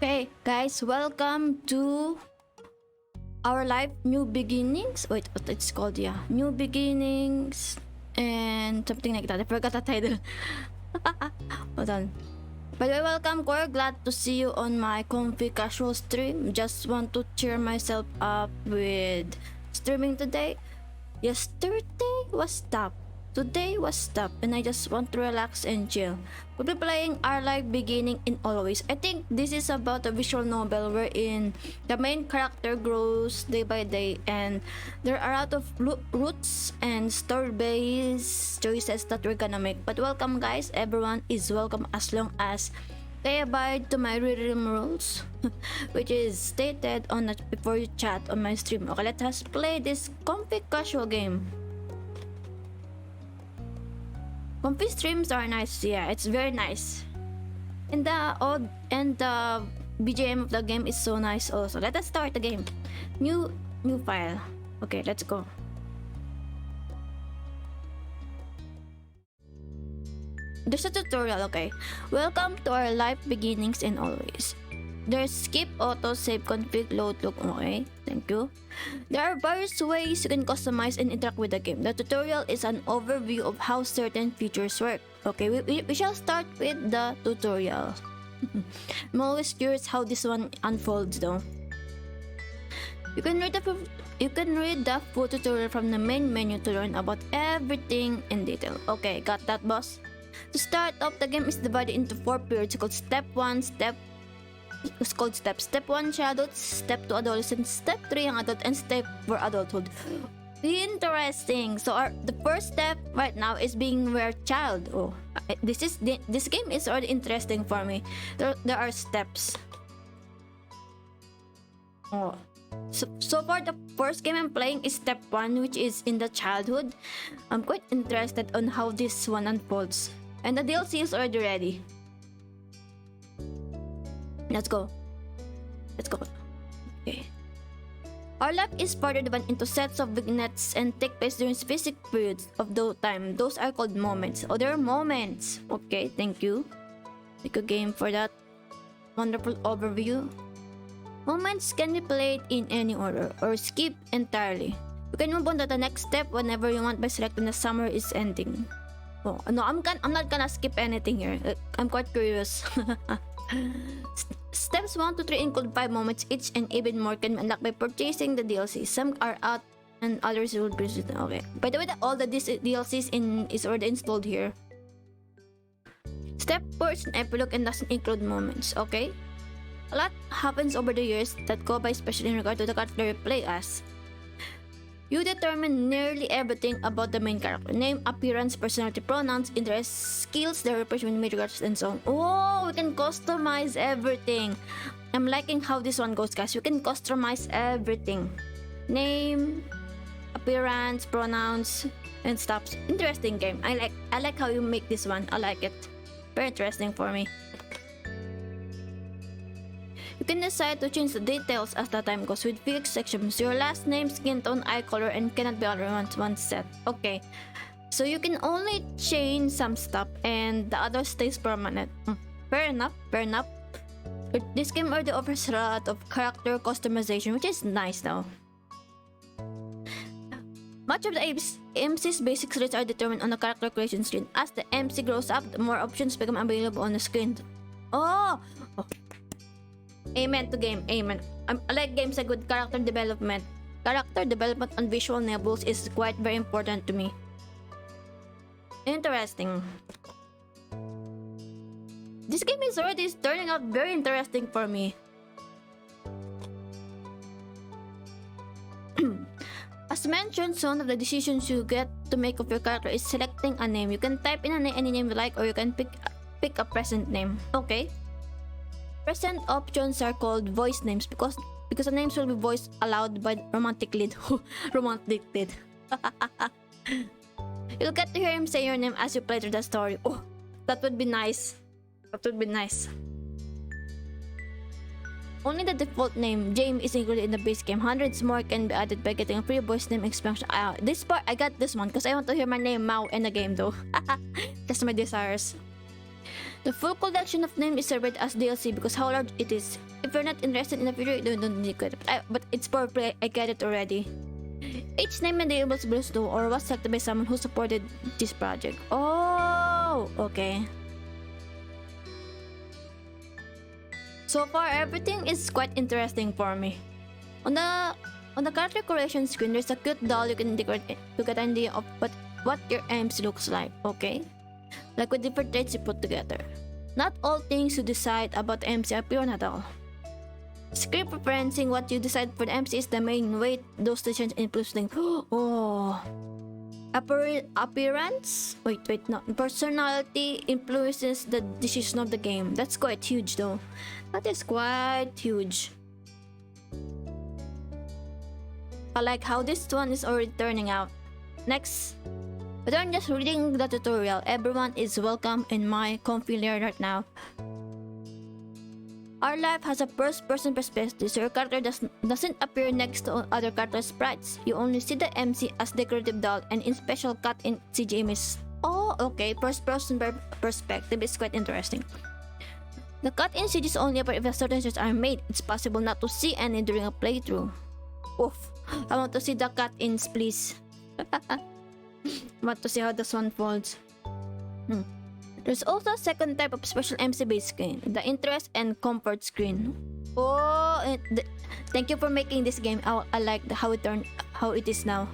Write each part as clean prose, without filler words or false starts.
Okay, guys, welcome to our live new beginnings. Wait, what it's called? Yeah, new beginnings and something like that. I forgot the title. Hold on. By the way, welcome, Core. Glad to see you on my comfy casual stream. Just want to cheer myself up with streaming today. Yesterday was tough. Today was tough, and I just want to relax and chill. We'll be playing our life beginning in always. I think this is about a visual novel wherein the main character grows day by day, and there are a lot of roots and story-based choices that we're gonna make. But welcome, guys. Everyone is welcome as long as they abide to my rhythm rules, which is stated on before you chat on my stream. Okay, let us play this comfy casual game. Comfy streams are nice, yeah, it's very nice. And the BGM of the game is so nice also. Let us start the game. New file. Okay, let's go. There's a tutorial, okay. Welcome to our life beginnings and always. There's skip, auto, save, config, load, look, okay, thank you. There are various ways you can customize and interact with the game. The tutorial is an overview of how certain features work. Okay, we shall start with the tutorial. I'm always curious how this one unfolds though. You can read the full tutorial from the main menu to learn about everything in detail. Okay, got that, boss? To start off, the game is divided into 4 periods called Step 1, It's called Step 1 childhood, Step 2 adolescence, Step 3 young adult, and Step 4 adulthood. Interesting. So the first step right now is being we're child. Oh, this game is already interesting for me. There are steps. Oh, so far the first game I'm playing is Step 1, which is in the childhood. I'm quite interested on how this one unfolds, and the DLC is already ready. Let's go. Okay. Our life is further divided into sets of vignettes and take place during specific periods of time. Those are called moments. Oh, there are moments. Okay, thank you. Make a game for that wonderful overview. Moments can be played in any order or skip entirely. You can move on to the next step whenever you want by selecting the summary is ending. Oh no, I'm not gonna skip anything here. I'm quite curious. Steps 1 to 3 include 5 moments each, and even more can be unlocked by purchasing the DLC. Some are out and others will be written. Okay. By the way, all the DLCs is already installed here. Step 4 is an epilogue and doesn't include moments. Okay. A lot happens over the years that go by, especially in regard to the character you play as. You determine nearly everything about the main character. Name, appearance, personality, pronouns, interests, skills, their representation, major characters, and so on. Oh, we can customize everything. I'm liking how this one goes, guys. You can customize everything. Name, appearance, pronouns, and stuff. Interesting game. I like how you make this one. I like it. Very interesting for me. You can decide to change the details as the time goes with fixed sections. Your last name, skin tone, eye color, and cannot be other once set. Okay, so you can only change some stuff and the other stays permanent. Fair enough. But this game already offers a lot of character customization, which is nice though. Much of the MC's basic traits are determined on the character creation screen. As the MC grows up, the more options become available on the screen. Oh. Amen to game, amen. I like games with good character development. Character development on visual novels is quite very important to me. Interesting. This game is already turning out very interesting for me. As mentioned, one of the decisions you get to make of your character is selecting a name. You can type in any name you like, or you can pick a present name. Okay. Present options are called voice names because the names will be voiced aloud by the romantic lead. Romantic lead. You'll get to hear him say your name as you play through the story. Oh, that would be nice. Only the default name, James, is included in the base game. Hundreds more can be added by getting a free voice name expansion. This part, I got this one because I want to hear my name Mao in the game though. That's my desires. The full collection of names is served as DLC because how large it is. If you're not interested in the future, you don't need it. But it's for play, I get it already. Each name enables belongs to or was selected by someone who supported this project. Oh, okay. So far, everything is quite interesting for me. On the character creation screen, there's a cute doll you can decorate to get an idea of what your MC looks like, okay? Like with different traits you put together. Not all things you decide about the MC appear on at all. Screen preferencing what you decide for the MC is the main way those decisions influence things. Oh. Appearance? Wait, no. Personality influences the decision of the game. That's quite huge though. That is quite huge. I like how this one is already turning out. Next. But I'm just reading the tutorial. Everyone is welcome in my comfy lair right now. Our life has a first-person perspective, so your character doesn't appear next to other character sprites. You only see the MC as decorative doll and in special cut-in CG images. Oh, okay. First-person perspective is quite interesting. The cut-in CGs only appear if the certain shots are made. It's possible not to see any during a playthrough. Oof. I want to see the cut-ins, please. I want to see how this one folds. There's also a second type of special MC-based screen, the interest and comfort screen. Oh, thank you for making this game. I like how it is now.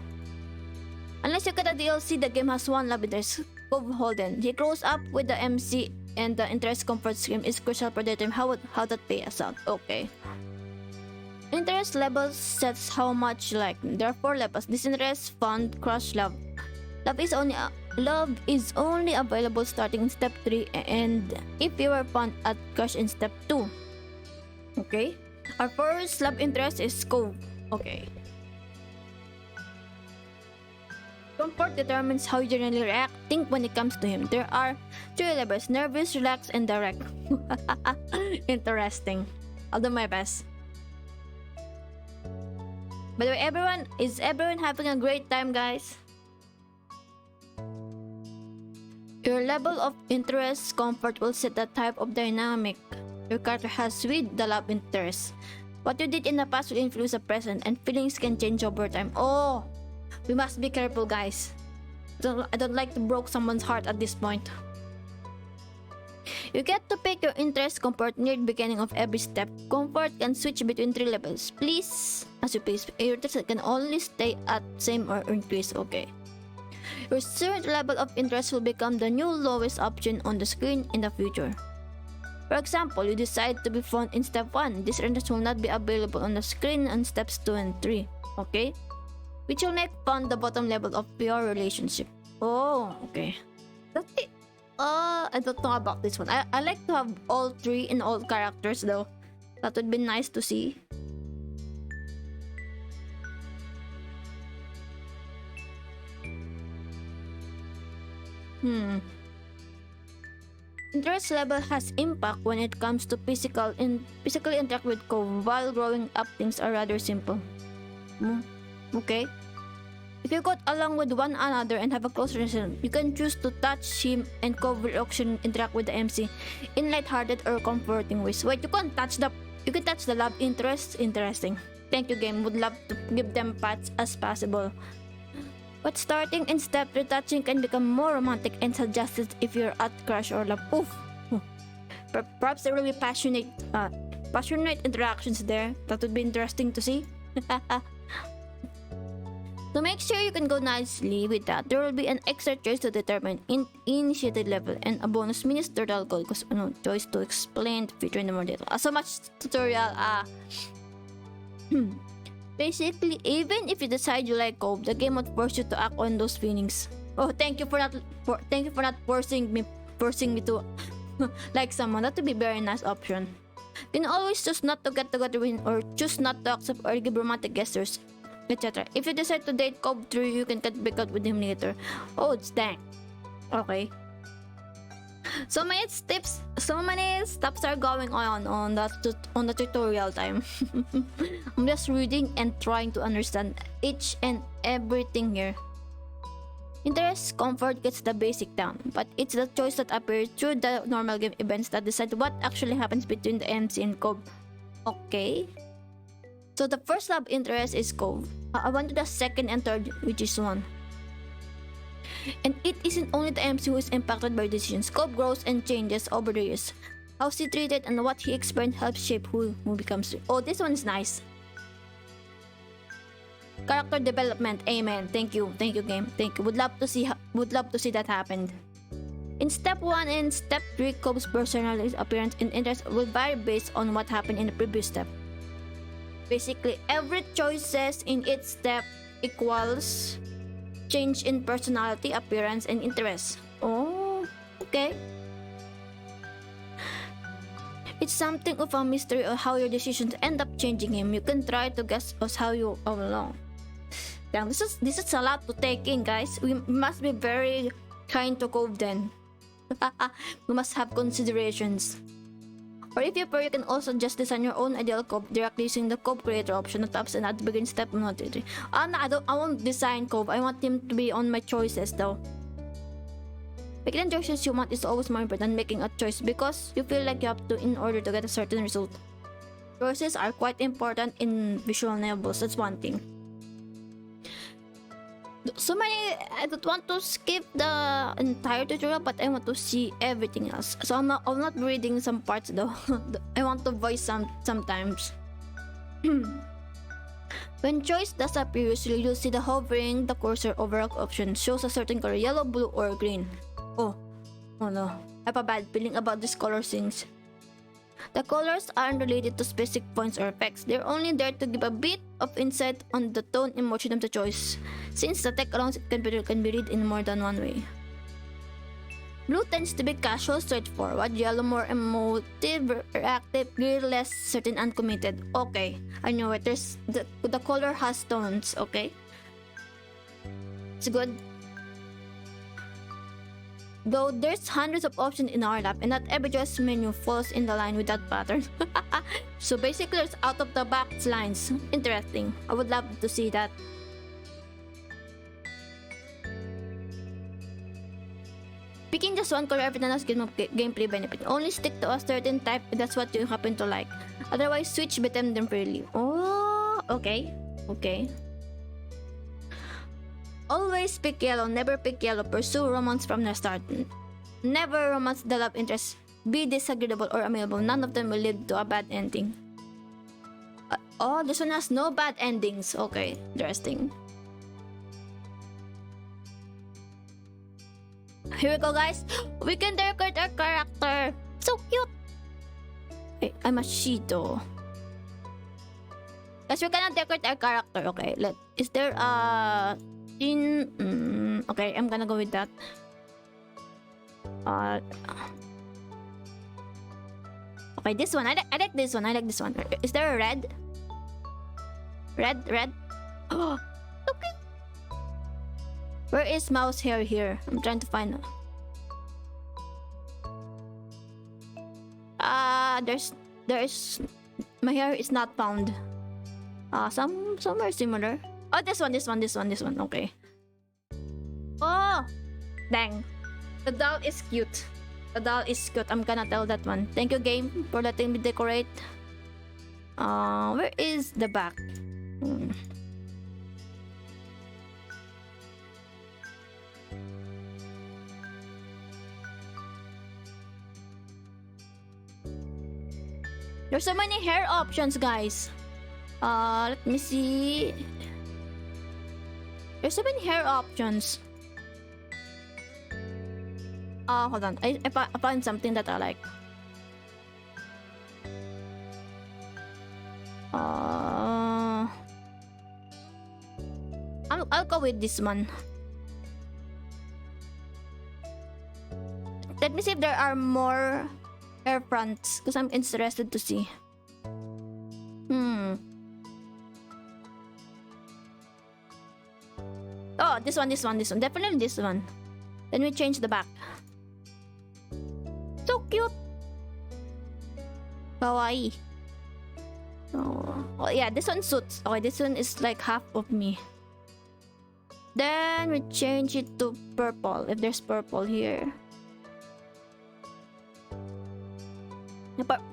Unless you get a DLC, the game has one love interest, Cove Holden. He grows up with the MC, and the interest comfort screen is crucial for determining how that plays out. Okay. Interest level sets how much you like. There are 4 levels: disinterest, fun, crush, love. Love is only available starting in step 3 and if you were fond at crush in step 2. Okay. Our first love interest is Cove. Okay. Comfort determines how you generally think when it comes to him. There are 3 levels: nervous, relaxed, and direct. Interesting. I'll do my best. By the way, is everyone having a great time, guys? Your level of interest comfort will set the type of dynamic your character has with the love interest. What you did in the past will influence the present, and feelings can change over time. Oh, we must be careful, guys. I don't like to break someone's heart at this point. You get to pick your interest comfort near the beginning of every step. Comfort can switch between 3 levels. Please, as you please. Your interest can only stay at same or increase. Okay. Your current level of interest will become the new lowest option on the screen in the future. For example, you decide to be fond in step 1. This interest will not be available on the screen on steps 2 and 3. Okay? Which will make fun the bottom level of your relationship. Oh, okay. That's it. I don't know about this one. I like to have all 3 in all characters though. That would be nice to see. Interest level has impact when it comes to physically interact with Cove. While growing up, things are rather simple. Okay. If you got along with one another and have a close relationship, you can choose to touch him and Cove will auction interact with the MC in lighthearted or comforting ways. Wait, you can touch the love interest? Interesting. Thank you, game. Would love to give them pats as possible. But starting in step 3, touching can become more romantic and suggested if you're at crush or love. Oof. Perhaps there will be passionate interactions there. That would be interesting to see. To make sure you can go nicely with that, there will be an extra choice to determine initiated level and a bonus mini tutorial code because choice to explain the feature in more detail. So much tutorial. Basically, even if you decide you like Cove, the game would force you to act on those feelings. Oh, thank you for not forcing me to like someone. That would be a very nice option. You can always choose not to get together with him or choose not to accept or give romantic gestures, etc. If you decide to date Cove through, you can get back out with him later. Oh, it's dang. Okay. So many steps are going on the tutorial time. I'm just reading and trying to understand each and everything here. Interest, comfort gets the basic down, but it's the choice that appears through the normal game events that decide what actually happens between the MC and Cove. Okay. So the first love interest is Cove. I went to the second and third, which is 1. And it isn't only the MC who is impacted by decisions. Cove grows and changes over the years. How he treated and what he experienced helps shape who becomes. Oh, this one is nice. Character development, amen. Thank you game. Thank you. Would love to see that happen. In step 1 and step 3, Cove's personality, appearance, and interest will vary based on what happened in the previous step. Basically, every choices in each step equals change in personality, appearance, and interest. Oh, okay. It's something of a mystery of how your decisions end up changing him. You can try to guess us how you all along. Damn, this is a lot to take in, guys. We must be very kind to Cove then. We must have considerations. Or if you prefer, you can also just design your own ideal Cove directly using the Cove creator option that tabs and at the beginning step. No, I won't design Cove. I want him to be on my choices though. Making the choices you want is always more important than making a choice because you feel like you have to in order to get a certain result. Choices are quite important in visual novels, that's one thing. So many, I don't want to skip the entire tutorial, but I want to see everything else. So I'm not reading some parts though. I want to voice sometimes. When choice does appear, usually you'll see the hovering the cursor over an option shows a certain color, yellow, blue, or green. Oh no, I have a bad feeling about these color things. The colors aren't related to specific points or effects. They're only there to give a bit of insight on the tone and emotion of the choice. Since the text around it can be read in more than one way. Blue tends to be casual, straightforward. Yellow more emotive, reactive. Green less certain and committed. Okay, I know it. There's the color has tones. Okay, it's good. Though there's hundreds of options in our lap, and not every choice menu falls in the line with that pattern. So basically, there's out of the box lines. Interesting. I would love to see that. Picking just one color every time has gives gameplay benefit. Only stick to a certain type if that's what you happen to like. Otherwise, switch between them freely. Oh, okay. Okay. Always pick yellow, never pick yellow. Pursue romance from the start. Never romance the love interest. Be disagreeable or amiable. None of them will lead to a bad ending. Oh, this one has no bad endings. Okay, interesting. Here we go, guys. We can decorate our character. So cute. Hey, I'm a Shito. Guys, we cannot decorate our character. Okay, is there a... okay, I'm gonna go with that. Okay, this one. I like this one. I like this one. Is there a red? Red? Oh, okay. Where is Mao's hair here? I'm trying to find. There's my hair is not found. Somewhere similar. Oh, this one. Okay. Oh, dang. The doll is cute. I'm gonna tell that one. Thank you, game, for letting me decorate. Where is the back? There's so many hair options, guys. Let me see. There's so many hair options. Hold on. I found something that I like. I'll go with this one. Let me see if there are more hair fronts because I'm interested to see. Oh, this one. Definitely this one. Then we change the back. So cute. Kawaii. Oh yeah, this one suits. Okay, this one is like half of me. Then we change it to purple if there's purple here.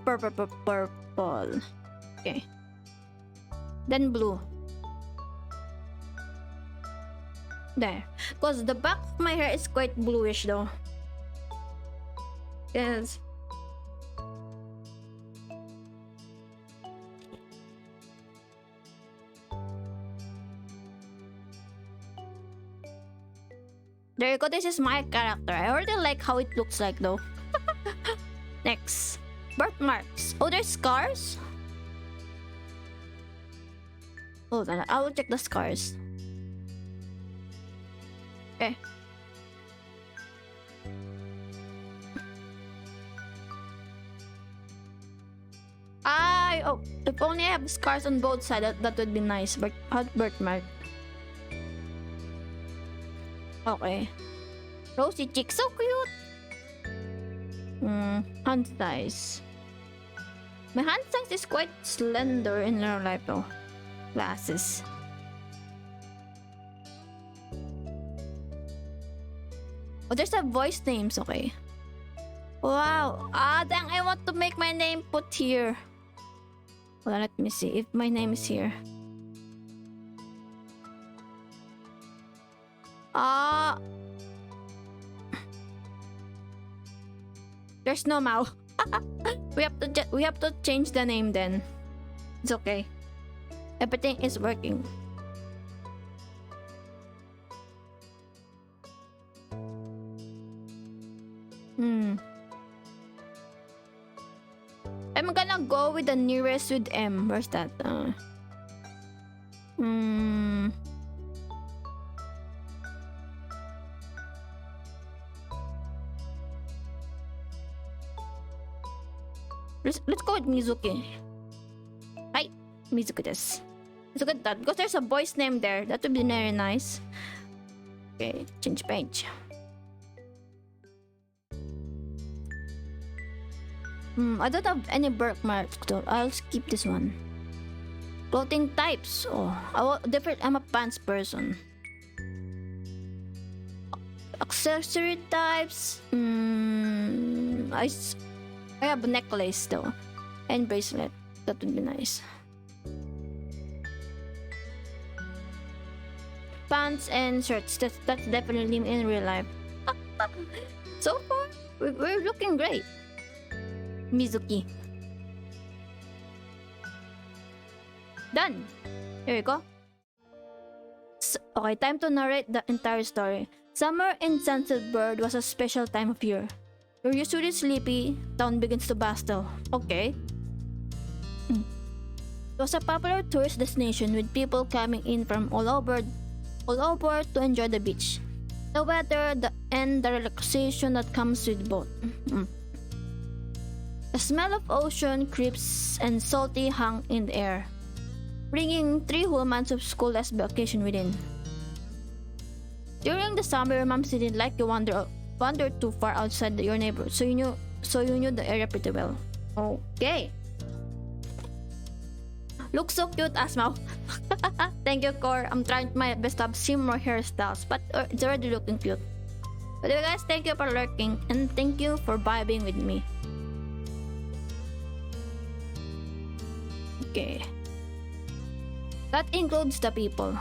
Purple. Okay. Then blue. There. Because the back of my hair is quite bluish though. Yes. There you go. This is my character. I already like how it looks like though. Next. Birthmarks. Oh, there's scars? Hold on. I will check the scars. Okay. Oh, if only I have scars on both sides, that would be nice. But birthmark. Okay. Rosy cheeks, so cute. Hand size. My hand size is quite slender in real life though. Glasses. Oh, there's a voice names, okay. Wow. Dang, I want to make my name put here. Well, let me see if my name is here. There's no Mao. we have to change the name then. It's okay. Everything is working. I'm gonna go with the nearest with M. Where's that? Let's go with Mizuki. Hi, Mizuki desu. Let's look at that because there's a boy's name there. That would be very nice. Okay, change page. I don't have any birthmarks, so I'll skip this one. Clothing types. Oh, I'm a pants person. Accessory types. I have a necklace though, and bracelet. That would be nice. Pants and shirts. That's definitely in real life. So far, we're looking great. Mizuki. Done. Here we go. Okay, time to narrate the entire story. Summer in Sunset Bird was a special time of year. You're usually sleepy, town begins to bustle. Okay. It was a popular tourist destination with people coming in from all over to enjoy the beach. The weather, and the relaxation that comes with both. The smell of ocean, crisp and salty hung in the air, bringing 3 whole months of school-less vacation within. During the summer, your mom didn't like you wander too far outside your neighborhood, so you knew the area pretty well. Okay. Looks so cute, Asmao. Thank you, Core. I'm trying my best to have similar hairstyles, but it's already looking cute. But anyway, guys, thank you for lurking, and thank you for vibing with me. Okay. That includes the people.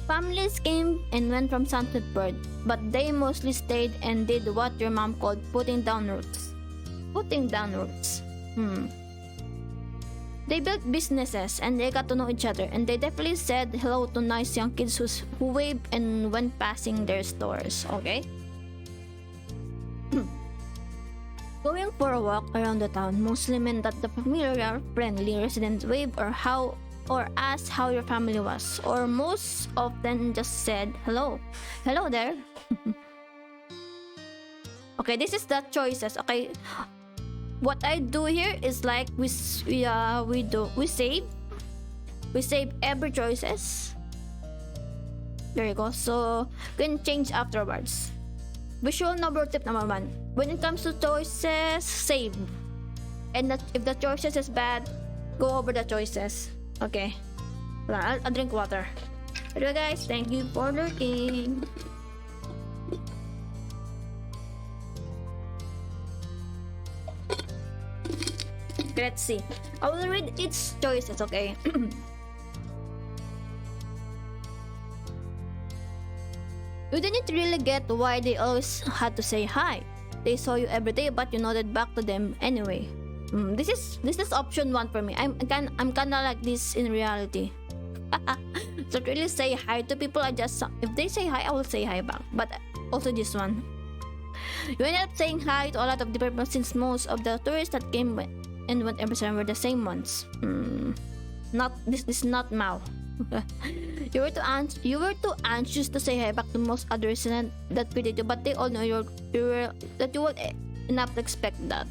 Families came and went from Sunset Bird, but they mostly stayed and did what your mom called putting down roots. Putting down roots. They built businesses and they got to know each other, and they definitely said hello to nice young kids who waved and went passing their stores. Okay? Going for a walk around the town mostly meant that the familiar, friendly residents waved or asked how your family was, or most often just said hello. Hello there. Okay, this is the choices. Okay, what I do here is like we save every choices. There you go. So you can change afterwards. Visual novel tip number 1. When it comes to choices, save. And if the choices is bad, go over the choices. Okay. I'll drink water. Hello guys, thank you for lurking. Let's see. I will read its choices, okay? You didn't really get why they always had to say hi. They saw you every day, but you nodded back to them anyway. This is option 1 for me. I'm kinda like this in reality. Don't really say hi to people. If they say hi, I will say hi back. But also this one. You ended up saying hi to a lot of different people since most of the tourists that came and went every summer were the same ones. This is not Mao. You were too anxious to say hi back to most other residents that greeted you, but they all know you would enough to expect that.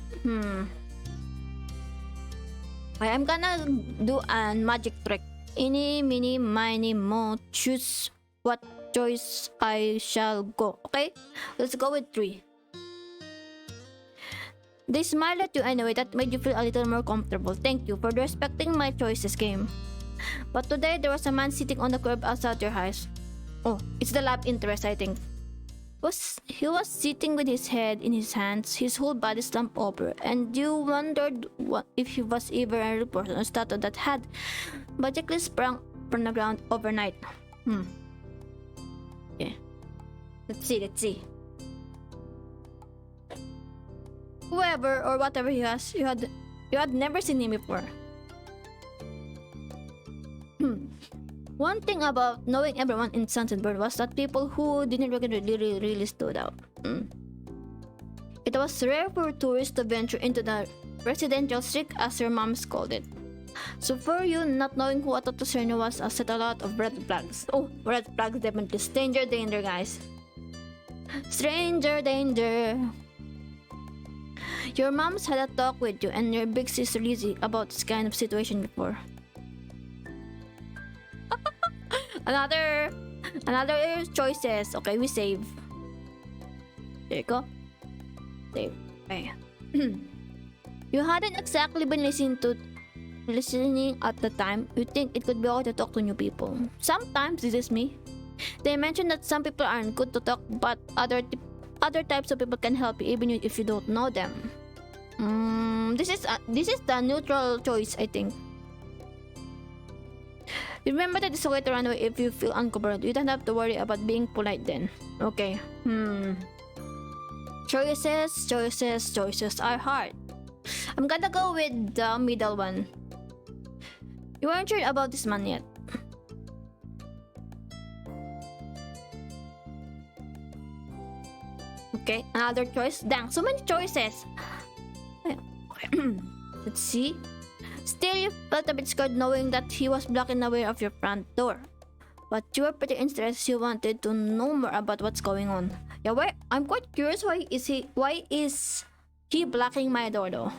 Okay, I'm gonna do a magic trick. Eeny, meeny, miny, mo. Choose what choice I shall go. Okay, let's go with 3. They smiled at you anyway. That made you feel a little more comfortable. Thank you for respecting my choices, game. But today there was a man sitting on the curb outside your house. Oh, it's the lab interest, I think. He was sitting with his head in his hands, his whole body slumped over, and you wondered if he was even a real person or statue that had magically sprung from the ground overnight. Okay. Let's see. Whoever or whatever he was, you had never seen him before. One thing about knowing everyone in Sunset Bird was that people who didn't really stood out. It was rare for tourists to venture into the residential street, as your moms called it. So for you, not knowing who Atoto Serno was set a lot of red flags. Oh, red flags definitely. Stranger danger, guys. Stranger danger. Your moms had a talk with you and your big sister Lizzie about this kind of situation before. Another choices. Okay, we save. There you go. Save. Okay. You hadn't exactly been listening at the time. You think it could be okay to talk to new people. Sometimes this is me. They mentioned that some people aren't good to talk, but other types of people can help you even if you don't know them. This is the neutral choice, I think. Remember that it's okay to run away if you feel uncomfortable. You don't have to worry about being polite then. Okay. Choices are hard. I'm gonna go with the middle one. You weren't sure about this man yet. Okay, another choice. Dang, so many choices. Okay. Let's see. Still, you felt a bit scared knowing that he was blocking the way of your front door. But you were pretty interested. You wanted to know more about what's going on. Yeah, I'm quite curious why is he blocking my door though?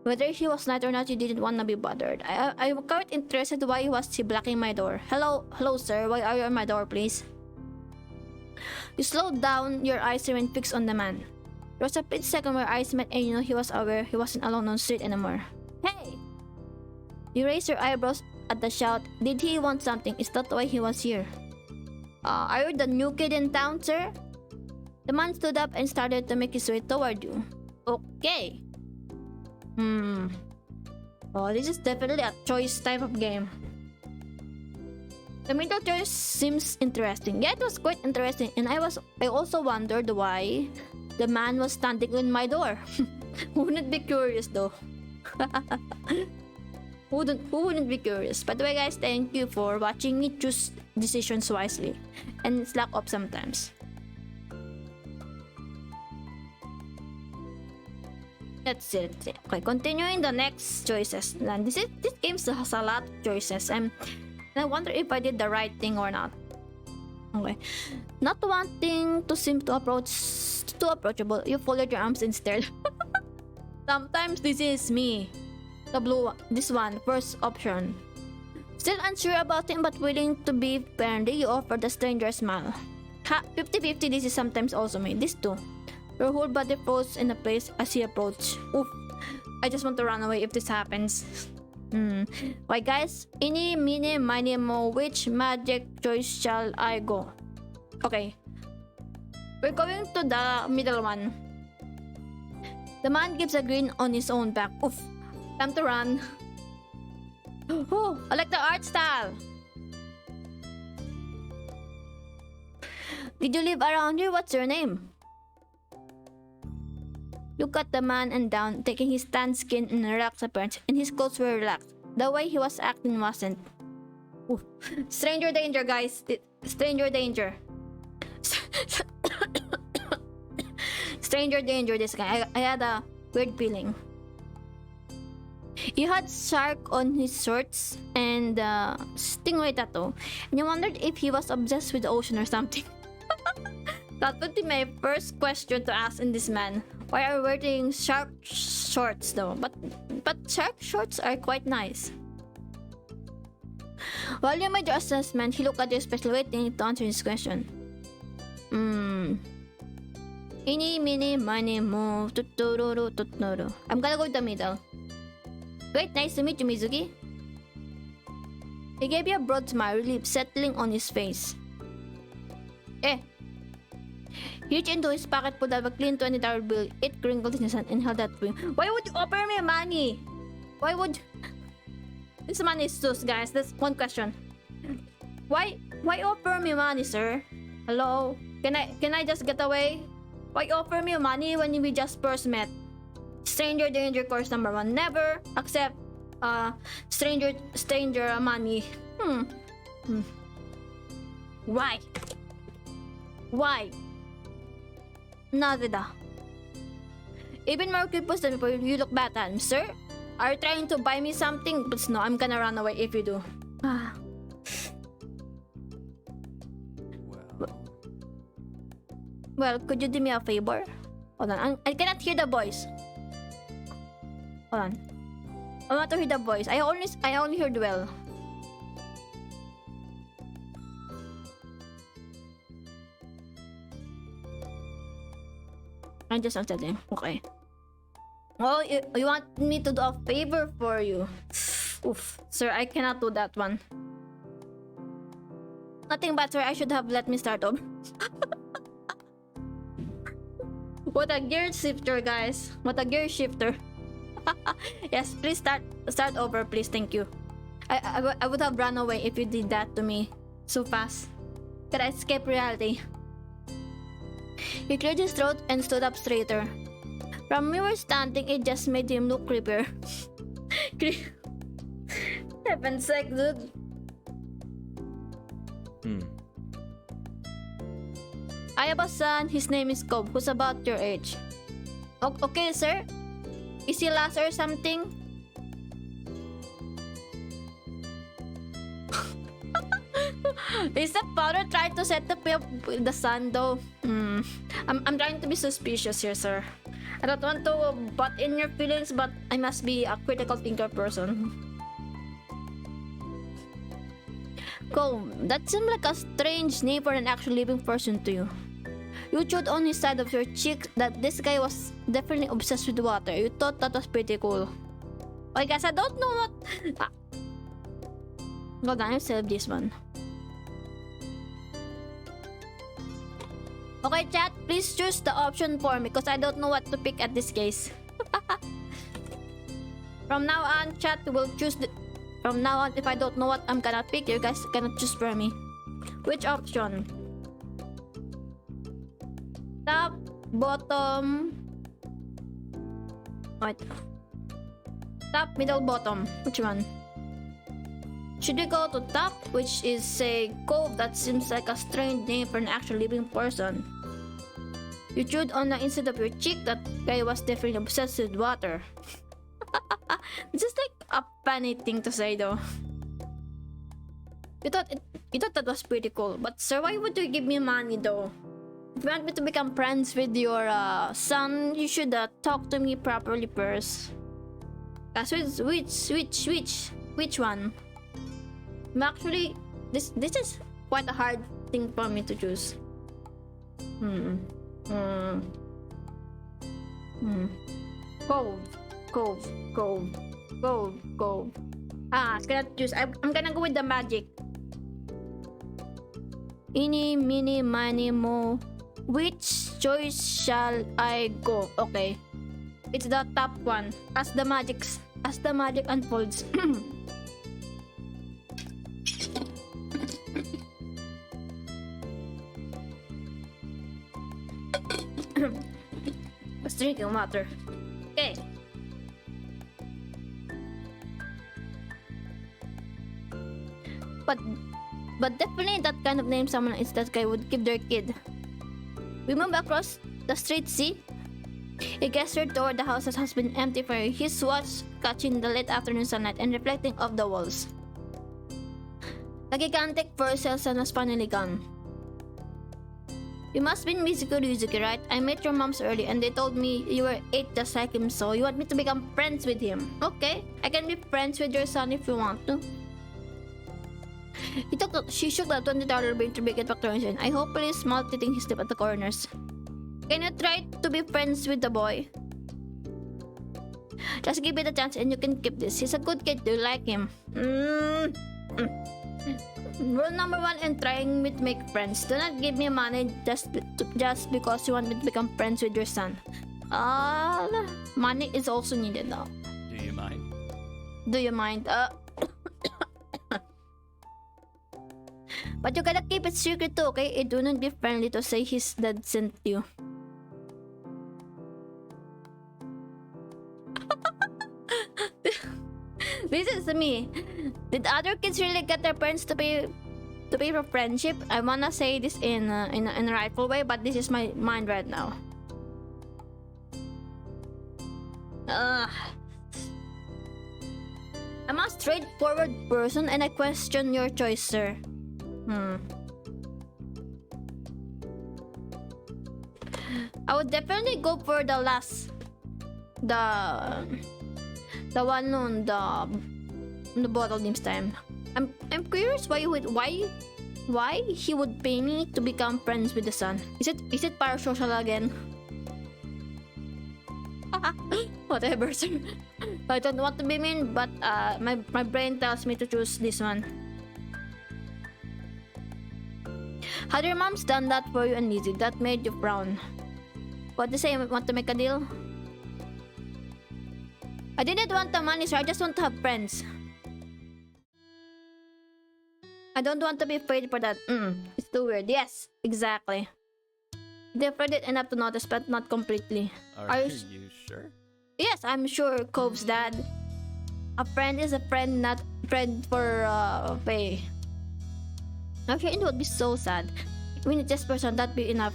Whether he was nice or not, you didn't want to be bothered. I'm quite interested why was he blocking my door. Hello sir, why are you on my door, please? You slowed down, your eyes remained fixed on the man. There was a split second where eyes met and you know he was aware he wasn't alone on the street anymore. Hey! You raised your eyebrows at the shout. Did he want something? Is that why he was here? Are you the new kid in town, sir? The man stood up and started to make his way toward you. Okay. Oh, this is definitely a choice type of game. The middle choice seems interesting. Yeah, it was quite interesting, and I also wondered why the man was standing in my door. Who wouldn't be curious though? Who wouldn't be curious? By the way, guys, thank you for watching me choose decisions wisely and slack off sometimes. Let's see. Okay, continuing the next choices. And this game has a lot of choices, and I wonder if I did the right thing or not. Okay, not wanting to seem too approachable, you folded your arms instead. Sometimes this is me. The blue one, this one, first option. Still unsure about him but willing to be friendly, you offered the stranger a smile. 50-50, this is sometimes also me. This too. Your whole body froze in a place as he approached. Oof. I just want to run away if this happens. Why guys? Ini, mini, miny, mo, which magic choice shall I go? Okay. We're going to the middle one. The man gives a grin on his own back. Oof. Time to run. Oh, I like the art style. Did you live around here? What's your name? Look at the man and down, taking his tan skin and relaxed appearance, and his clothes were relaxed. The way he was acting wasn't. Oof. Stranger danger, guys. Stranger danger. Stranger danger, this guy. I had a weird feeling. He had shark on his shorts and stingray tattoo, and you wondered if he was obsessed with the ocean or something. That would be my first question to ask in this man. Why are you wearing shark shorts though? But shark shorts are quite nice. While you made your assessment, he looked at you especially waiting to answer his question. Eeny, meeny, miny, mo, tuturu, tuturu. I'm gonna go to the middle. Great, nice to meet you, Mizuki. He gave you a broad smile, relief settling on his face. He reached into his pocket, pulled out a clean $20 bill. It crinkled in his hand and held that to him. Why would you offer me money? Why would... This money is sus, guys. That's one question. Why offer me money, sir? Hello? Can I just get away? Why offer me money when we just first met? Stranger danger course number 1. Never accept stranger money. Why? Nada. Even more creepy than before, you look back at him. Sir, are you trying to buy me something? But no, I'm gonna run away if you do. Well, could you do me a favor? Hold on, I cannot hear the voice. Hold on. I want to hear the voice. I only heard well. I just answered him. Okay. Oh, you want me to do a favor for you? Oof, sir, I cannot do that one. Nothing bad, sir. I should have let me start over. What a gear shifter, guys. What a gear shifter. Yes, please start over, please. Thank you. I would have run away if you did that to me so fast. Could I escape reality? He cleared his throat and stood up straighter. From where we were standing, it just made him look creepier. Heaven's sake, dude. I have a son, his name is Cobb, who's about your age. Okay, sir? Is he lost or something? Is the father trying to set up with the son though? I'm trying to be suspicious here, sir. I don't want to butt in your feelings, but I must be a critical thinker person. Comb, that seemed like a strange name for an actual living person to you. You chewed on his side of your cheek that this guy was definitely obsessed with water. You thought that was pretty cool. I guess I don't know what... Hold on, I'll save this one. Okay, chat, please choose the option for me because I don't know what to pick at this case. From now on, chat will choose the... From now on, if I don't know what I'm gonna pick, you guys cannot choose for me. Which option? Top, bottom... Wait. Top, middle, bottom. Which one? Should we go to top, which is a cove that seems like a strange name for an actual living person? You chewed on the inside of your cheek. That guy was definitely obsessed with water. This is like a funny thing to say though. You thought that was pretty cool, but sir, why would you give me money though? If you want me to become friends with your son, you should talk to me properly first. Which one? Actually, this is quite a hard thing for me to choose. Cove. Cannot choose. I'm gonna go with the magic. Eeny, meeny, miny, mo. Which choice shall I go? Okay. It's the top one. As the magic unfolds. Let's drinking water. Okay. But definitely that kind of name someone is that guy would give their kid. We move across the street, see? He gestured toward the house that has been empty for his watch, catching the late afternoon sunlight and reflecting off the walls. The gigantic fur salesman was finally gone. You must be Ryuzuki, right? I met your moms early and they told me you were 8 just like him, so you want me to become friends with him. Okay, I can be friends with your son if you want to. She shook the $20 bill to make it back to her. I hopefully smiled, hitting his lip at the corners. Can you try to be friends with the boy? Just give it a chance and you can keep this. He's a good kid. Do you like him? Rule number 1 in trying to make friends. Do not give me money just because you want me to become friends with your son. Money is also needed now. Do you mind? Do you mind? But you gotta keep it secret too, okay? It wouldn't be friendly to say his dad sent you. This is me. Did other kids really get their parents to pay for friendship? I wanna say this in a rightful way, but this is my mind right now. I'm a straightforward person and I question your choice, sir. I would definitely go for the last, the one on the bottle names time. I'm curious why he would pay me to become friends with the son. Is it parasocial again? Whatever, sir. I don't want to be mean, but my brain tells me to choose this one. Had your mom's done that for you and Lizzie, that made you frown? What to say? Want to make a deal? I didn't want the money, sir. I just want to have friends. I don't want to be afraid for that. It's too weird. Yes, exactly. They're afraid enough to notice, but not completely. Are you sure? Yes, I'm sure, Cove's dad. A friend is a friend, not friend for pay. Actually, it would be so sad. We need this person, that'd be enough.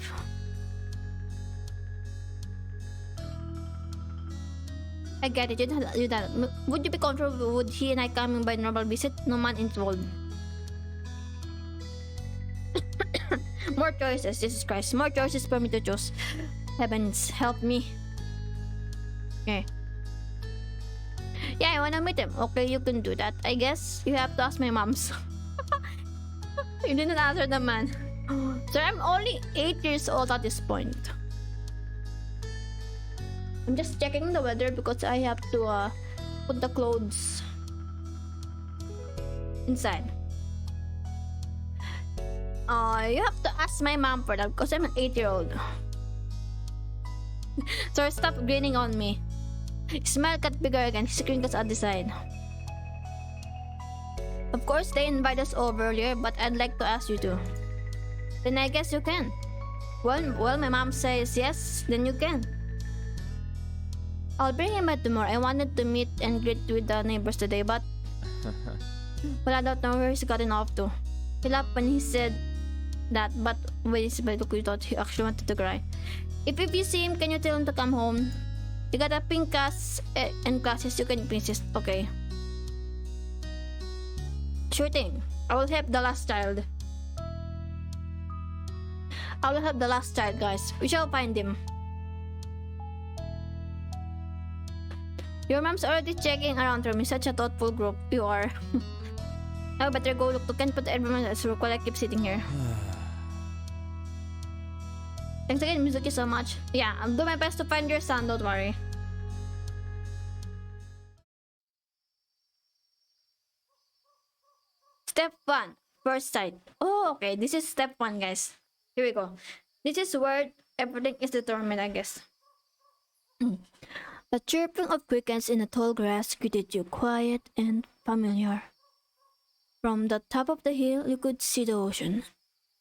I get it, you done. Would you be comfortable with he and I coming by normal visit? No man involved. More choices, Jesus Christ. More choices for me to choose. Heavens, help me. Okay. Yeah, I wanna meet him. Okay, you can do that. I guess you have to ask my moms. You didn't answer the man. Sir, I'm only 8 years old at this point. I'm just checking the weather because I have to put the clothes inside. You have to ask my mom for that because I'm an 8-year-old. Sir, stop grinning on me. Smile got bigger again. His crinkles at the side. Of course, they invited us over earlier, but I'd like to ask you to. Then I guess you can. Well, my mom says yes, then you can. I'll bring him by tomorrow. I wanted to meet and greet with the neighbors today, but... well, I don't know where he's gotten off to. He laughed when he said that, but when he thought he actually wanted to cry. If you see him, can you tell him to come home? You got a pink class and classes you can princess. Okay. Sure thing. I will help the last child. I will help the last child, guys. We shall find him. Your mom's already checking around for me. Such a thoughtful group you are. I better go look to Ken, put everyone else while I keep sitting here. Thanks again, Mizuki, so much. Yeah, I'll do my best to find your son, don't worry. Step 1. First sight. Oh, okay. This is step 1, guys. Here we go. This is where everything is determined, I guess. The chirping of crickets in the tall grass greeted you, quiet and familiar. From the top of the hill, you could see the ocean.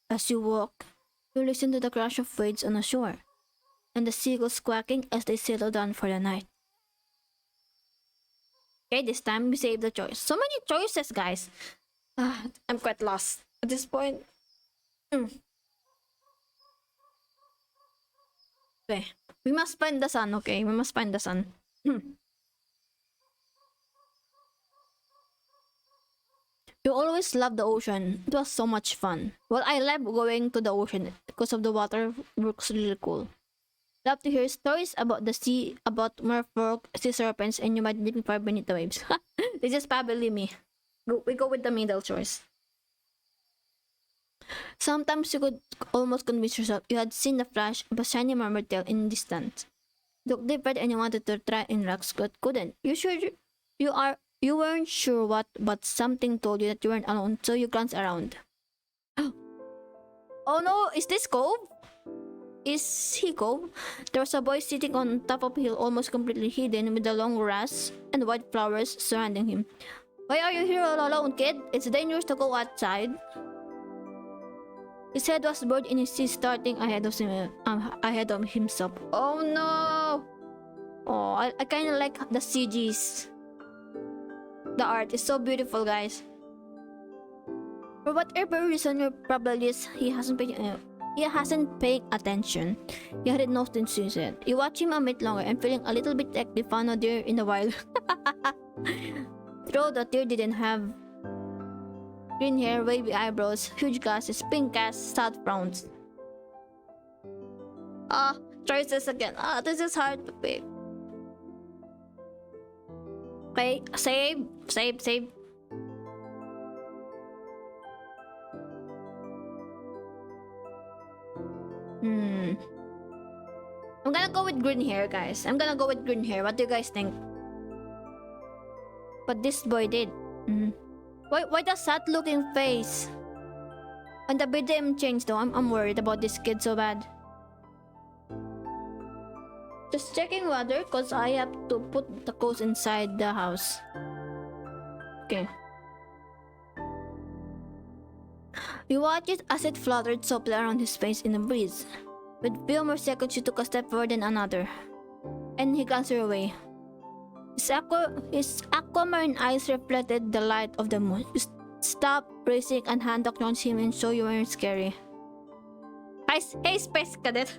As you walk, you listen to the crash of waves on the shore, and the seagulls quacking as they settle down for the night. Okay, this time we save the choice. So many choices, guys. I'm quite lost at this point. Okay, we must find the sun, okay? We must find the sun. You always loved the ocean. It was so much fun. Well, I love going to the ocean because of the water looks really cool. Love to hear stories about the sea, about merfolk, sea serpents, and you might leave me far beneath the waves. This is probably me. We go with the middle choice. Sometimes you could almost convince yourself you had seen the flash of a shiny mermaid tail in the distance. Look deeper and you wanted to try in rocks but couldn't. You weren't sure what, but something told you that you weren't alone, so you glanced around. Oh no, is this Cove? Is he Cove? There was a boy sitting on top of a hill almost completely hidden with the long grass and white flowers surrounding him. Why are you here all alone, kid? It's dangerous to go outside. His head was buried in his seat, starting ahead of himself. Oh no! Oh, I kind of like the CGs. The art is so beautiful, guys. For whatever reason your probably is, he hasn't paid attention. He hadn't noticed since then. You watch him a bit longer and feeling a little bit like the fauna deer in the wild. Though the deer didn't have green hair, wavy eyebrows, huge glasses, pink ass, sad frowns. Choices again. This is hard to pick. Okay, save. I'm gonna go with green hair, guys. I'm gonna go with green hair. What do you guys think? But this boy did. Why the sad looking face? And the BDM changed though. I'm worried about this kid so bad. Just checking weather because I have to put the clothes inside the house. Okay. You watched it as it fluttered softly around his face in the breeze. With few more seconds, you took a step forward and another. And he glanced your way. His aquamarine eyes reflected the light of the moon. You stopped racing and hand towards him and show you weren't scary. Hey, Space Cadet!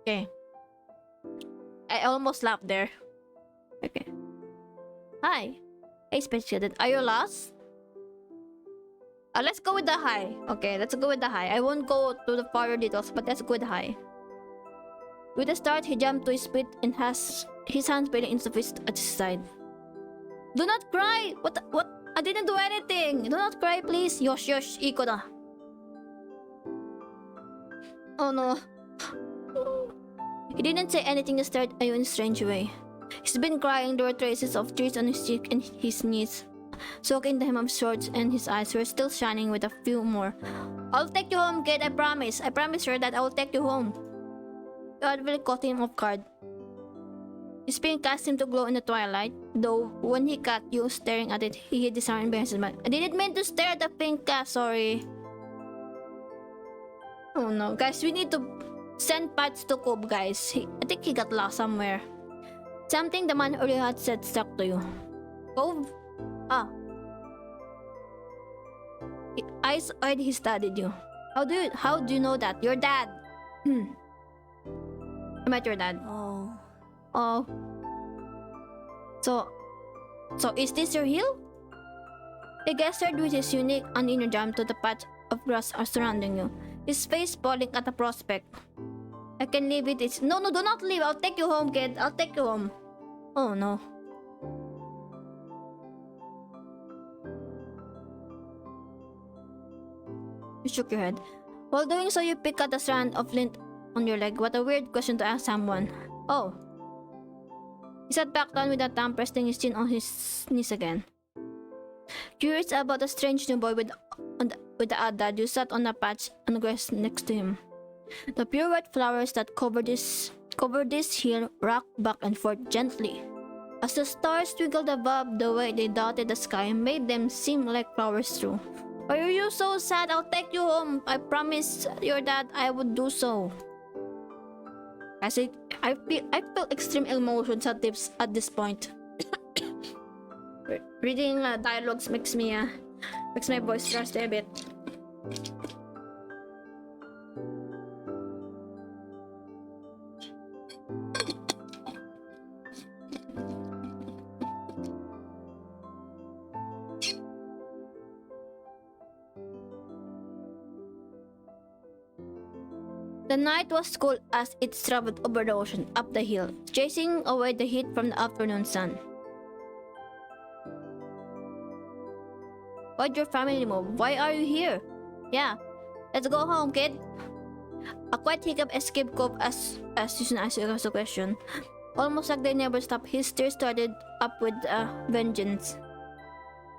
Okay. I almost laughed there. Okay. Hi. Hey, Space Cadet. Are you lost? Let's go with the high. Okay, let's go with the high. I won't go to the further details, but let's go with the high. With a start, he jumped to his feet and has his hands pailing into fist at his side. Do not cry! What? I didn't do anything! Do not cry, please! Yosh, Iko da. Oh no. He didn't say anything, just stared at you in a strange way. He's been crying. There were traces of tears on his cheek and his knees, soaking the hem of his shorts, and his eyes were still shining with a few more. I'll take you home, kid, I promise. I promise her that I will take you home. You had really caught him off guard. His pink cat seemed to glow in the twilight, though when he caught you staring at it, he hid his arm behind his back. I didn't mean to stare at the pink cat, sorry. Oh no, guys, we need to send Pats to Cove, guys. I think he got lost somewhere. Something the man earlier had said stuck to you. Cove? Eyes wide, he studied you. How do you know that? Your dad. I met your dad. Oh. So is this your hill? He gestured with his unique uninner jump to the patch of grass surrounding you, his face falling at the prospect. I can leave it. No, do not leave. I'll take you home, kid. I'll take you home. Oh no. You shook your head. While doing so, you pick at a strand of lint on your leg. What a weird question to ask someone. Oh. He sat back down with a thumb resting his chin on his knees again. Curious about the strange new boy with the odd dad who sat on a patch on the grass next to him. The pure white flowers that covered this hill rocked back and forth gently. As the stars twinkled above, the way they dotted the sky made them seem like flowers too. Are you so sad? I'll take you home. I promised your dad I would do so. I feel extreme emotions at this point. Reading dialogues makes my voice rusty a bit. The night was cool as it traveled over the ocean, up the hill, chasing away the heat from the afternoon sun. Why'd your family move? Why are you here? Yeah, let's go home, kid. A quiet hiccup escaped Cobb as Susan asked the question. Almost like they never stopped, his tears started up with vengeance.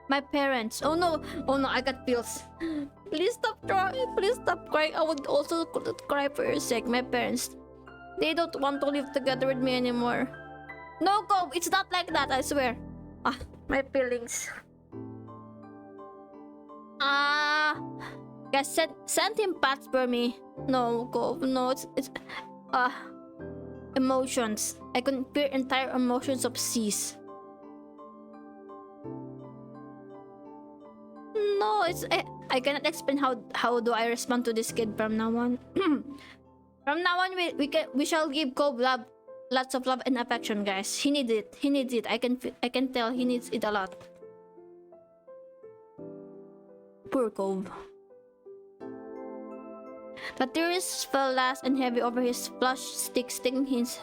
My parents. Oh no, I got pills. Please stop crying. I would also cry for your sake. My parents, they don't want to live together with me anymore. No, Cobb, it's not like that, I swear. My feelings. Guys, send him pats for me. No, Cobb, no, it's emotions. I can feel entire emotions of seas. No, I cannot explain how do I respond to this kid from now on. From now on, we shall give Cobb love, lots of love and affection, guys. He needs it. I can tell he needs it a lot. Poor Cobb. The tears fell last and heavy over his flush stick, sticking his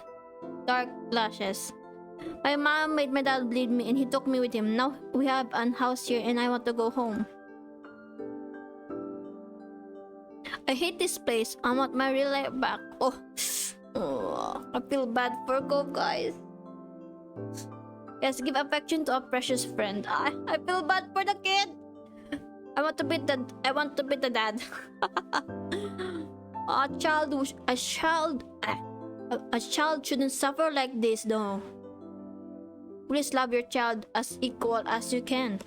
dark lashes. My mom made my dad bleed me and he took me with him. Now we have an house here and I want to go home. I hate this place. I want my real life back. Oh, I feel bad for Cobb, guys. Yes, give affection to a precious friend. I feel bad for the kid. I want to beat the dad. A child shouldn't suffer like this, though. Please love your child as equal as you can.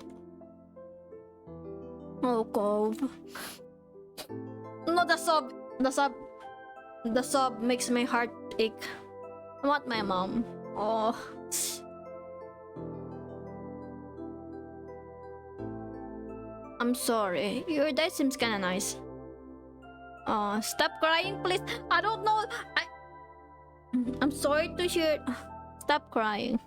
Oh, Cobb. No, the sob makes my heart ache. I want my mom. Oh. I'm sorry. Your dad seems kinda nice. Stop crying, please. I don't know. I'm sorry to hear. Stop crying.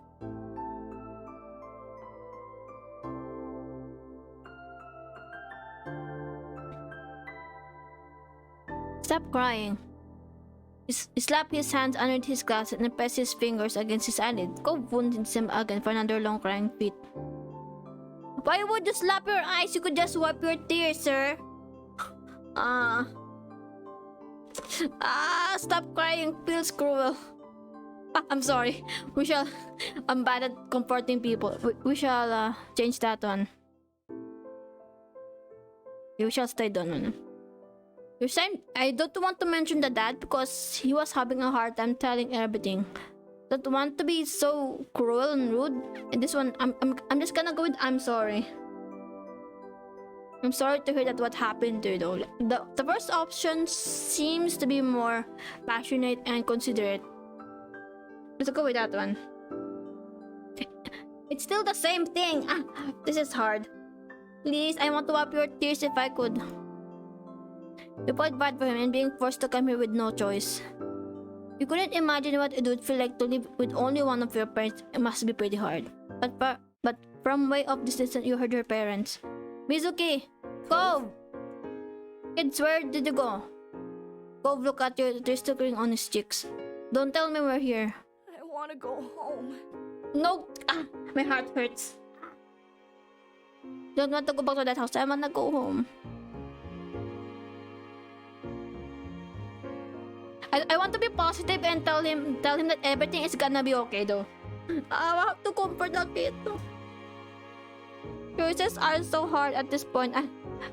Stop crying. He slapped his hands under his glasses and pressed his fingers against his eyelid. Cobb wounded him again for another long crying fit. Why would you slap your eyes? You could just wipe your tears, sir. Stop crying. Feels cruel. I'm sorry. I'm bad at comforting people. We shall change that one. We shall stay done. I don't want to mention the dad because he was having a hard time telling everything. Don't want to be so cruel and rude. And this one, I'm just gonna go with I'm sorry. I'm sorry to hear that what happened to you though. The first option seems to be more passionate and considerate. Let's go with that one. It's still the same thing. This is hard. Please, I want to wipe your tears if I could. You felt bad for him and being forced to come here with no choice. You couldn't imagine what it would feel like to live with only one of your parents. It must be pretty hard. But from way off distance, you heard your parents. Mizuki! Cobb! Kids, where did you go? Cobb looked at you, tears trickling on his cheeks. Don't tell me we're here. I want to go home. No! My heart hurts. Don't want to go back to that house. I want to go home. I want to be positive and tell him that everything is gonna be okay though. I have to comfort the kid. Choices are so hard at this point.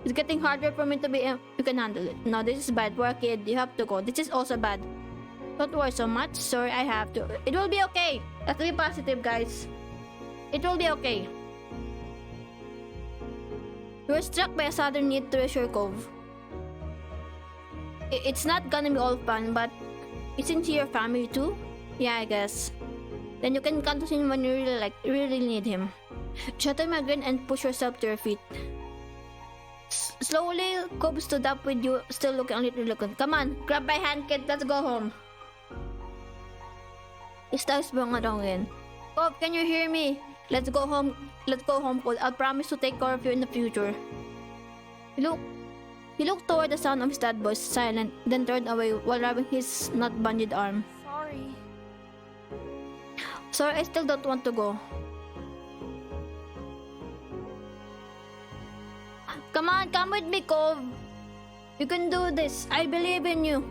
It's getting harder for me to be. You can handle it. No, this is bad. For a kid, you have to go. This is also bad. Don't worry so much. Sorry, I have to. It will be okay. Let's be positive, guys. It will be okay. You were struck by a sudden need to reassure Cove. It's not gonna be all fun, but isn't he your family too? Yeah, I guess. Then you can count on him when you really need him. Shut him again and push yourself to your feet. Slowly, Cove stood up with you, still looking a little reluctant. Come on, grab my hand, kid. Let's go home. His eyes swung around again. Cove, can you hear me? Let's go home. Let's go home, Cole. I'll promise to take care of you in the future. He looked toward the sound of his dad's voice, silent, then turned away while rubbing his not-banded arm. Sorry. Sorry, I still don't want to go. Come on, come with me, Cove. You can do this. I believe in you.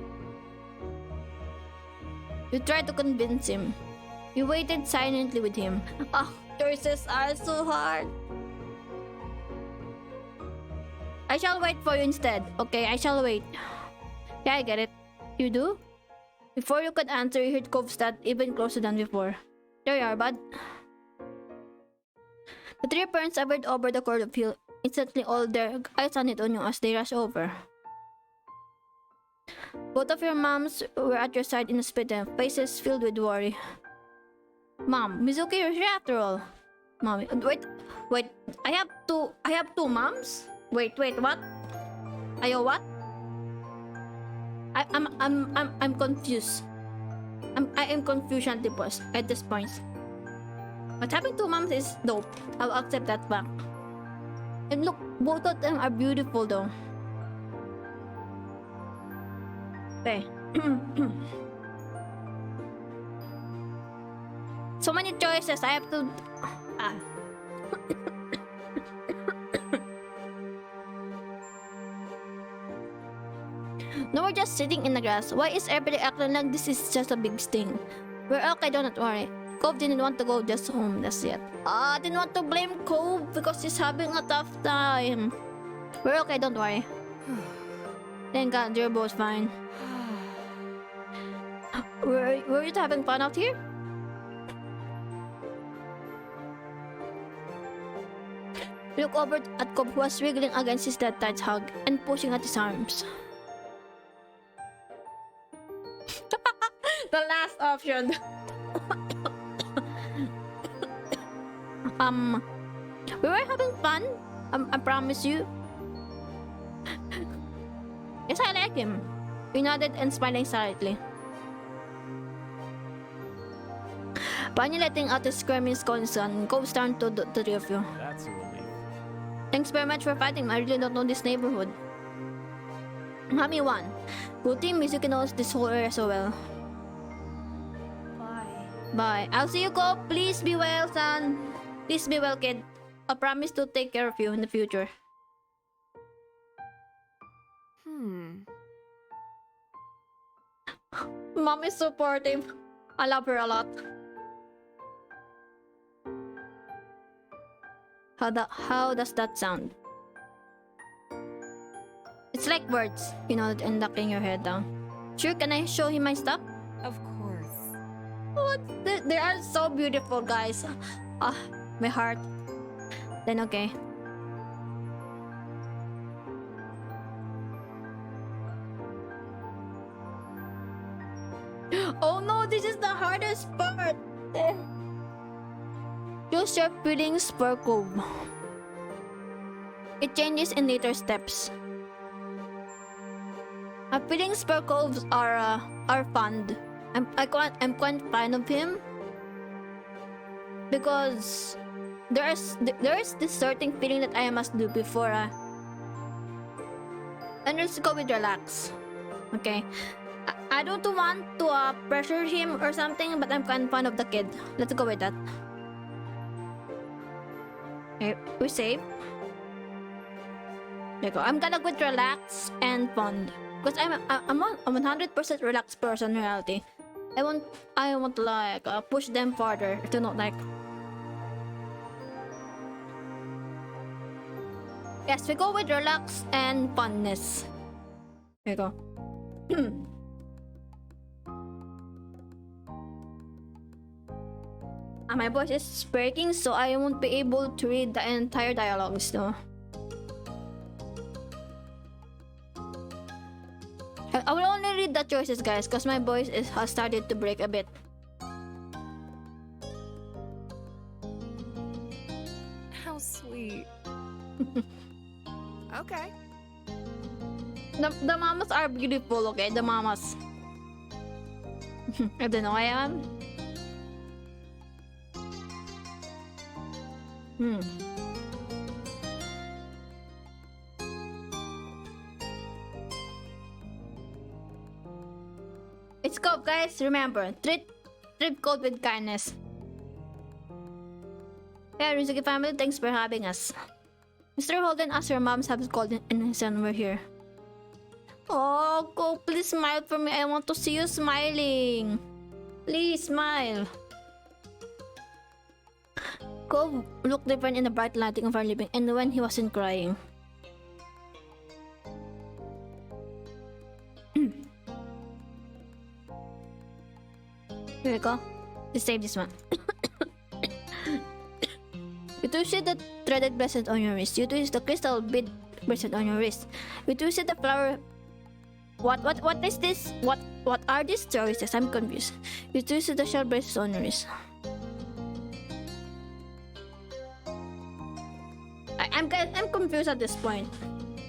You tried to convince him. You waited silently with him. Choices are so hard. I shall wait for you instead. Okay, I shall wait. Yeah, I get it. You do? Before you could answer, you heard Cove's dad even closer than before. There you are, bud. The three parents hovered over the cord of hill. Instantly, all their eyes on it on you as they rushed over. Both of your moms were at your side in a split, faces filled with worry. Mom, Mizuki, you're here after all. Mommy, wait. I have two moms. Wait, what? Ayo, what? I'm confused. I am confused at this point. But having two moms is dope. I'll accept that fact. And look, both of them are beautiful though. Okay. So many choices. I have to. No, we're just sitting in the grass. Why is everybody acting like this is just a big sting? We're okay, don't worry. Cove didn't want to go just home, that's it. I didn't want to blame Cove because he's having a tough time. We're okay, don't worry. Thank God, you're both fine. Were you having fun out here? Look over at Cove, who was wriggling against his dad tight hug and pushing at his arms. The last option. We were having fun. I promise you. Yes, I like him. He nodded and smiling slightly. Finally letting out his screaming scolding son, Cove turned to the three of you. That's a relief. Thanks very much for fighting. I really don't know this neighborhood. Mommy won. Good thing Mizuki knows this whole area so well. Bye. I'll see you, Cove. Please be well, son. Please be well, kid. I promise to take care of you in the future. Mom is supportive. I love her a lot. How does that sound? It's like words, you know, and ducking your head down. Sure, can I show him my stuff? Of course. What? They are so beautiful, guys. My heart. Then okay. Oh no, this is the hardest part. Use your feelings for Cove. It changes in later steps. My feelings for Cove are fond. I'm quite fan of him because there is this certain feeling that I must do before. And let's go with relax. Okay, I don't want to pressure him or something, but I'm kind of fond of the kid. Let's go with that. Okay, we're safe. There you go. I'm gonna go with relax and fond. Because I'm a 100% relaxed person in reality. I want like push them further to not like. Yes, we go with relax and funness. There you go. My voice is breaking, so I won't be able to read the entire dialogues, no. I will only read the choices, guys, because my voice has started to break a bit. How sweet. Okay. The mamas are beautiful, okay? The mamas. I don't know, I am. It's called, guys, remember, treat code with kindness. Yeah, Ryuzuki family, thanks for having us. Mr. Holden asked your moms have called and his son were here. Oh, go, please smile for me. I want to see you smiling. Please smile. Go look different in the bright lighting of our living and when he wasn't crying. Here we go. Let's save this one. You twisted the threaded bracelet on your wrist. You twisted the crystal bead bracelet on your wrist. You twisted the flower. What is this? What are these choices? I'm confused. You twisted the shell bracelet on your wrist. I'm confused at this point.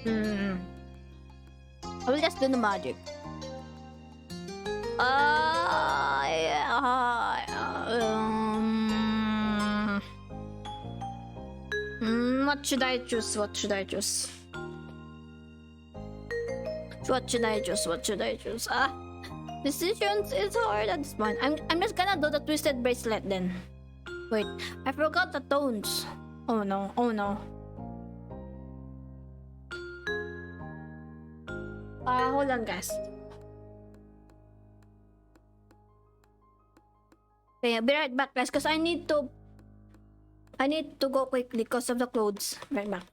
I will just do the magic. What should I choose? What should I choose? Decisions is hard at this point. I'm just gonna do the twisted bracelet then. Wait, I forgot the tones. Oh no, oh no. Hold on, guys. Okay, I'll be right back, guys, because I need to go quickly because of the clothes. Right back.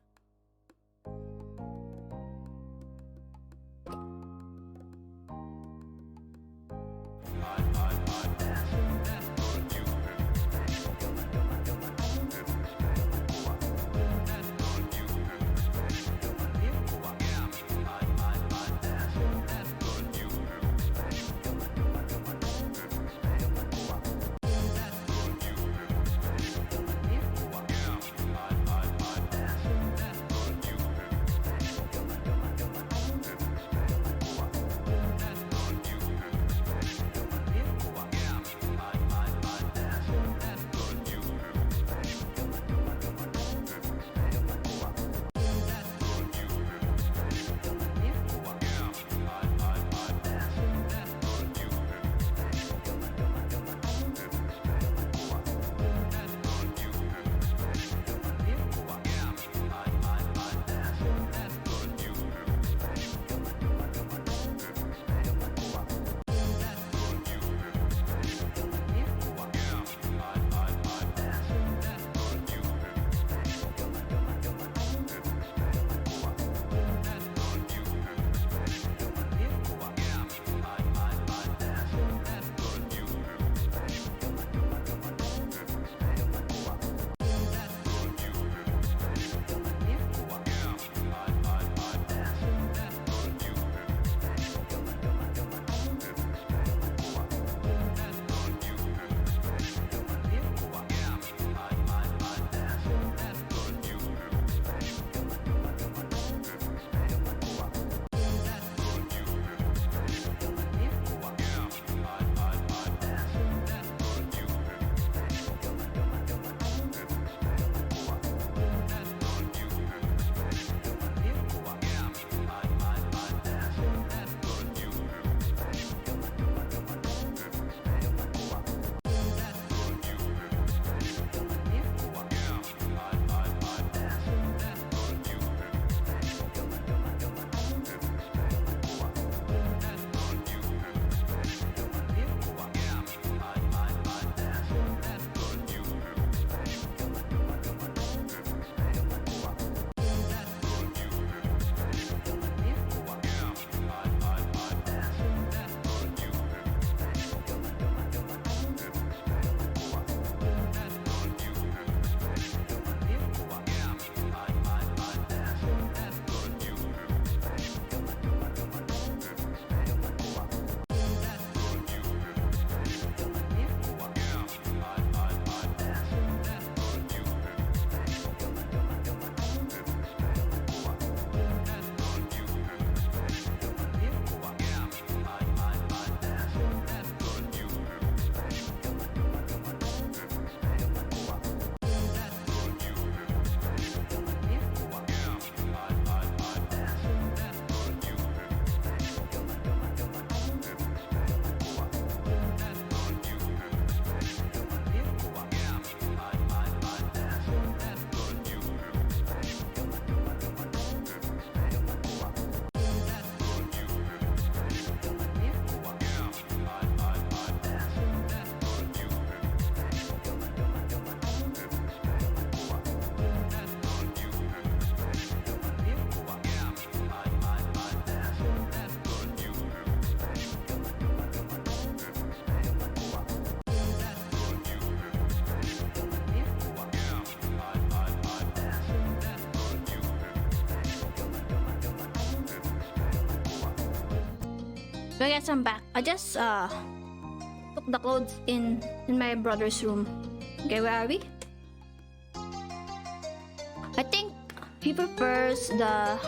I guess I'm back. I just took the clothes in my brother's room. Okay, where are we? I think he prefers the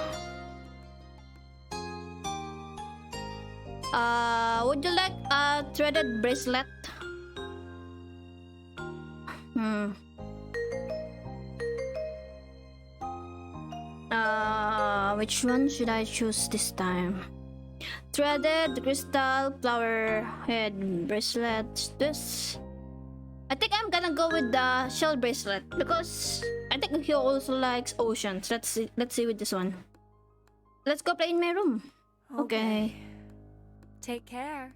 would you like a threaded bracelet? Which one should I choose this time? Threaded crystal flower head bracelet. This. I think I'm gonna go with the shell bracelet because I think he also likes oceans. Let's see with this one. Let's go play in my room. Okay. Take care.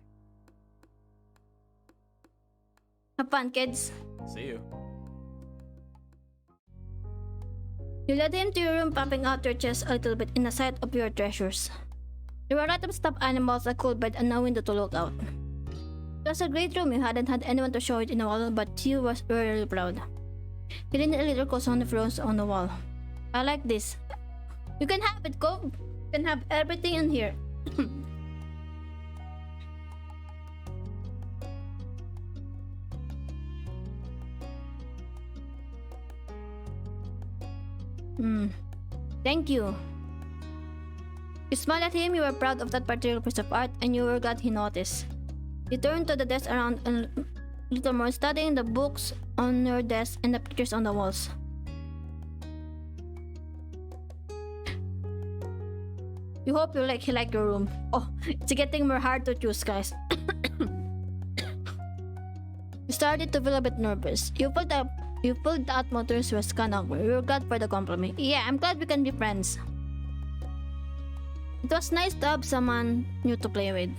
Have fun, kids. See you. You led him to your room, pumping out your chest a little bit in the sight of your treasures. There were a lot of stuffed animals, a cool bed, and a window to look out. It was a great room. You hadn't had anyone to show it in a while, but you were really proud. You didn't a little close on the froze on the wall. I like this. You can have it, Cove. You can have everything in here. Thank you. You smiled at him. You were proud of that particular piece of art, and you were glad he noticed. You turned to the desk around a little more, studying the books on your desk and the pictures on the walls. You hope you like your room. Oh, it's getting more hard to choose, guys. You started to feel a bit nervous. You pulled out motors was kind of awkward. You were glad for the compliment. Yeah, I'm glad we can be friends. It was nice to have someone new to play with.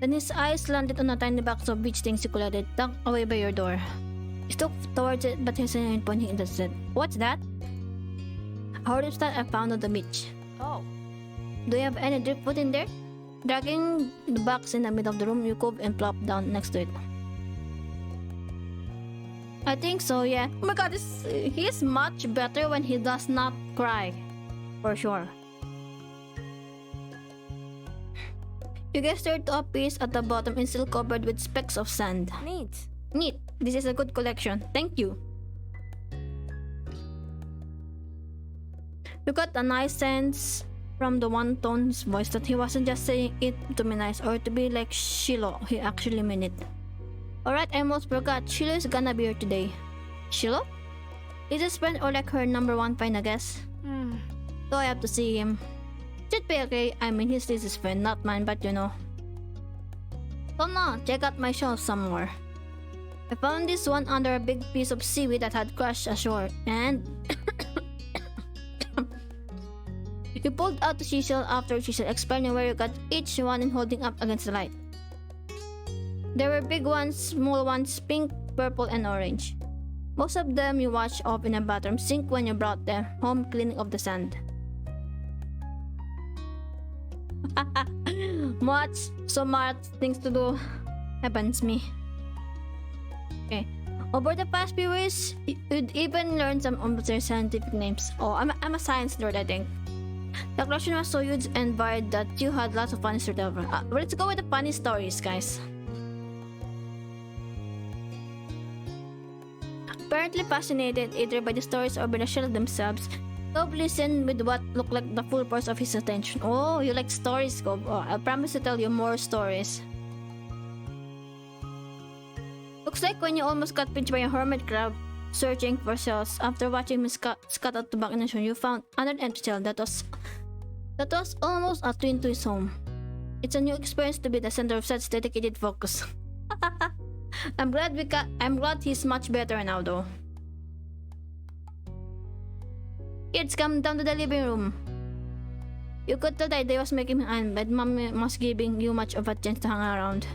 Then his eyes landed on a tiny box of beach things you collected, tucked away by your door. He took towards it, but hesitated, pointing it and said, "What's that?" A hoarding that I found on the beach. Oh. Do you have any driftwood in there? Dragging the box in the middle of the room, you cove and plopped down next to it. I think so, yeah. Oh my god, he is much better when he does not cry. For sure. You gestured to a piece at the bottom and still covered with specks of sand. Neat. Neat. This is a good collection. Thank you. You got a nice sense from the one tone in his voice that he wasn't just saying it to be nice or to be like Shiloh. He actually meant it. Alright, I almost forgot. Shiloh is gonna be here today. Shiloh? Is his friend or like her number one fan, I guess? So I have to see him. Should be okay. I mean, he's his friend, not mine, but you know. So no, check out my shelf some more. I found this one under a big piece of seaweed that had crashed ashore, and you pulled out the seashell after seashell, explaining where you got each one and holding up against the light. There were big ones, small ones, pink, purple, and orange. Most of them you washed off in a bathroom sink when you brought them home, cleaning up the sand. Much smart things to do. Happens me. Okay. Over the past few years, you'd even learn some of their scientific names. Oh, I'm a science nerd, I think. The collection was so huge and varied that you had lots of funny stories to tell. Let's go with the funny stories, guys. Apparently fascinated either by the stories or by the shells themselves, Gob listened with what looked like the full force of his attention. Oh, you like stories, Gob. Oh, I promise to tell you more stories. Looks like when you almost got pinched by a hermit crab searching for shells, after watching me scut out the back in the show, you found another empty shell that was almost a twin to his home. It's a new experience to be the center of such dedicated focus. I'm glad he's much better now, though. Kids, come down to the living room. You could tell that they was making me angry, but Mommy was giving you much of a chance to hang around.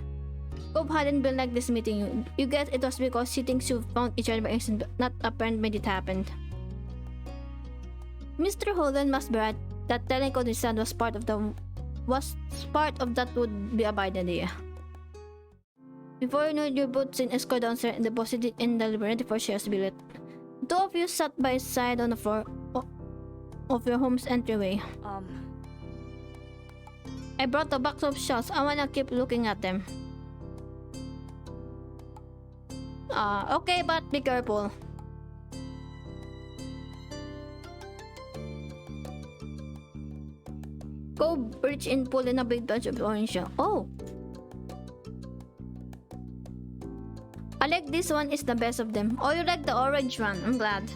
Hope hadn't been like this meeting you. You guess it was because she thinks you found each other by accident, not apparent when it happened. Mr. Holden must be right that telling Cody Sand was part of that would be a bad idea. Before you knew it, your boat seen escort downstairs and deposited in the living ready for shares billet. The two of you sat by side on the floor of your home's entryway. I brought a box of shells. I wanna keep looking at them. Okay, but be careful. Go reach and pull in a big bunch of orange shell. Oh! I like this one is the best of them. Oh, you like the orange one. I'm glad.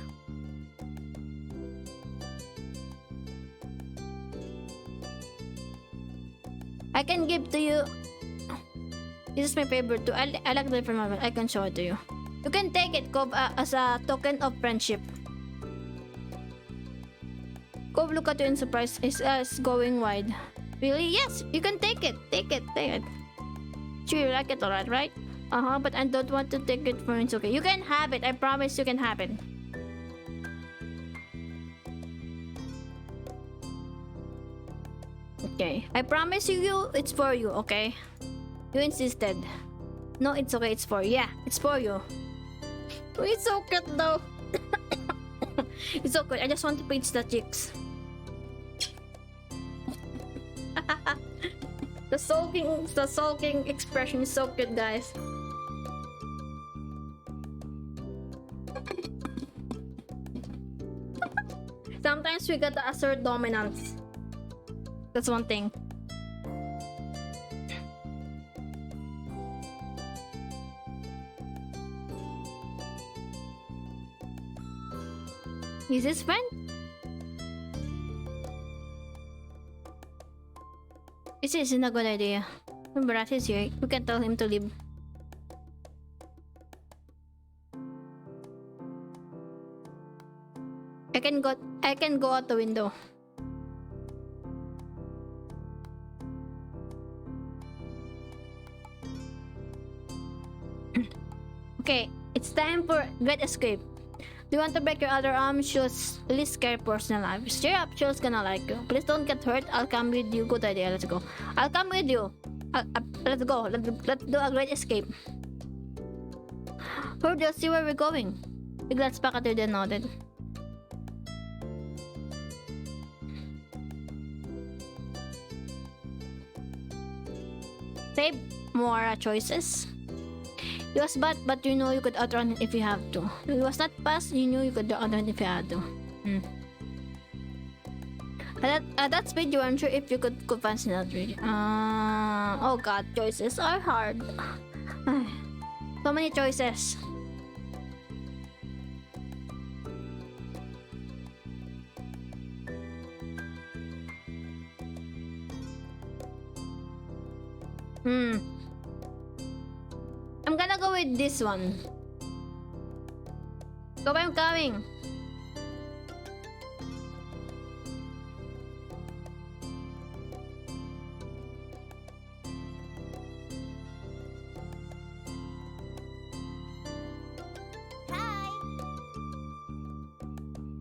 I can give to you. This is my favorite too. I like the different one. I can show it to you. You can take it, Cove, as a token of friendship. Cove, look at you in surprise. It's going wide. Really? Yes, you can take it. Take it. Take it. Sure, you like it, alright, right? But I don't want to take it for it's okay. You can have it. I promise you can have it. Okay. I promise you it's for you, okay? You insisted. No, it's okay. It's for you. Yeah, it's for you. Oh, it's so cute though. It's so good. I just want to pinch the cheeks. The sulking expression is so cute, guys. Sometimes we gotta assert dominance. That's one thing. Is this friend? This isn't a good idea. When Barat is here, we can tell him to leave. I can go out the window. Okay, it's time for Great Escape. Do you want to break your other arm? Shoes least scary personal life. Cheer up, Shoes gonna like you. Please don't get hurt. I'll come with you. Good idea. Let's go. I'll come with you. Let's go. Let's do a great escape. Hurry, you'll see where we're going. We glance back at you, then nodded. Save more choices. It was bad, but you know you could outrun it if you have to. It was not fast, you knew you could outrun it if you had to. At that speed, you weren't sure if you could fancy that really. Oh god, choices are hard. So many choices. I'm gonna go with this one. Go, I'm coming. Hi.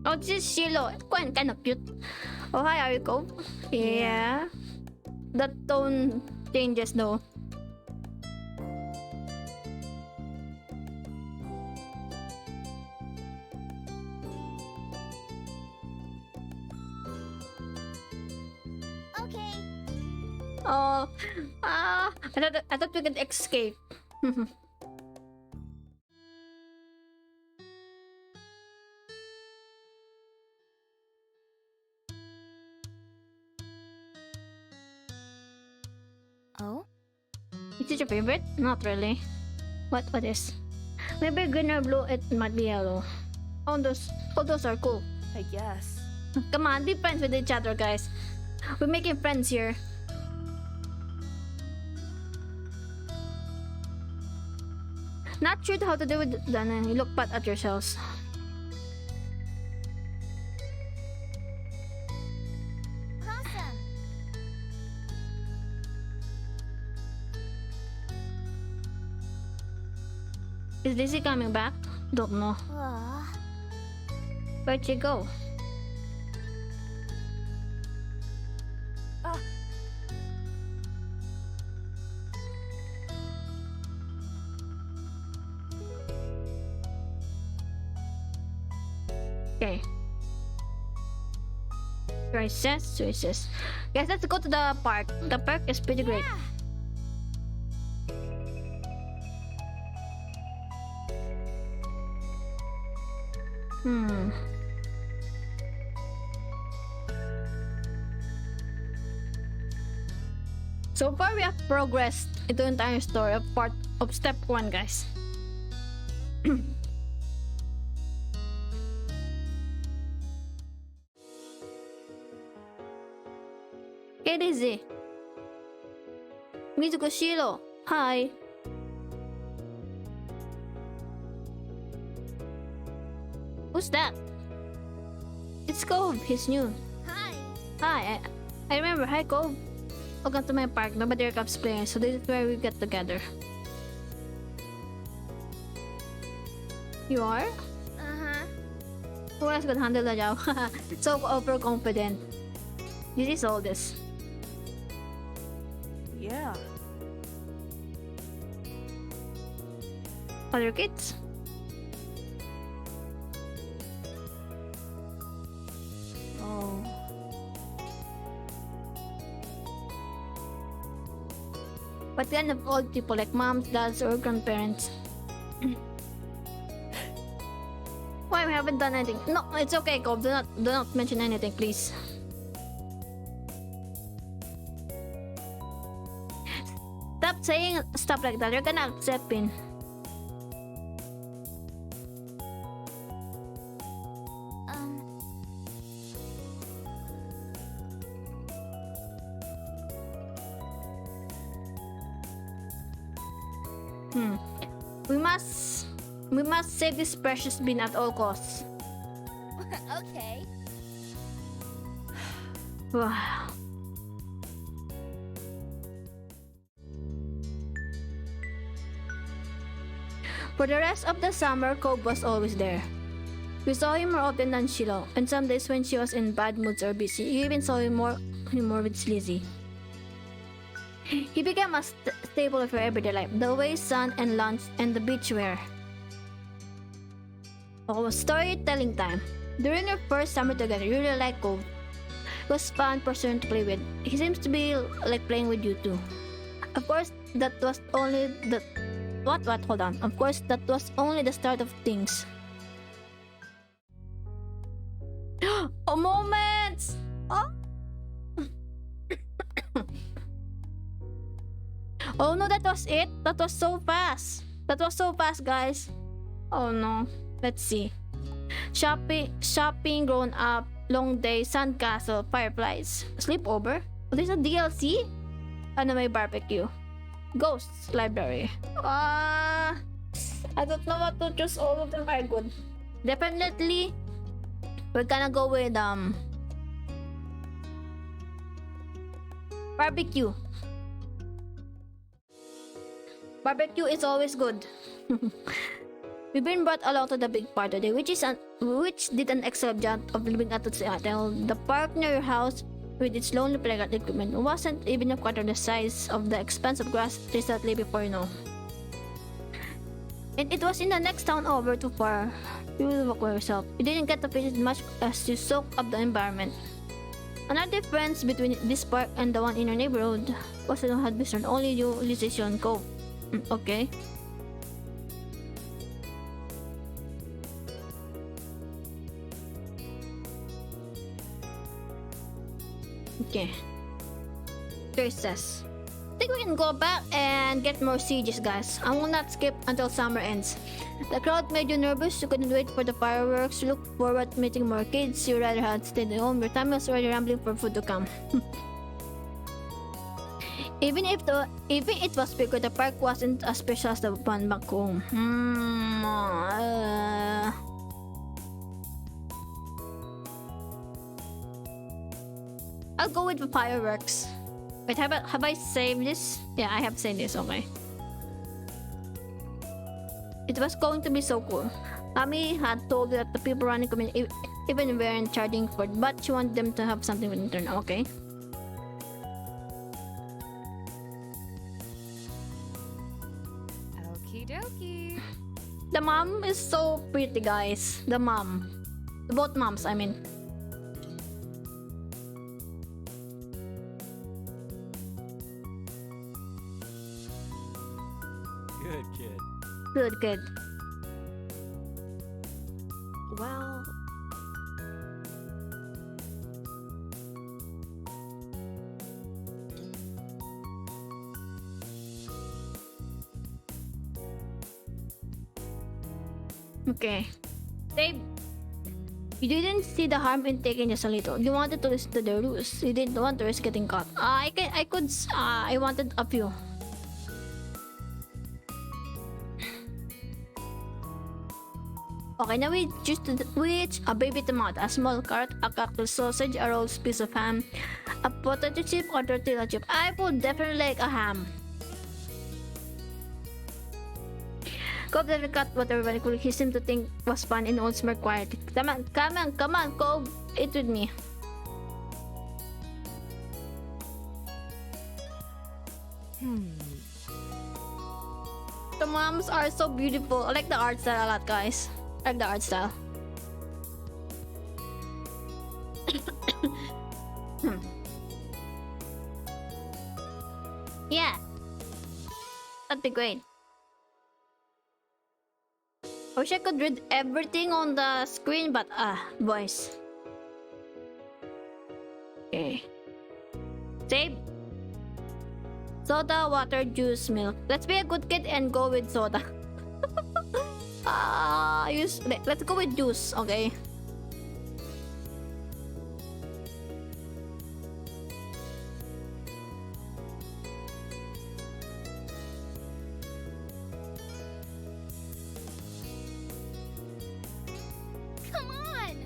Oh, this is Shiloh. Kind of cute. Oh, hi, are you cool? Yeah. The tone changes though. Okay. Oh, I thought we could escape. Oh? Is it your favorite? Not really. What is? Maybe green or blue, it might be yellow. Oh, those are cool. I guess. Come on, be friends with each other, guys. We're making friends here. Not sure how to do with Dana. You look bad at yourselves. Awesome. Is Lizzie coming back? Don't know. Aw. Where'd she go? Ah. Okay. Choices. Guys, let's go to the park. The park is pretty great. So far, we have progressed into the entire story of part of step 1, guys. Hey, Lizzie. Mizuko Shiro. Hi. Who's that? It's Cove. He's new. Hi. Hi. I remember. Hi, Cove. Welcome to my park. Nobody comes playing, so this is where we get together. You are? Uh-huh. Who else could handle the job? So overconfident. This is all this. Yeah. Other kids? Oh. What kind of old people like moms, dads, or grandparents? Why we haven't done anything? No, it's okay, Cobb. Do not mention anything, please. Stop saying stuff like that. You're gonna accept it. We must save this precious bean at all costs. Okay. Wow. For the rest of the summer, Cobb was always there. We saw him more often than Shilo, and some days when she was in bad moods or busy, you even saw him more with Slizzy. He became a staple of her everyday life, the way sun and lunch and the beach wear. Oh, storytelling time. During your first summer together, you really liked Cove. He was a fun person to play with. He seems to be like playing with you too. Of course, that was only the... What? Hold on. Of course, that was only the start of things. Oh, moments! Oh! Oh no, that was it? That was so fast. That was so fast, guys. Oh no. Let's see. Shopping, grown up, long day, sandcastle, fireflies, sleepover. Oh, there's a DLC? Anime barbecue. Ghosts library. I don't know what to choose. All of them are good. Definitely, we're gonna go with barbecue. Barbecue is always good. We've been brought along to the big part today, which did an excellent job of living at Seattle. The park near your house, with its lonely playground equipment, wasn't even a quarter the size of the expanse of grass recently before you know. And it was in the next town over too far. You will walk by yourself. You didn't get to visit much as you soaked up the environment. Another difference between this park and the one in your neighborhood was that you had visited only Ulysses Cove. Okay. Okay. Choices. I think we can go back and get more sieges, guys. I will not skip until summer ends. The crowd made you nervous. You couldn't wait for the fireworks. You looked forward to meeting more kids. You rather had stayed at home. Your tummy was already rambling for food to come. Even it was bigger, the park wasn't as special as the one back home. I'll go with the fireworks. Wait, have I saved this? Yeah, I have saved this, okay. It was going to be so cool. Mommy had told you that the people running community even weren't charging for it, but she wanted them to have something in return, okay. Okie dokie. The mom is so pretty, guys. The mom. Both moms, I mean. Good, good. Well, Okay. Babe, you didn't see the harm in taking just a little. You wanted to listen to the rules. You didn't want to risk getting caught. I wanted a few. Okay, now we choose which a baby tomato, a small carrot, a cactus sausage, a roast piece of ham, a potato chip, or tortilla chip. I would definitely like a ham. Cobb never got what everybody could. He seemed to think was fun and won't smirk quietly. Come on, Cobb. Eat with me. The moms are so beautiful. I like the art style a lot, guys. I like the art style. Yeah. That'd be great. I wish I could read everything on the screen, but voice. Okay. Save. Soda, water, juice, milk. Let's be a good kid and go with soda. Let's go with juice, okay? Come on!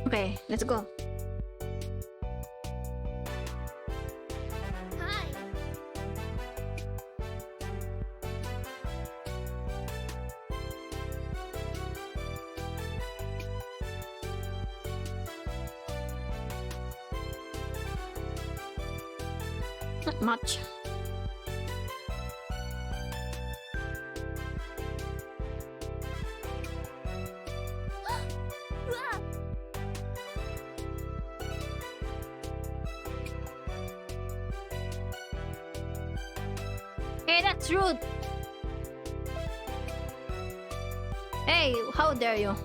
Okay, let's go. Hi! Not much. Ah! Hey, that's rude. Hey, how dare you?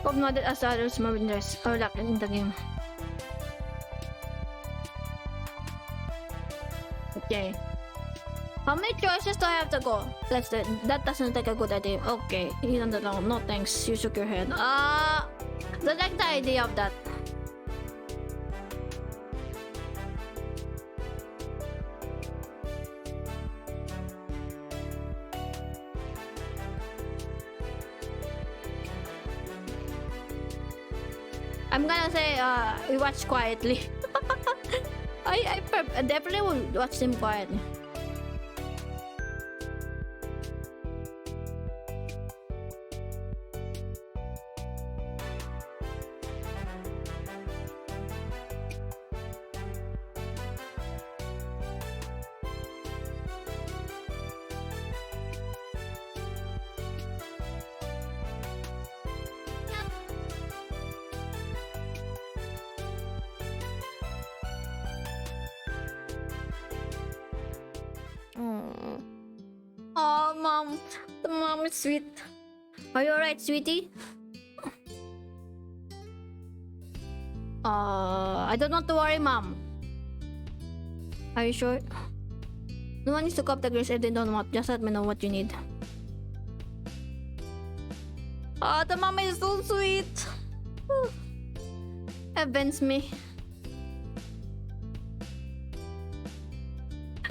Cobb nodded as the others moved or locked in the game. Okay. How many choices do I have to go? Let's do it. That doesn't take a good idea. Okay. You don't know. No thanks. You shook your head. I like the idea of that. I'm gonna say we watch quietly. I definitely will watch them quietly. Oh, mom. The mom is sweet. Are you alright, sweetie? I don't want to worry, mom. Are you sure? No one needs to cop the girls if they don't want. Just let me know what you need. Oh, the mom is so sweet. Avenge me.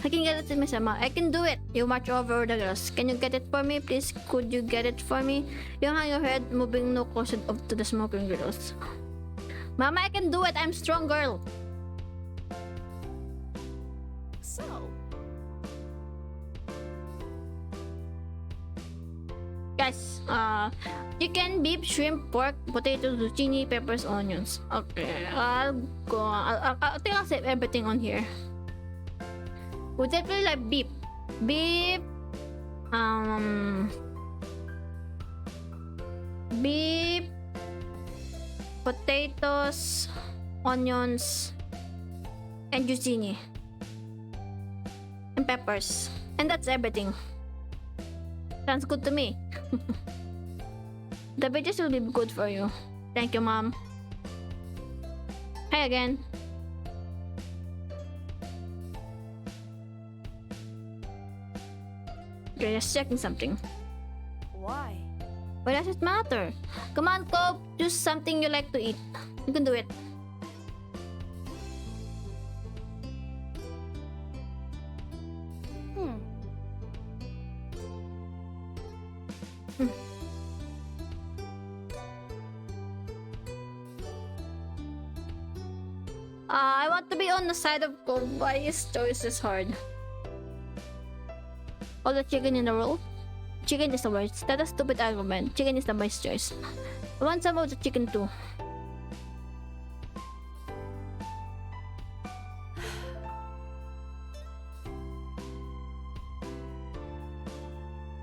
I can get it to Miss Emma. I can do it. You march over the girls. Can you get it for me, please? Could you get it for me? You hang your head, moving no closer up to the smoking girls. Mama, I can do it. I'm strong girl. So, Guys, chicken, beef, shrimp, pork, potato, zucchini, peppers, onions. Okay, I think I'll save everything on here. Would definitely like beef. Beef, beef, potatoes, onions, and zucchini. And peppers. And that's everything. Sounds good to me. The videos will be good for you. Thank you, Mom. Hi again. Okay, just checking something. why? Why does it matter? Come on, Cope. Choose something you like to eat. You can do it. I want to be on the side of Cope. Why his choice is hard? All the chicken in the world? Chicken is the worst. That's a stupid argument. Chicken is the best choice. I want some of the chicken too.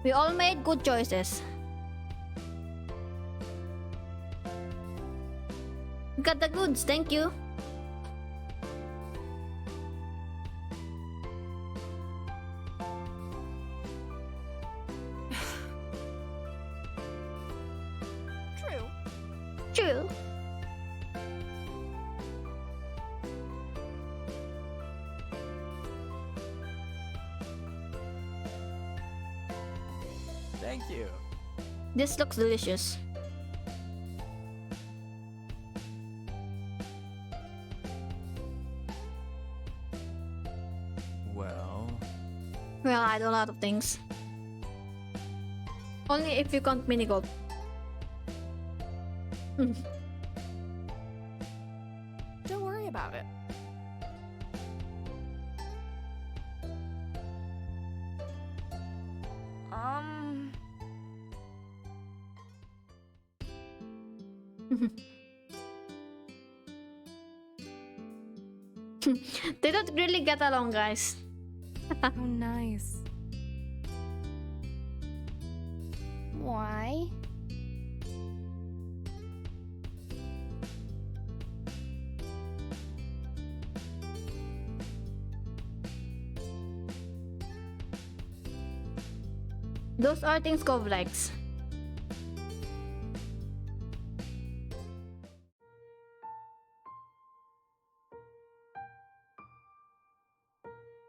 We all made good choices. Got the goods, thank you. True. True. Thank you. This looks delicious. Well, I do a lot of things. Only if you count mini golf. Don't worry about it. They don't really get along, guys. Oh, nice. Why? Those are things Cove likes.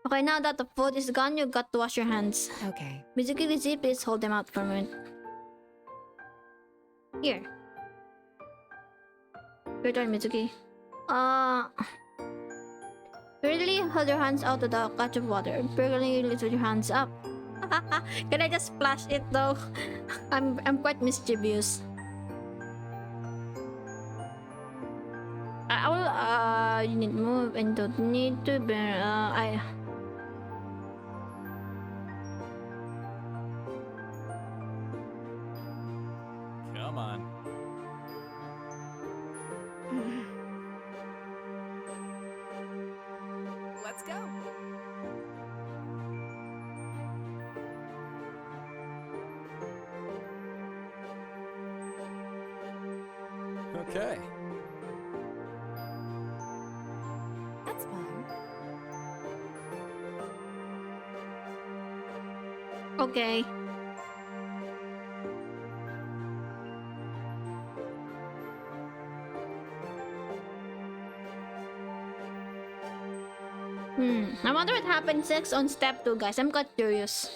Okay, now that the food is gone, you got to wash your hands. Okay. Mizuki, please hold them out for a minute. Here. Your turn, Mizuki. Really hold your hands out of the catch of water. Perfectly release with your hands up. Can I just splash it though? I'm quite mischievous. I will you need to move and don't need to burn Come on. Let's go. Okay. That's fine. Okay. I wonder what happens next on step 2, guys. I'm quite curious.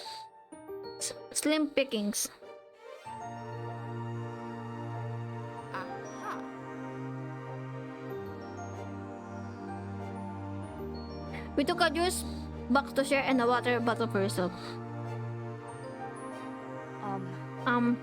Slim pickings. Aha. We took a juice box to share and a water bottle for yourself. Um.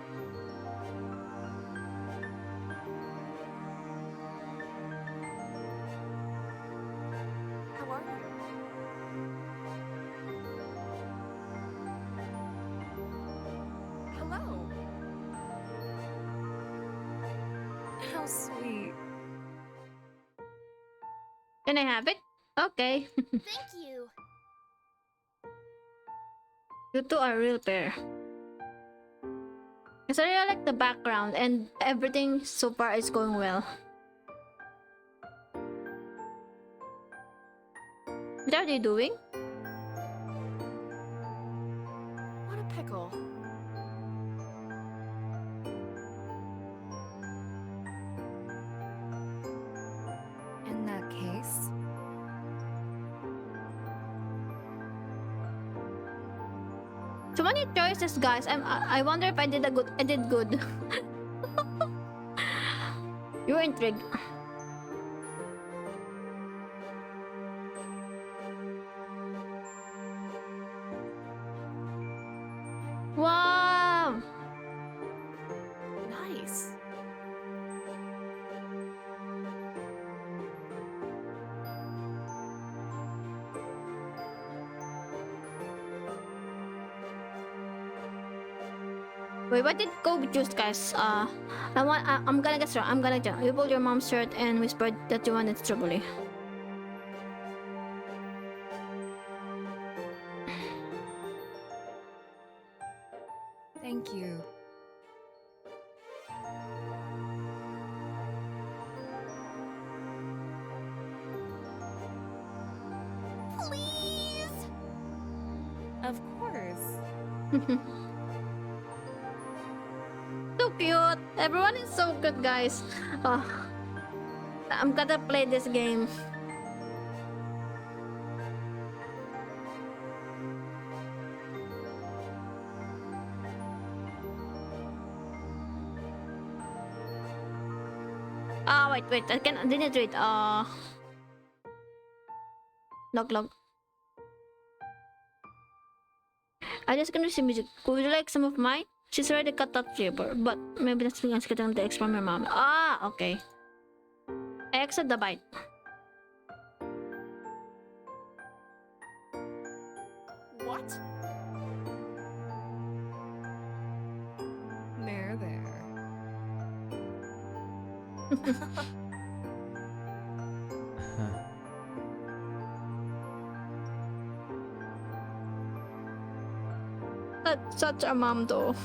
sweet. Can I have it? Okay. Thank you. You two are a real pair. Because I really like the background and everything so far is going well. What are they doing? What a pickle. In that case, So many choices, guys. I wonder if I did good. You're intrigued. Wow! nice. Wait, what did Kobe choose, guys? I'm gonna guess wrong. You pulled your mom's shirt and whispered that you wanted strawberry. Thank you. Please. Of course. So cute. Everyone is so good, guys. I'm gonna play this game. Wait. I didn't read. Log. I just gonna see music. Would you like some of mine? She's already cut that flavor, but maybe that's because getting the X from your mom. Okay. I accept the bite. What? There. That's such a mom, though.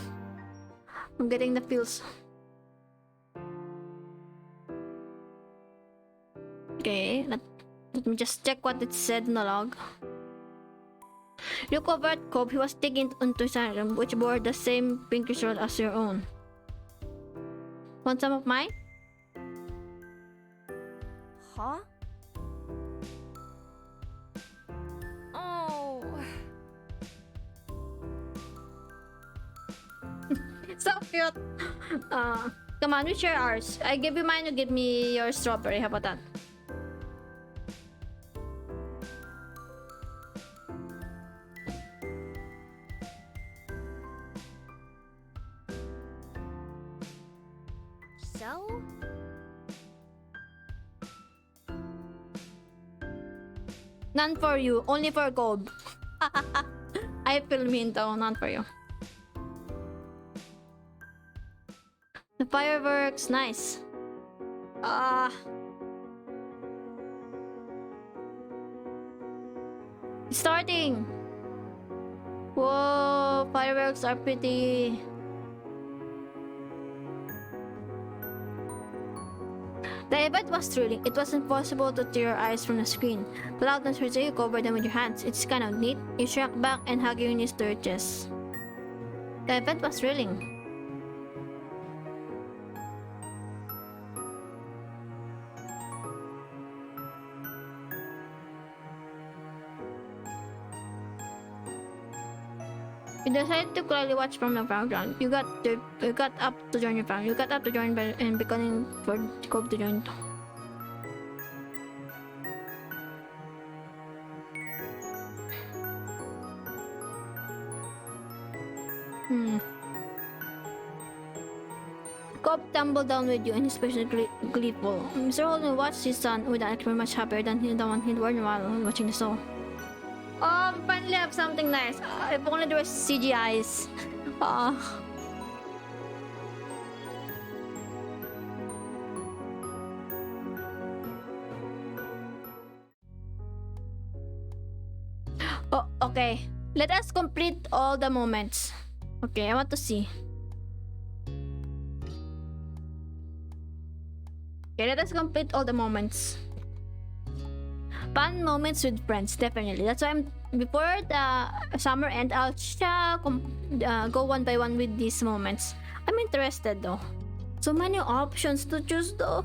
I'm getting the feels. Okay, let me just check what it said in the log. Look over at Cobb. He was taken into his room, which bore the same pinkish roll as your own. Want some of mine? Huh? Oh. So cute. Come on, we share ours. I give you mine, you give me your strawberry. How about that? So? None for you, only for Cobb. I feel mean though, none for you. The fireworks, nice. It's starting. Whoa, fireworks are pretty. The event was thrilling. It was impossible to tear your eyes from the screen. Without necessarily you cover them with your hands. It's kind of neat. You shrank back and hug your knees to your chest. The event was thrilling. You decided to clearly watch from the background. You got up to join your family. You got up to join and beckoning for Cobb to join. Cobb tumbled down with you and he's especially gleeful. Mr. Holden watched his son with an very much happier than the one he'd worn while watching the show. Oh, finally have something nice. If only there was CGIs. Oh, okay. Let us complete all the moments. Okay, I want to see. Okay, let us complete all the moments. Fun moments with friends, definitely. That's why before the summer end, I'll go one by one with these moments. I'm interested though. So many options to choose though.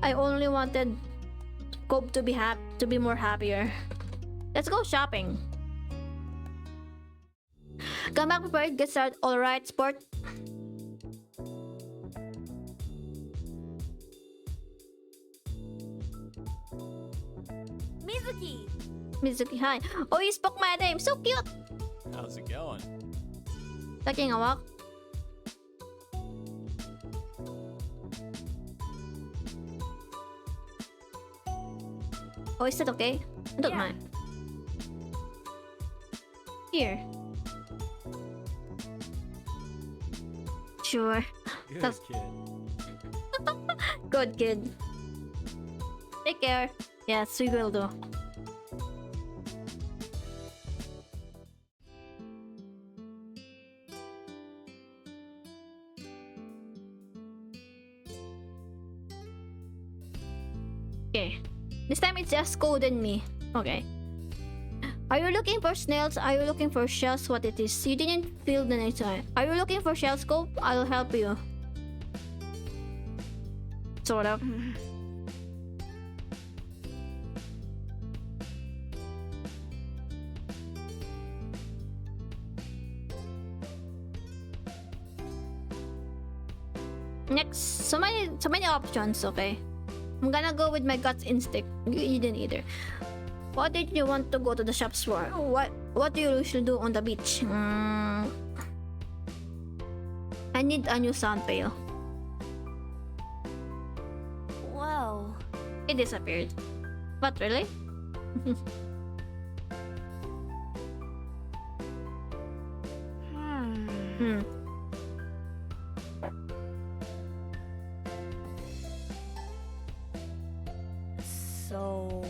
I only wanted Cobb to be more happier. Let's go shopping. Come back prepared, get started. Alright, sport. Mizuki, hi. Oh, you spoke my name. So cute. How's it going? Taking a walk. Oh, is that okay? I don't mind. Here. Sure. Good That's- kid. Good kid. Take care. Yes, we will do. Okay. This time it's just Code and me. Okay. Are you looking for snails? Are you looking for shells? What it is? You didn't feel the next time. Are you looking for shells, Cope? I'll help you. Sort of. Next, so many options, okay? I'm gonna go with my gut instinct. You didn't either. What did you want to go to the shops for? What do you usually do on the beach? I need a new sound pail. Whoa. It disappeared. What, really? Hmm. So...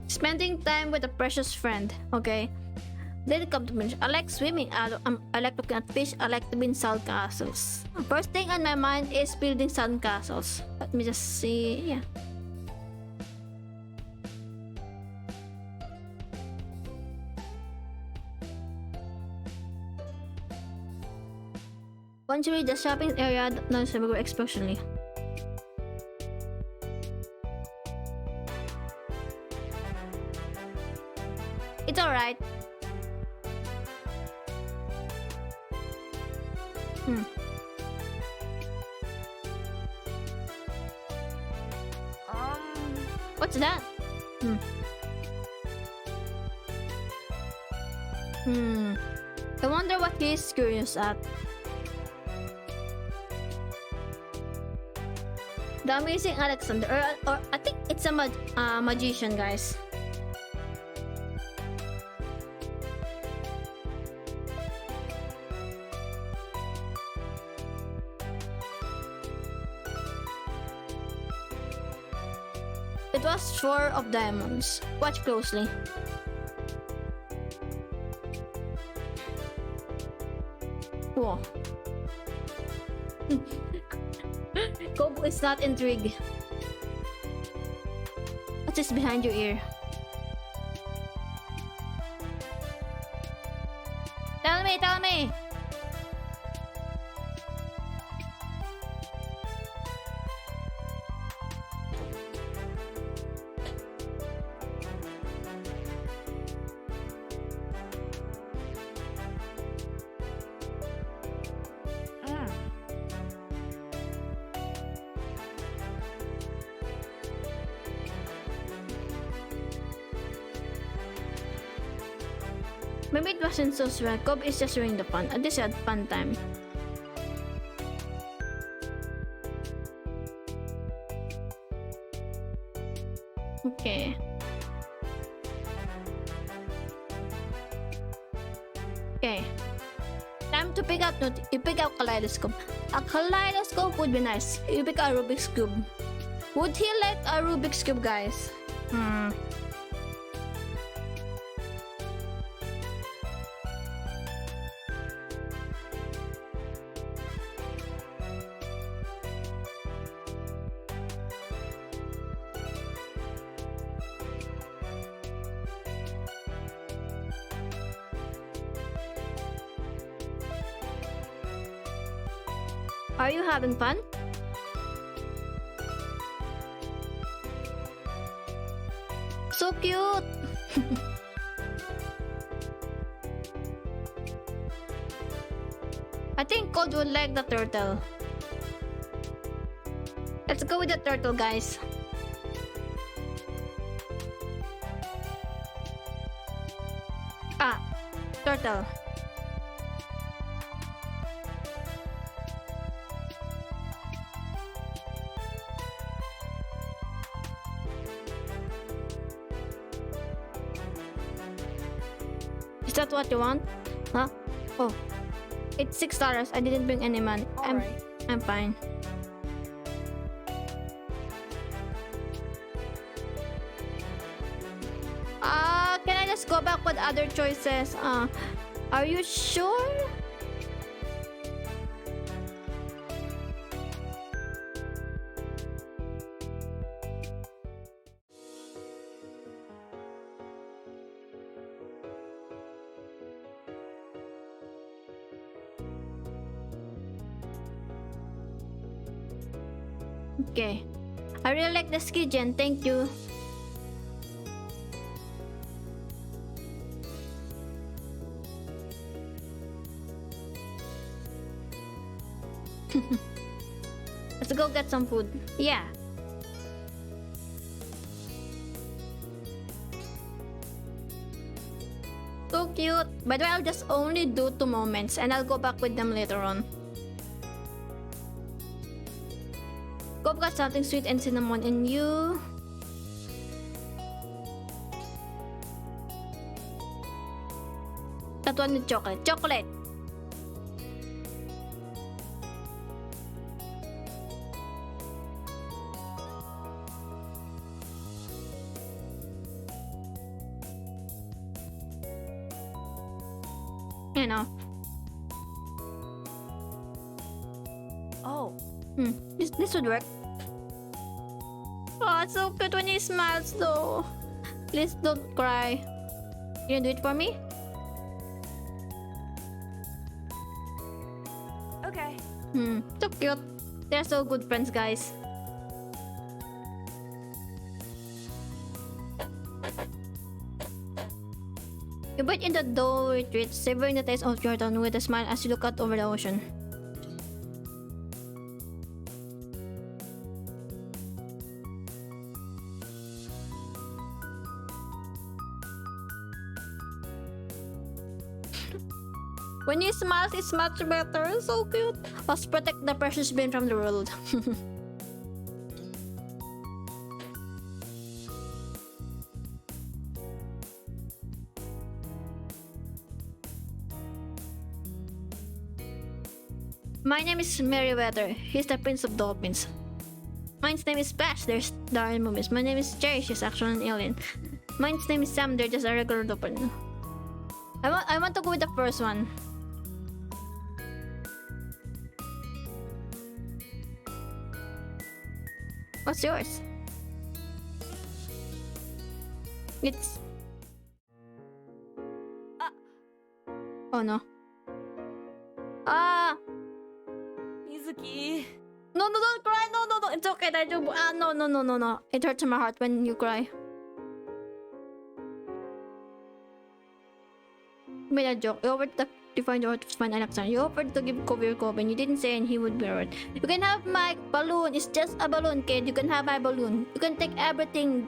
Spending time with a precious friend, okay? Then come to mention, I like swimming, I like looking at fish, I like to build sand castles. First thing on my mind is building sand castles. Let me just see, yeah. Once you reach the shopping area, noise will grow exponentially. It's alright. What's that? I wonder what he's curious at. The Amazing Alexander, or I think it's a magician, guys. It was 4 of diamonds. Watch closely. Whoa. Kobo is not intrigued. What is behind your ear? Tell me! Maybe it wasn't so sweet. Cobb is just ruining the fun. This had fun time. Okay. Okay. Time to pick out. You pick out kaleidoscope. A kaleidoscope would be nice. You pick a Rubik's cube. Would he like a Rubik's Cube, guys? Are you having fun? So cute! I think Cold would like the turtle. Let's go with the turtle, guys. Ah, turtle. Is that what you want? Huh? Oh. It's $6. I didn't bring any money. I'm fine. Can I just go back with other choices? Are you sure? Okay. I really like the ski gen, thank you. Let's go get some food. Yeah. So cute. By the way, I'll just only do 2 moments and I'll go back with them later on. Go got something sweet and cinnamon in you. That one with chocolate. Chocolate! You know. Oh. This would work. Oh, it's so cute when he smiles though. Please don't cry. You gonna do it for me? Okay. So cute. They're so good friends, guys. You bite in the dough retreat, savoring the taste of Jordan with a smile as you look out over the ocean. When he smiles, it's much better. So cute. Must protect the precious being from the world. My name is Meriwether. He's the Prince of Dolphins. Mine's name is Splash. There's Darren movies. My name is Cherry. She's actually an alien. Mine's name is Sam. They're just a regular dolphin. I want to go with the first one. What's yours? It's... Oh no. Mizuki. No, don't cry. No. It's okay. No. It hurts my heart when you cry. You made a joke. You offered to find out to find Alexander. You offered to give Kobe your Kobe and you didn't say and he would be alright. You can have my balloon. It's just a balloon, kid. You can have my balloon. You can take everything.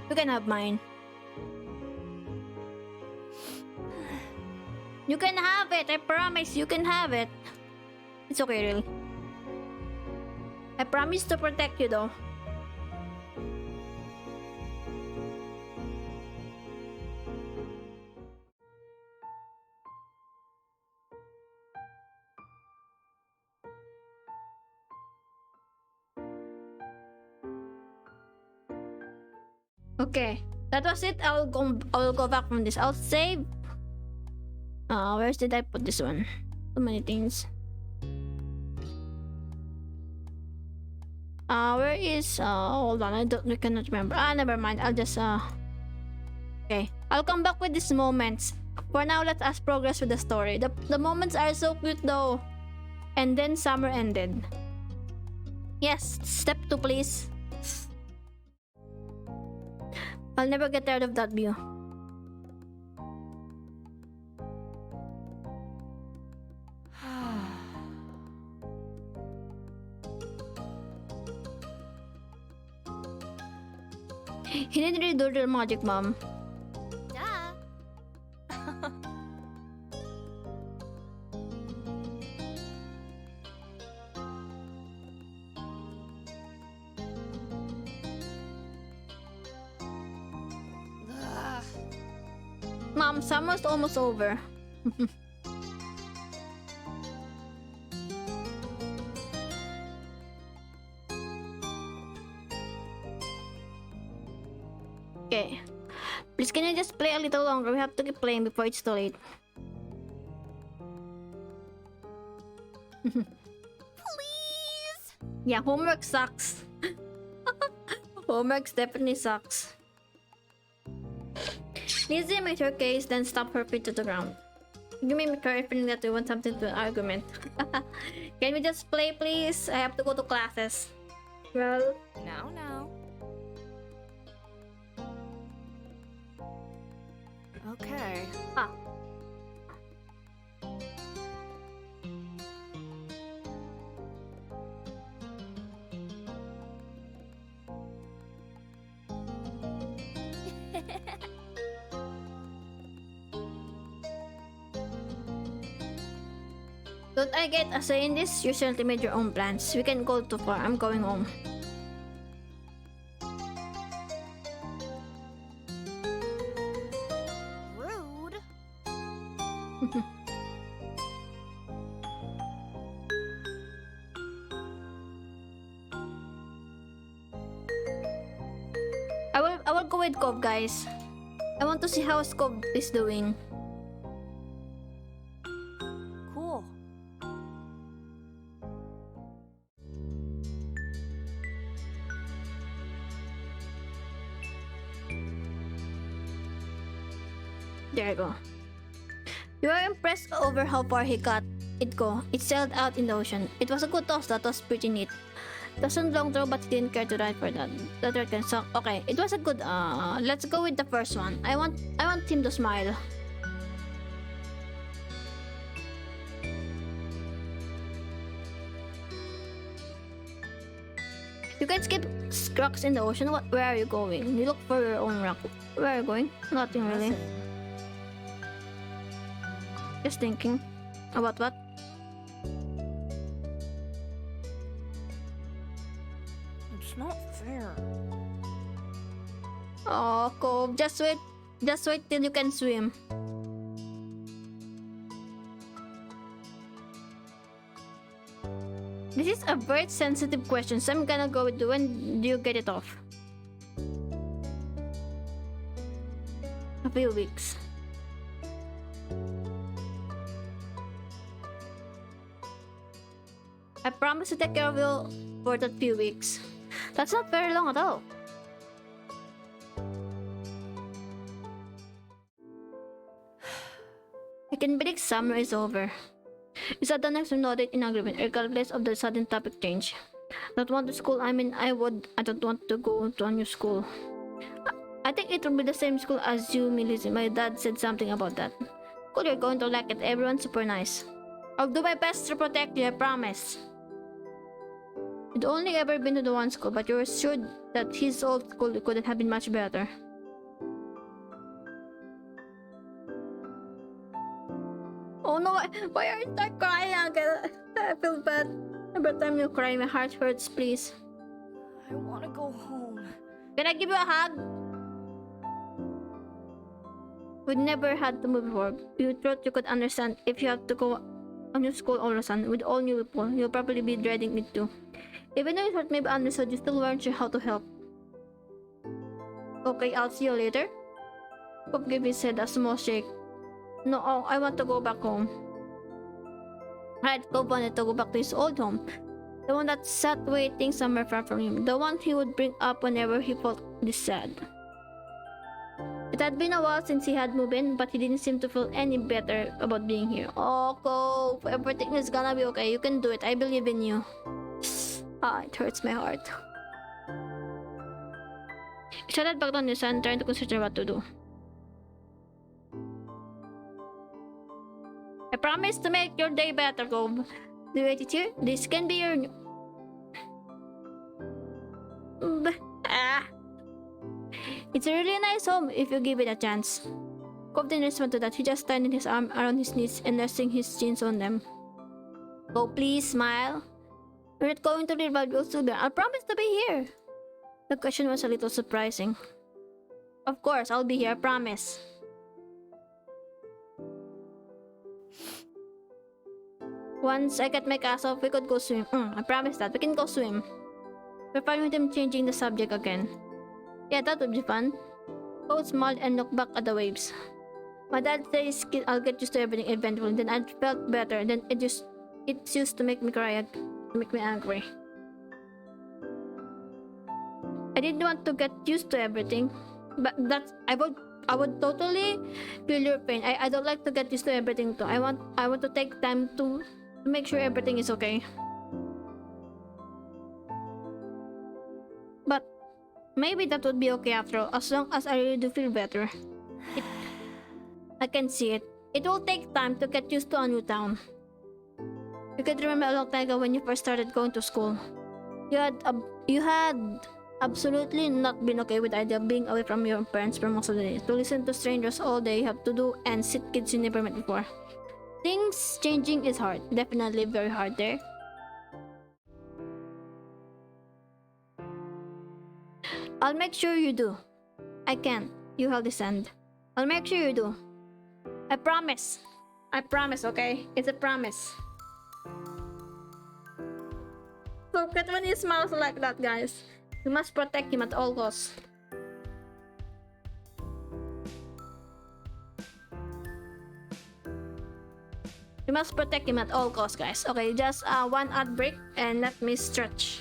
You can have mine. You can have it. I promise you can have it. It's okay, really. I promise to protect you, though. Okay, that was it. I'll go back from this. I'll save. Where did I put this one? Too many things. Where is hold on, I cannot remember. Never mind. I'll just okay. I'll come back with these moments. For now, let us progress with the story. The moments are so cute though. And then summer ended. Yes, step 2 please. I'll never get tired of that view. He didn't really do the magic, Mom. Duh. Ugh. Mom, summer's almost over. Okay. Please, can you just play a little longer? We have to keep playing before it's too late. Please. Yeah, homework sucks. Homework definitely sucks. Lizzie made her case, then stopped her feet to the ground. You made me cry feeling that we want something to argument. Can we just play, please? I have to go to classes. Well, No. Okay. Don't I get a say in this? You certainly made your own plans. We can go too far. I'm going home. Rude. I will go with Cove, guys. I want to see how Cove is doing. Cool. There you go. You are impressed over how far he got it go. It sailed out in the ocean. It was a good toss. That was pretty neat. It wasn't long throw, but he didn't care to ride for that. That hurt can suck. Okay, it was a good. Let's go with the first one. I want him to smile. You can skip rocks in the ocean. Where are you going? You look for your own rock. Where are you going? Nothing really. Just thinking. About what? It's not fair. Oh, Cove, just wait till you can swim. This is a very sensitive question, so I'm gonna go with when do you get it off? A few weeks. I promise to take care of you for that few weeks. That's not very long at all. I can predict summer is over. Is that the next noted in agreement, regardless of the sudden topic change? Don't want to school, I mean I don't want to go to a new school. I think it will be the same school as you, Melissa. My dad said something about that. Cool, you're going to like it. Everyone's super nice. I'll do my best to protect you, I promise. You'd only ever been to the one school, but you were sure that his old school couldn't have been much better. Oh no, why are you start crying? I feel bad. Every time you cry, my heart hurts, please. I want to go home. Can I give you a hug? We never had to move before. You thought you could understand if you have to go a new school all of a sudden with all new people. You'll probably be dreading it too. Even though you thought maybe understood, you still weren't sure how to help. Okay, I'll see you later. Cobb gave his head a small shake. No, I want to go back home. Right, Cobb wanted to go back to his old home. The one that sat waiting somewhere far from him. The one he would bring up whenever he felt this sad. It had been a while since he had moved in, but he didn't seem to feel any better about being here. Oh, Cobb, everything is gonna be okay. You can do it. I believe in you. It hurts my heart. He sat back on the sand, trying to consider what to do. I promise to make your day better, Cobb. Do you hate it here? This can be your new... It's a really nice home if you give it a chance. Cobb didn't respond to that. He just tightened his arm around his knees and resting his chins on them. Oh, please smile. We're not going to leave while you'll still be. I'll promise to be here. The question was a little surprising. Of course, I'll be here, I promise. Once I get my cast off, we could go swim. I promise that. We can go swim. We're fine with him changing the subject again. Yeah, that would be fun. Cobb smiled and looked back at the waves. My dad says I'll get used to everything eventually. Then I felt better. Then it used to make me cry, to make me angry. I didn't want to get used to everything, but I would totally feel your pain. I don't like to get used to everything too. I want to take time to make sure everything is okay. But maybe that would be okay after all, as long as I really do feel better. I can see it. It will take time to get used to a new town. You can remember a long time ago when you first started going to school. You had absolutely not been okay with the idea of being away from your parents for most of the day. To listen to strangers all day you have to do and sit kids you never met before. Things changing is hard. Definitely very hard there. I'll make sure you do. I can't. You held his hand. I'll make sure you do. I promise. I promise, okay? It's a promise. Look at when he smiles like that, guys. We must protect him at all costs. We must protect him at all costs, guys. Okay, just one ad break and let me stretch.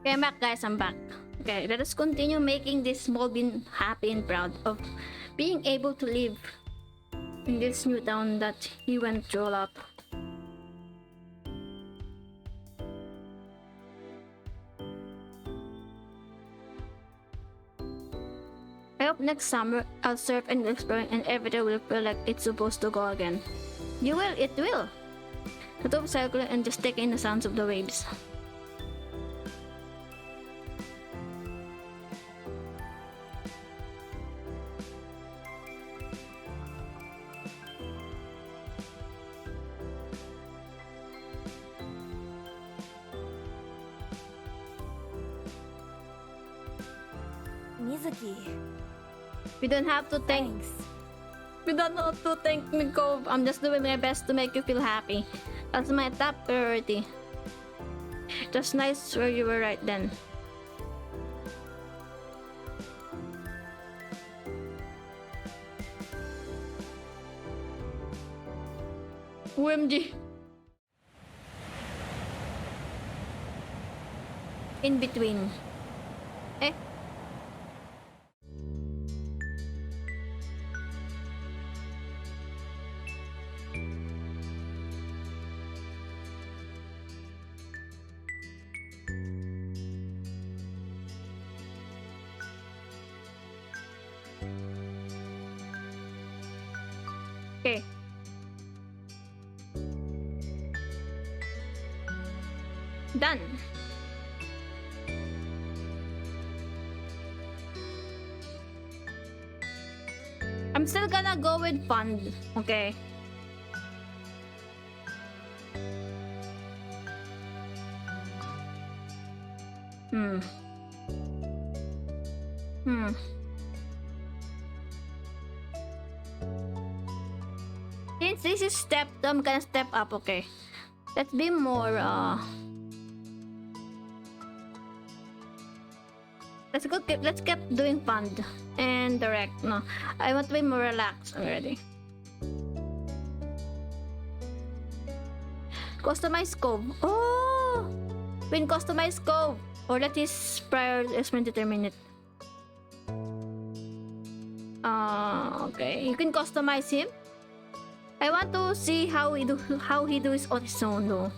Okay, I'm back, guys. I'm back. Okay, let us continue making this small bean happy and proud of being able to live in this new town that he went through a lot. I hope next summer I'll surf and explore and everything will feel like it's supposed to go again. You will, it will. The top circle and just take in the sounds of the waves. Mizuki, We don't have to thank. thanks. You don't have to thank me, Cove. I'm just doing my best to make you feel happy. That's my top priority. Just nice where you were right then. OMG. In between. Eh? Okay. Done. I'm still gonna go with fund, okay? Hmm. Since this is step 2, I'm gonna step up, okay? Let's be more, let's keep doing fund and direct. No, I want to be more relaxed already. Customize scope. Oh, when customize scope or let his prior estimate determine it. Okay, you can customize him. I want to see how he do his on his own though.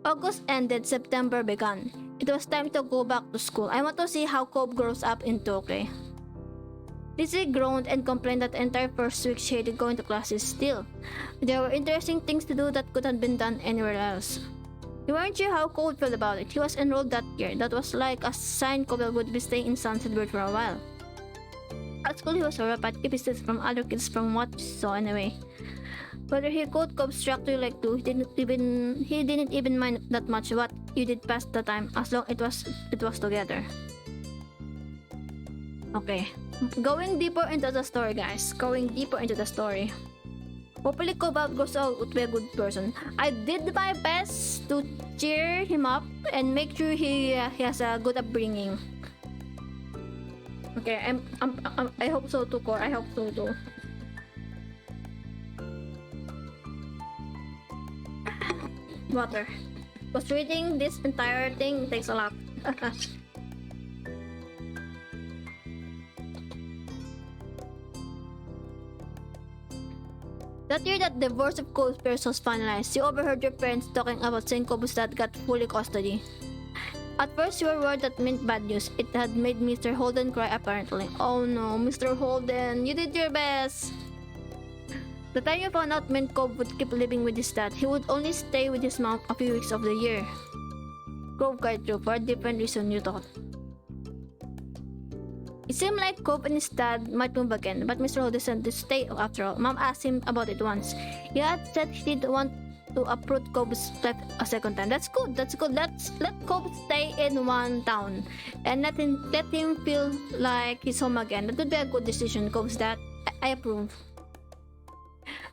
August ended, September began. It was time to go back to school. I want to see how Cobb grows up in Tokyo. Lizzie groaned and complained that the entire first week she hated going to classes still. There were interesting things to do that could have been done anywhere else. We weren't sure how Cobb felt about it. He was enrolled that year. That was like a sign Cobb would be staying in Sunsetburg for a while. At school he was horrified if he stood from other kids from what he saw anyway. Whether he could construct you like two, he didn't even mind that much what you did past the time as long it was together. Okay. Going deeper into the story, guys. Going deeper into the story. Hopefully Cobalt goes out to be a good person. I did my best to cheer him up and make sure he has a good upbringing. Okay, I hope so too, Core. I hope so too. Water. Because reading this entire thing takes a lot. That year that divorce of Cole's parents was finalized, she overheard your parents talking about saying Cole's dad got fully custody. At first, you were worried that meant bad news. It had made Mr. Holden cry apparently. Oh no, Mr. Holden, you did your best! The time you found out meant Cobb would keep living with his dad. He would only stay with his mom a few weeks of the year. Cobb cried through for a different reason, you thought. It seemed like Cobb and his dad might move again, but Mr. Holden decided to stay after all. Mom asked him about it once. He had said he didn't want to uproot Cobb's life a second time. That's good. Let Cobb stay in one town and let him feel like he's home again. That would be a good decision, Cobb's dad. I approve.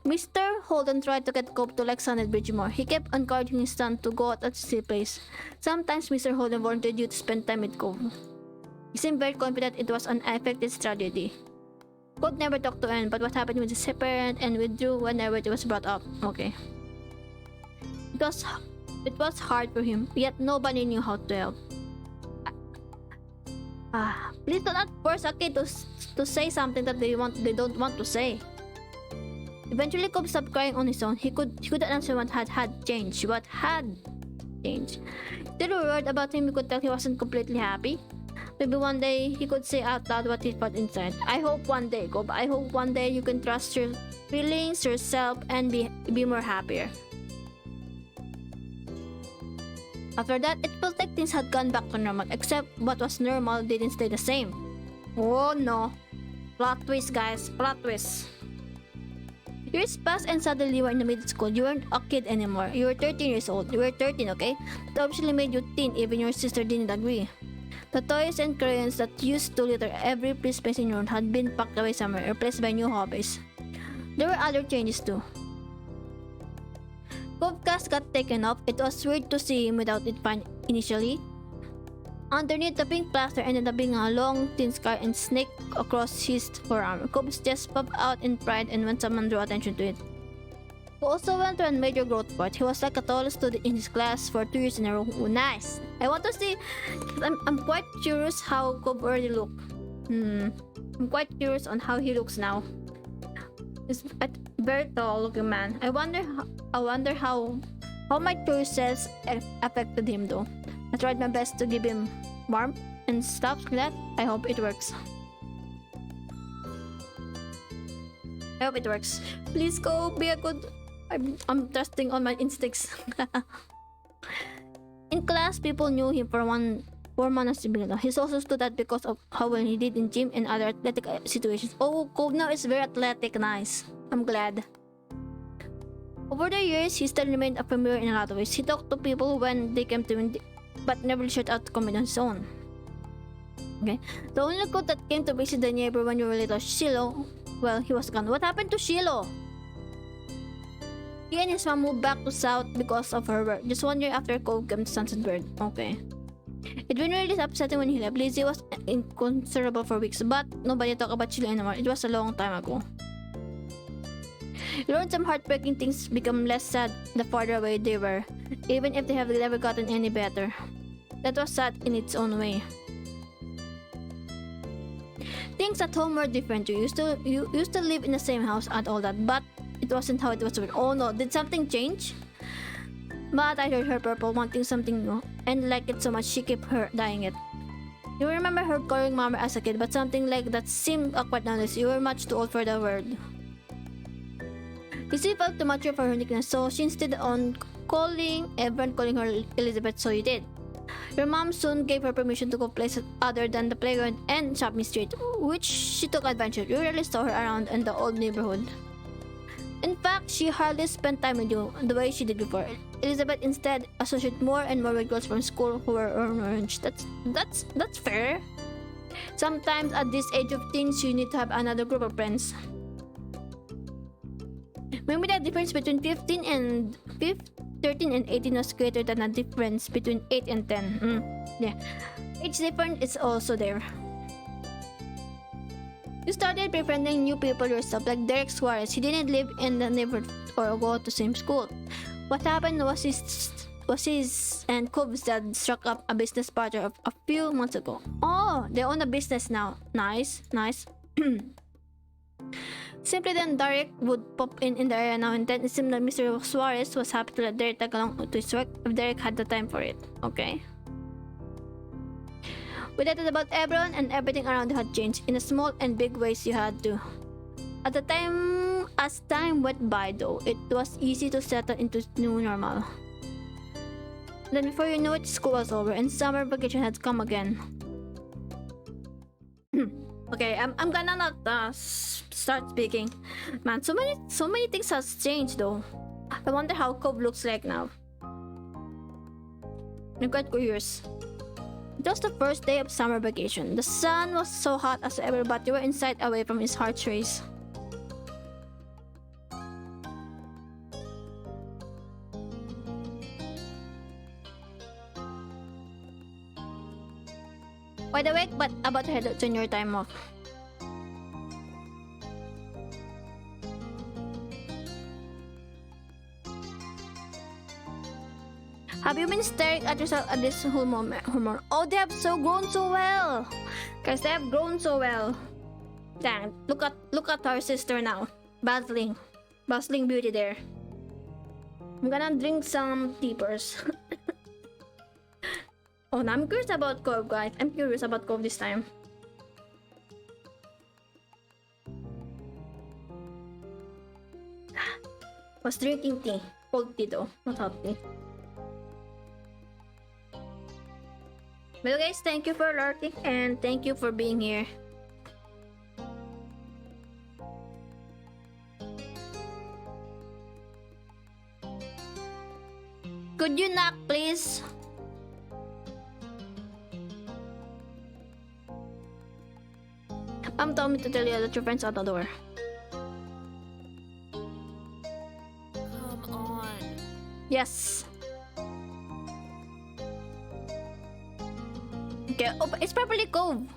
Mr. Holden tried to get Cobb to like Sunset more. He kept encouraging his son to go out at his place. Sometimes Mr. Holden wanted you to spend time with Cobb. He seemed very confident it was an effective strategy. Cobb never talked to anyone but what happened with his parent and withdrew whenever it was brought up. Okay. because it was hard for him, yet nobody knew how to help. Please do not force a kid to say something that they don't want to say. Eventually, Cobb stopped crying on his own. He couldn't answer what had changed. What had changed? They were worried about him. You could tell he wasn't completely happy. Maybe one day he could say out loud what he felt inside. I hope one day, Cobb. I hope one day you can trust your feelings, yourself, and be more happier. After that, it felt like things had gone back to normal, except what was normal didn't stay the same. Oh no. Plot twist, guys. Plot twist. Years passed and suddenly you were in the middle school. You weren't a kid anymore. You were 13 years old. You were 13, okay? That obviously made you teen, even your sister didn't agree. The toys and crayons that used to litter every space in your room had been packed away somewhere, replaced by new hobbies. There were other changes too. Covcast got taken off. It was weird to see him without it fine initially. Underneath, the pink plaster ended up being a long, thin scar and snaked across his forearm. Cobb's chest popped out in pride and when someone drew attention to it. He also went through a major growth spurt. He was like a tallest student in his class for 2 years in a row. Ooh, nice! I want to see... I'm quite curious how Cobb already looked. I'm quite curious on how he looks now. He's a very tall looking man. I wonder how my choices affected him though. I tried my best to give him warmth and stuff like that. I hope it works. I hope it works. Please go be a good... I'm trusting on my instincts. In class, people knew him for months. He's also stood out because of how well he did in gym and other athletic situations. Oh, Cove now is very athletic. Nice. I'm glad. Over the years, he still remained a familiar in a lot of ways. He talked to people when they came to him, but never shut out to comment on his own. Okay. The only kid that came to visit the neighbor when you were little, Shiloh, well, he was gone. What happened to Shiloh? He and his mom moved back to South because of her work. Just 1 year after Cove came to Sunset Bird. Okay. It was really upsetting when he left. Lizzie was inconsolable for weeks, but nobody talked about Shiloh anymore. It was a long time ago. You learned some heartbreaking things become less sad the farther away they were, even if they have never gotten any better. That was sad in its own way. Things at home were different. You used to live in the same house and all that, but it wasn't how it was. Oh no, did something change? But I heard her purple wanting something new and liked it so much she kept her dying it. You remember her calling Mama as a kid, but something like that seemed awkward nowadays. You were much too old for the word. Lizzie felt too mature for her nickname, so she insisted on calling everyone calling her Elizabeth, so you did. Your mom soon gave her permission to go places other than the playground and shopping street, which she took advantage of. You rarely saw her around in the old neighborhood. In fact, she hardly spent time with you the way she did before. Elizabeth instead associated more and more with girls from school who were orange. That's fair. Sometimes at this age of teens, you need to have another group of friends. Maybe the difference between 13 and 18 was greater than the difference between 8 and 10. Yeah, age difference is also there. You started befriending new people yourself, like Derek Suarez. He didn't live in the neighborhood or go to the same school. What happened was his and Cove's dad struck up a business partner a few months ago. Oh, they own a business now. Nice. Simply then, Derek would pop in the area now and then. It seemed like Mr. Suarez was happy to let Derek tag along to his work if Derek had the time for it. Okay. We dated about everyone and everything around you had changed. In a small and big ways you had to. At the time, as time went by though, it was easy to settle into new normal. Then before you knew it, school was over and summer vacation had come again. Okay, I'm gonna not start speaking. Man, so many things has changed though. I wonder how Cove looks like now. I'm quite curious. It was the first day of summer vacation. The sun was so hot as ever, but you were inside away from his heart race. Wide awake, but about to head out on your time off. Have you been staring at yourself at this whole moment? Oh, they have grown so well. Guys, they have grown so well. Dang, look at our sister now. Bustling beauty there. I'm gonna drink some teepers. Oh, now I'm curious about Cove, guys. I'm curious about Cove this time. Was drinking tea. Cold tea though, not hot tea. Well guys, thank you for lurking and thank you for being here. Could you knock, please? Mom told me to tell you that your friend's out the door. Come on. Yes. Okay, oh, it's properly Cove.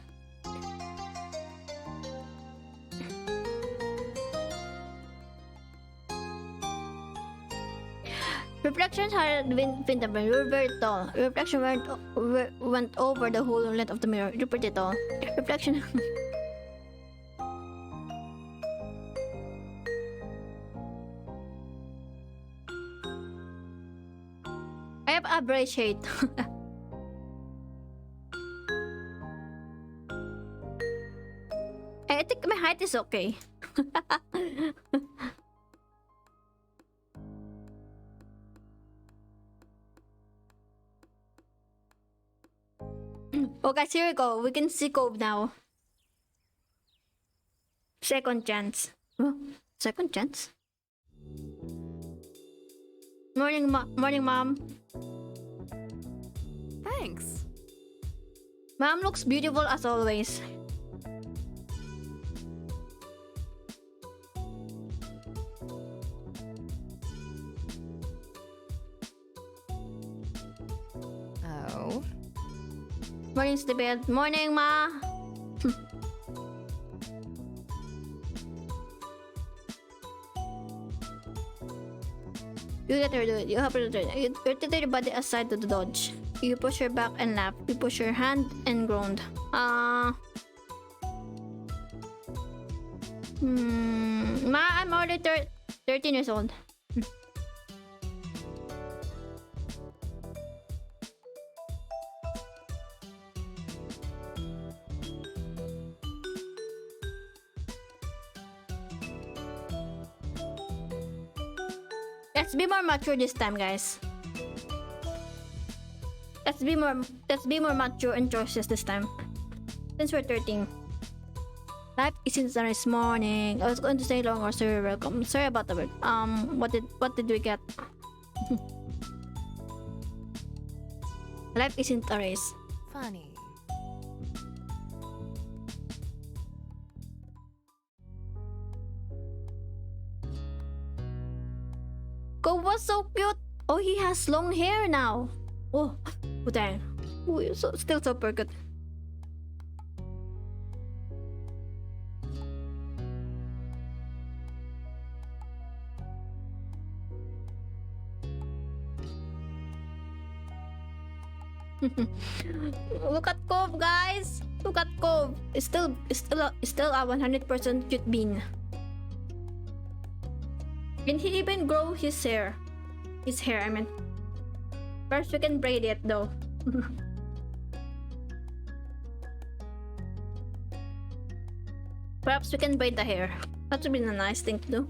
Reflections had been we were very tall. Reflection went over the whole length of the mirror. You're pretty tall. Reflection. I have average height. I think my height is okay. Oh guys, here we go. We can see Cove now. Second chance. Oh, second chance? Morning, Mom. Thanks. Mom looks beautiful as always. Oh. Morning, Stupid. Morning, Ma. You let her do it. You help her do it. You rotate your body aside to the dodge. You push her back and laugh. You push her hand and groaned. Ma, I'm already 13 years old. Let's be more mature this time, guys. Let's be more mature and choices this time. Since we're 13. Life isn't a nice morning. I was going to stay longer, so you're welcome. Sorry about the word. What did we get? Life isn't a race. Funny. Cove was so cute. Oh, he has long hair now. Oh, dang. Oh, you're still super good. Look at Cove, guys. Look at Cove. It's still a 100% cute bean. Can he even grow his hair? His hair, I mean. First, we can braid it though. Perhaps we can braid the hair. That would be a nice thing to do.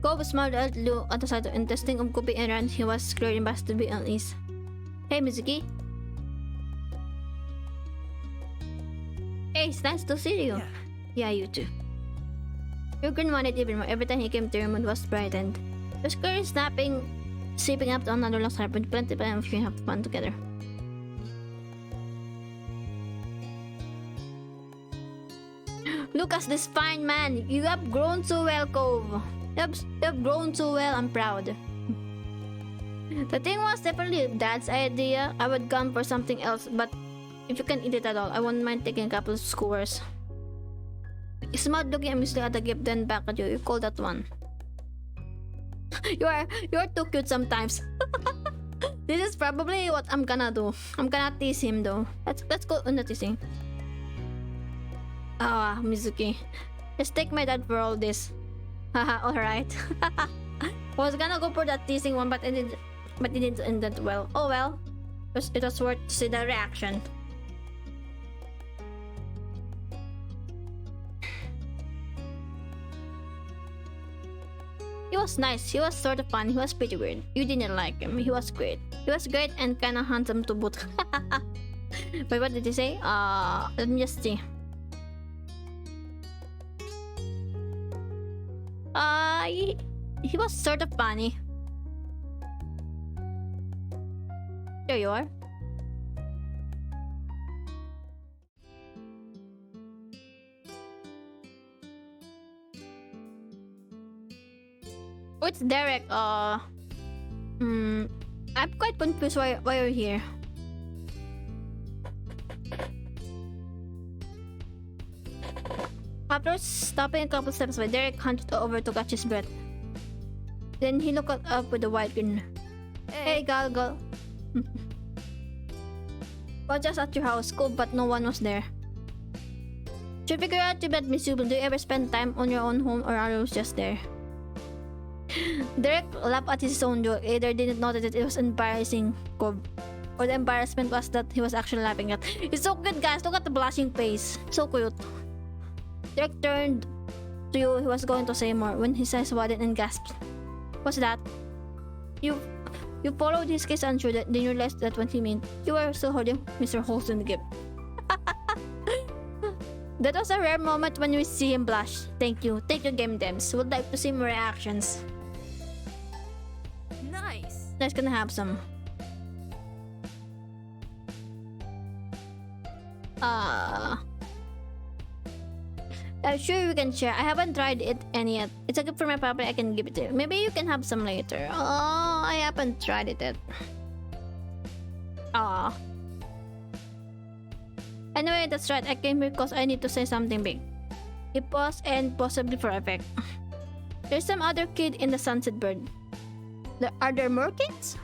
Cove smiled at Lou at the sight of interesting of Kobe and Rand. He was clearly embarrassed to be on ease. Hey, Mizuki. Hey, it's nice to see you. Yeah, you too. Your grin wanted even more. Every time he came to your mood was brightened. Your skirt is snapping, sweeping up to another long side with plenty of time to have fun together. Look at this fine man. You have grown so well, Cove. You have grown so well. I'm proud. The thing was definitely Dad's idea. I would gone for something else, but if you can eat it at all, I wouldn't mind taking a couple of skewers. smart looking amusing at the gift, then back at you. You call that one. You're too cute sometimes. This is probably what I'm gonna do. I'm gonna tease him though. Let's go on the teasing. Ah, Mizuki. Just take my dad for all this. Haha, alright. I was gonna go for that teasing one, but it didn't end that well. Oh well. It was worth to see the reaction. He was nice, he was sort of fun, he was pretty weird. You didn't like him, he was great. He was great and kinda handsome to boot. Wait, what did he say? Let me just see. He was sort of funny. There you are. Oh, it's Derek. I'm quite confused why you're here. After stopping a couple steps away, Derek hunched over to catch his breath. Then he looked up with a wide grin. Hey, gal. Was just at your house, cool, but no one was there. To figure out you met Miss Yubel, do you ever spend time on your own home or are you just there? Derek laughed at his own joke. Either didn't notice that it was embarrassing, or the embarrassment was that he was actually laughing at. He's so cute, guys. Look at the blushing face. So cute. Derek turned to you. He was going to say more when his eyes widened and gasped. What's that? You followed his kiss unsure, then you realized that when he meant you were still holding Mr. Holston gift. That was a rare moment when we see him blush. Thank you, Game Dems. Would like to see more reactions. Nice. Let's gonna have some. I'm sure we can share. I haven't tried it any yet. It's a gift for my papa. I can give it to you. Maybe you can have some later. Oh, I haven't tried it yet. Anyway, that's right. I came here because I need to say something big. He paused and possibly for effect. There's some other kid in the Sunset Bird. Are there more kids?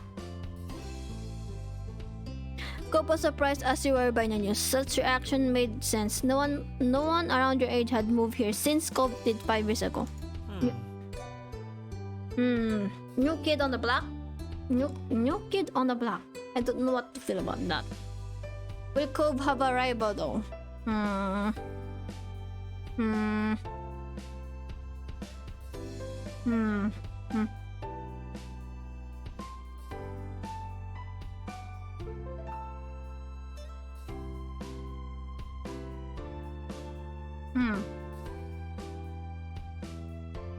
Cope was surprised as you were by the news. Such reaction made sense. No one around your age had moved here since Cope did 5 years ago. New kid on the block? New kid on the block. I don't know what to feel about that. Will Cope have a rival though?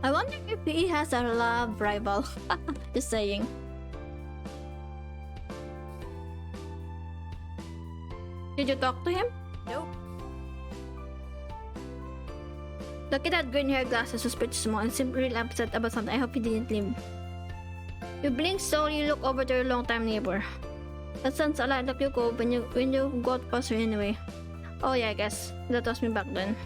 I wonder if he has a love rival. Just saying. Did you talk to him? Nope. The kid had green hair, glasses, was pretty small, and seemed really upset about something. I hope he didn't leave. You blink slowly, look over to your long-time neighbor. That sounds a lot like you go when you got past her anyway. Oh yeah, I guess. That was me back then.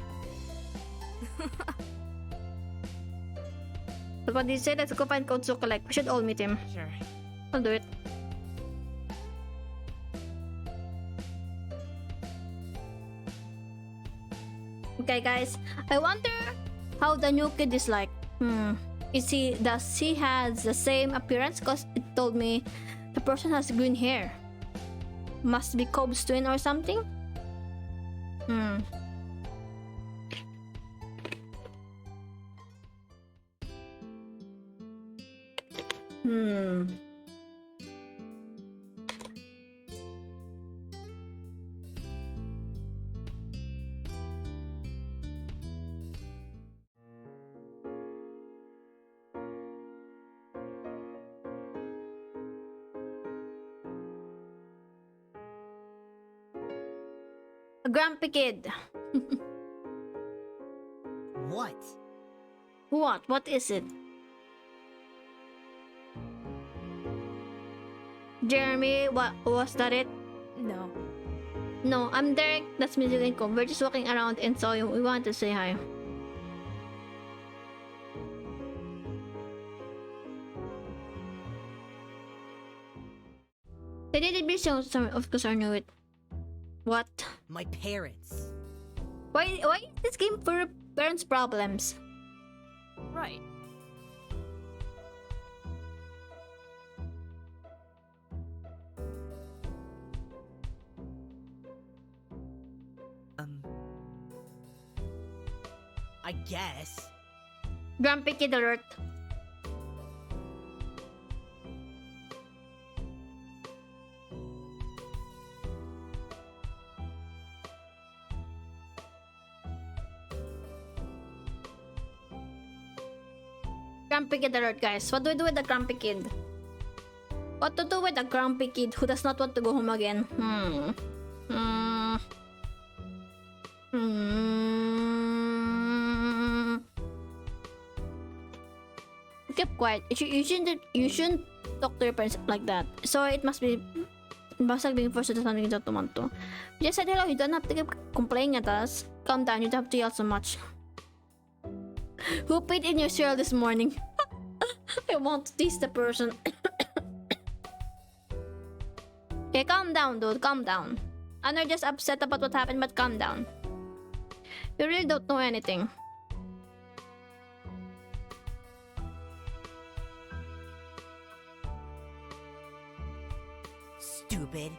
But what did you say? Let's go find Kotsuka. Like, we should all meet him. Sure. I'll do it. Okay, guys. I wonder how the new kid is like. Does he has the same appearance? Cause it told me the person has green hair. Must be Cobb's twin or something? A grumpy kid. What? What? What is it? Jeremy, what was that it? No. No, I'm Derek. That's Music and Co. We're just walking around and saw you. We want to say hi. They didn't be so of course I knew it. What? My parents. Why is this game for parents' problems? Right. I guess. Grumpy kid alert. Grumpy kid alert, guys. What do we do with the grumpy kid? What to do with the grumpy kid who does not want to go home again? Keep quiet. You shouldn't talk to your parents like that. So it must be being forced to do something you don't want to. You just said hello. You don't have to keep complaining at us. Calm down. You don't have to yell so much. Who paid in your cereal this morning? I want to tease the person. Okay, calm down, dude. Calm down. I know you're just upset about what happened, but calm down. You really don't know anything. Stupid.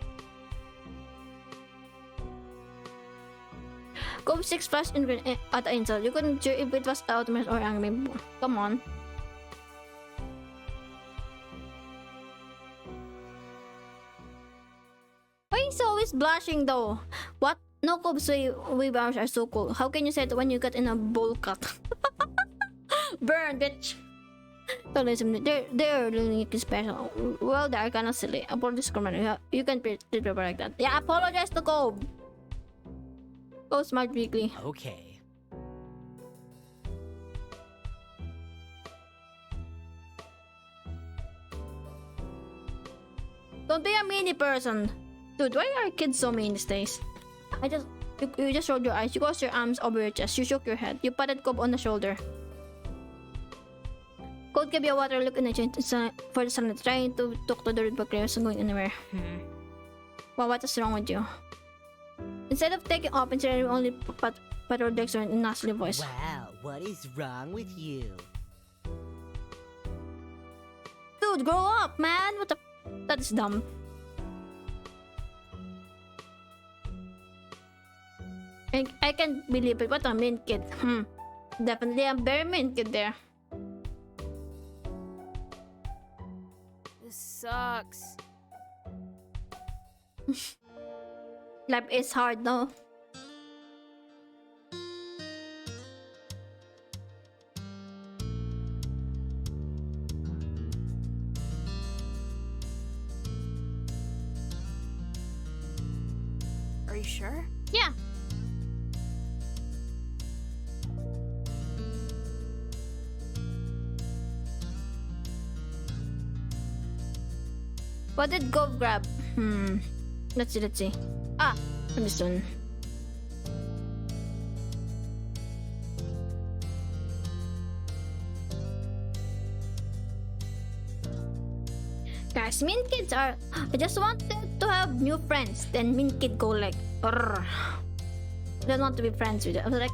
Go 6 flash in at the insult. You couldn't cheer if it was Otome or angry. Come on. Why is he always blushing though? What? No Cubs weavers are so cool. How can you say it when you got in a bowl cut? Burn, bitch! So listen, they're really special. Well, they're kinda silly. Apologies, Commander. You can treat people like that. Yeah, apologize to Cobb. Go smart weekly. Okay. Don't be a meanie person. Dude, why are kids so mean these days? You just rolled your eyes. You crossed your arms over your chest. You shook your head. You patted Cobb on the shoulder. Cobb gave you a water look in the chin for the sun, trying to talk to the rude but wasn't going anywhere. Well, what is wrong with you? Instead of taking off and sharing only patrol decks in a nasally voice. Wow, what is wrong with you? Dude, grow up, man! What the that is dumb. I can't believe it. What a mean kid. Definitely a very mean kid there. This sucks. Life is hard, no? Are you sure? Yeah. What did Gov grab? Let's see. Ah, this one. Guys, mean kids are. I just wanted to have new friends. Then mean kid go like, I don't want to be friends with you. I was like,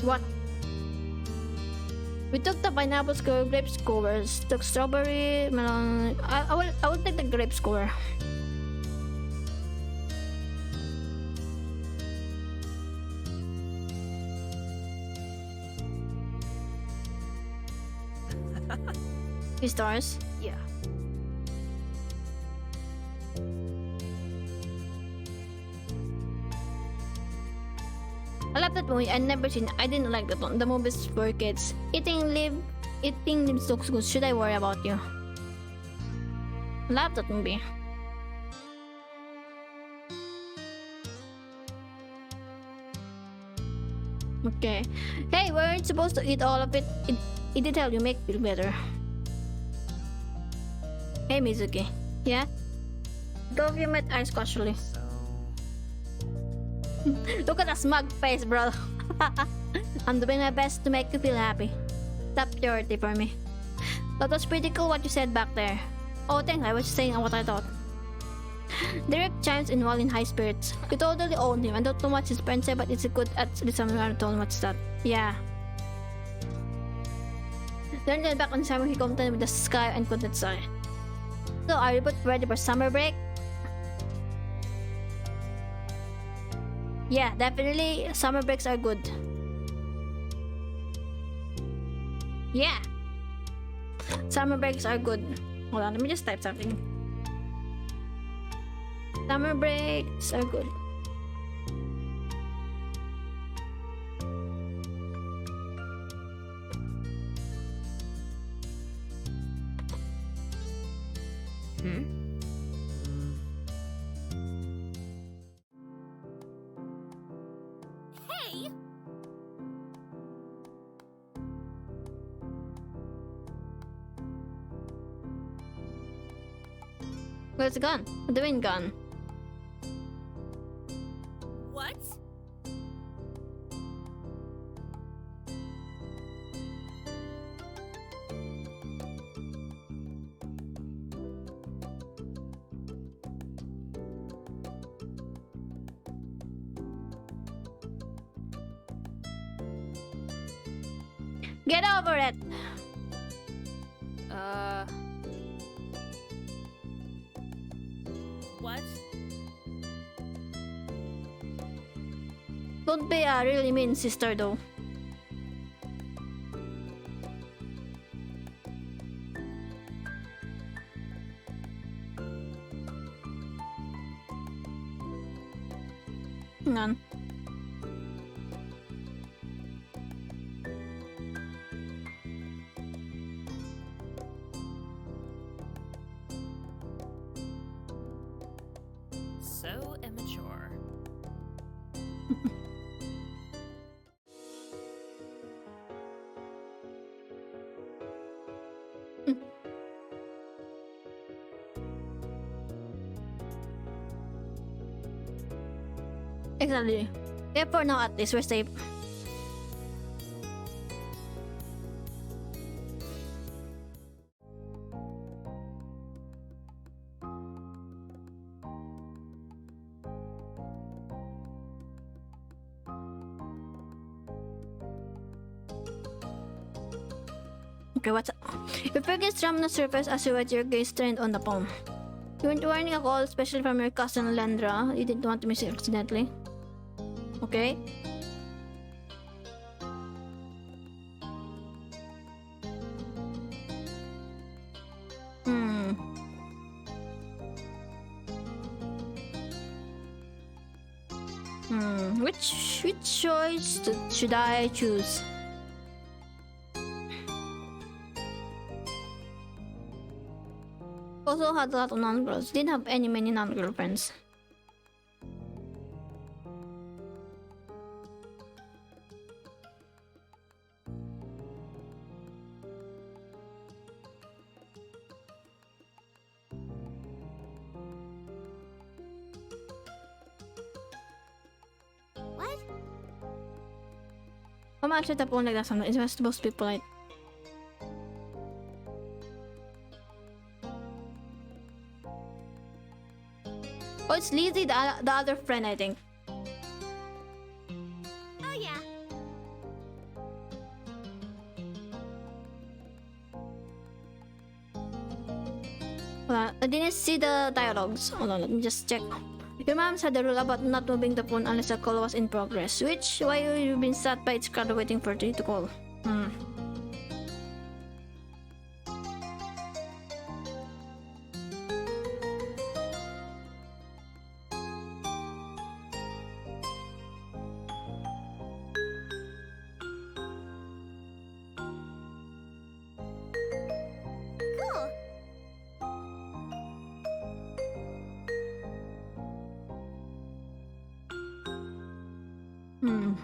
what? We took the pineapple score, grape scores, took strawberry, melon. I will take the grape score. Three stars. Yeah. I love that movie. I never seen it. I didn't like that one. The movie's for kids. Eating leaves looks good. Should I worry about you? I love that movie. Okay. Hey, we weren't supposed to eat all of it. It did help you make feel better. Hey, Mizuki. Yeah? Go if you met eyes casually. So... Look at the smug face, bro. I'm doing my best to make you feel happy. Top priority for me. That was pretty cool what you said back there. Oh, thanks. I was saying what I thought. Derek chimes in while in high spirits. You totally own him. I don't know what his friends say, but it's good at least someone told him what's that. Yeah. Then back on summer, he contended with the sky and couldn't say. So, are you both ready for summer break? Yeah, definitely. Summer breaks are good. Yeah. Summer breaks are good. Hold on, let me just type something. Summer breaks are good. Hey! Where's the gun? The wind gun. What? Get over it! What? Don't be a really mean sister though. Hang on. So immature. Exactly. Yeah, for now at least we're safe. Okay, what's up? Your focus drum on the surface as you wet your gaze trained on the palm. You weren't warning a call, especially from your cousin Lendra. You didn't want to miss it accidentally. Okay. Which choice should I choose? Also had a lot of non-girls. Didn't have many non-girlfriends. What? I'm actually the phone like that sometimes. It's supposed to be polite. Oh, it's Lizzie, the other friend, I think. Oh yeah. Hold on, I didn't see the dialogues. Hold on, let me just check. Your mom said the rule about not moving the phone unless a call was in progress. Why you been sat by its crowd waiting for you to call? Cool. Oh.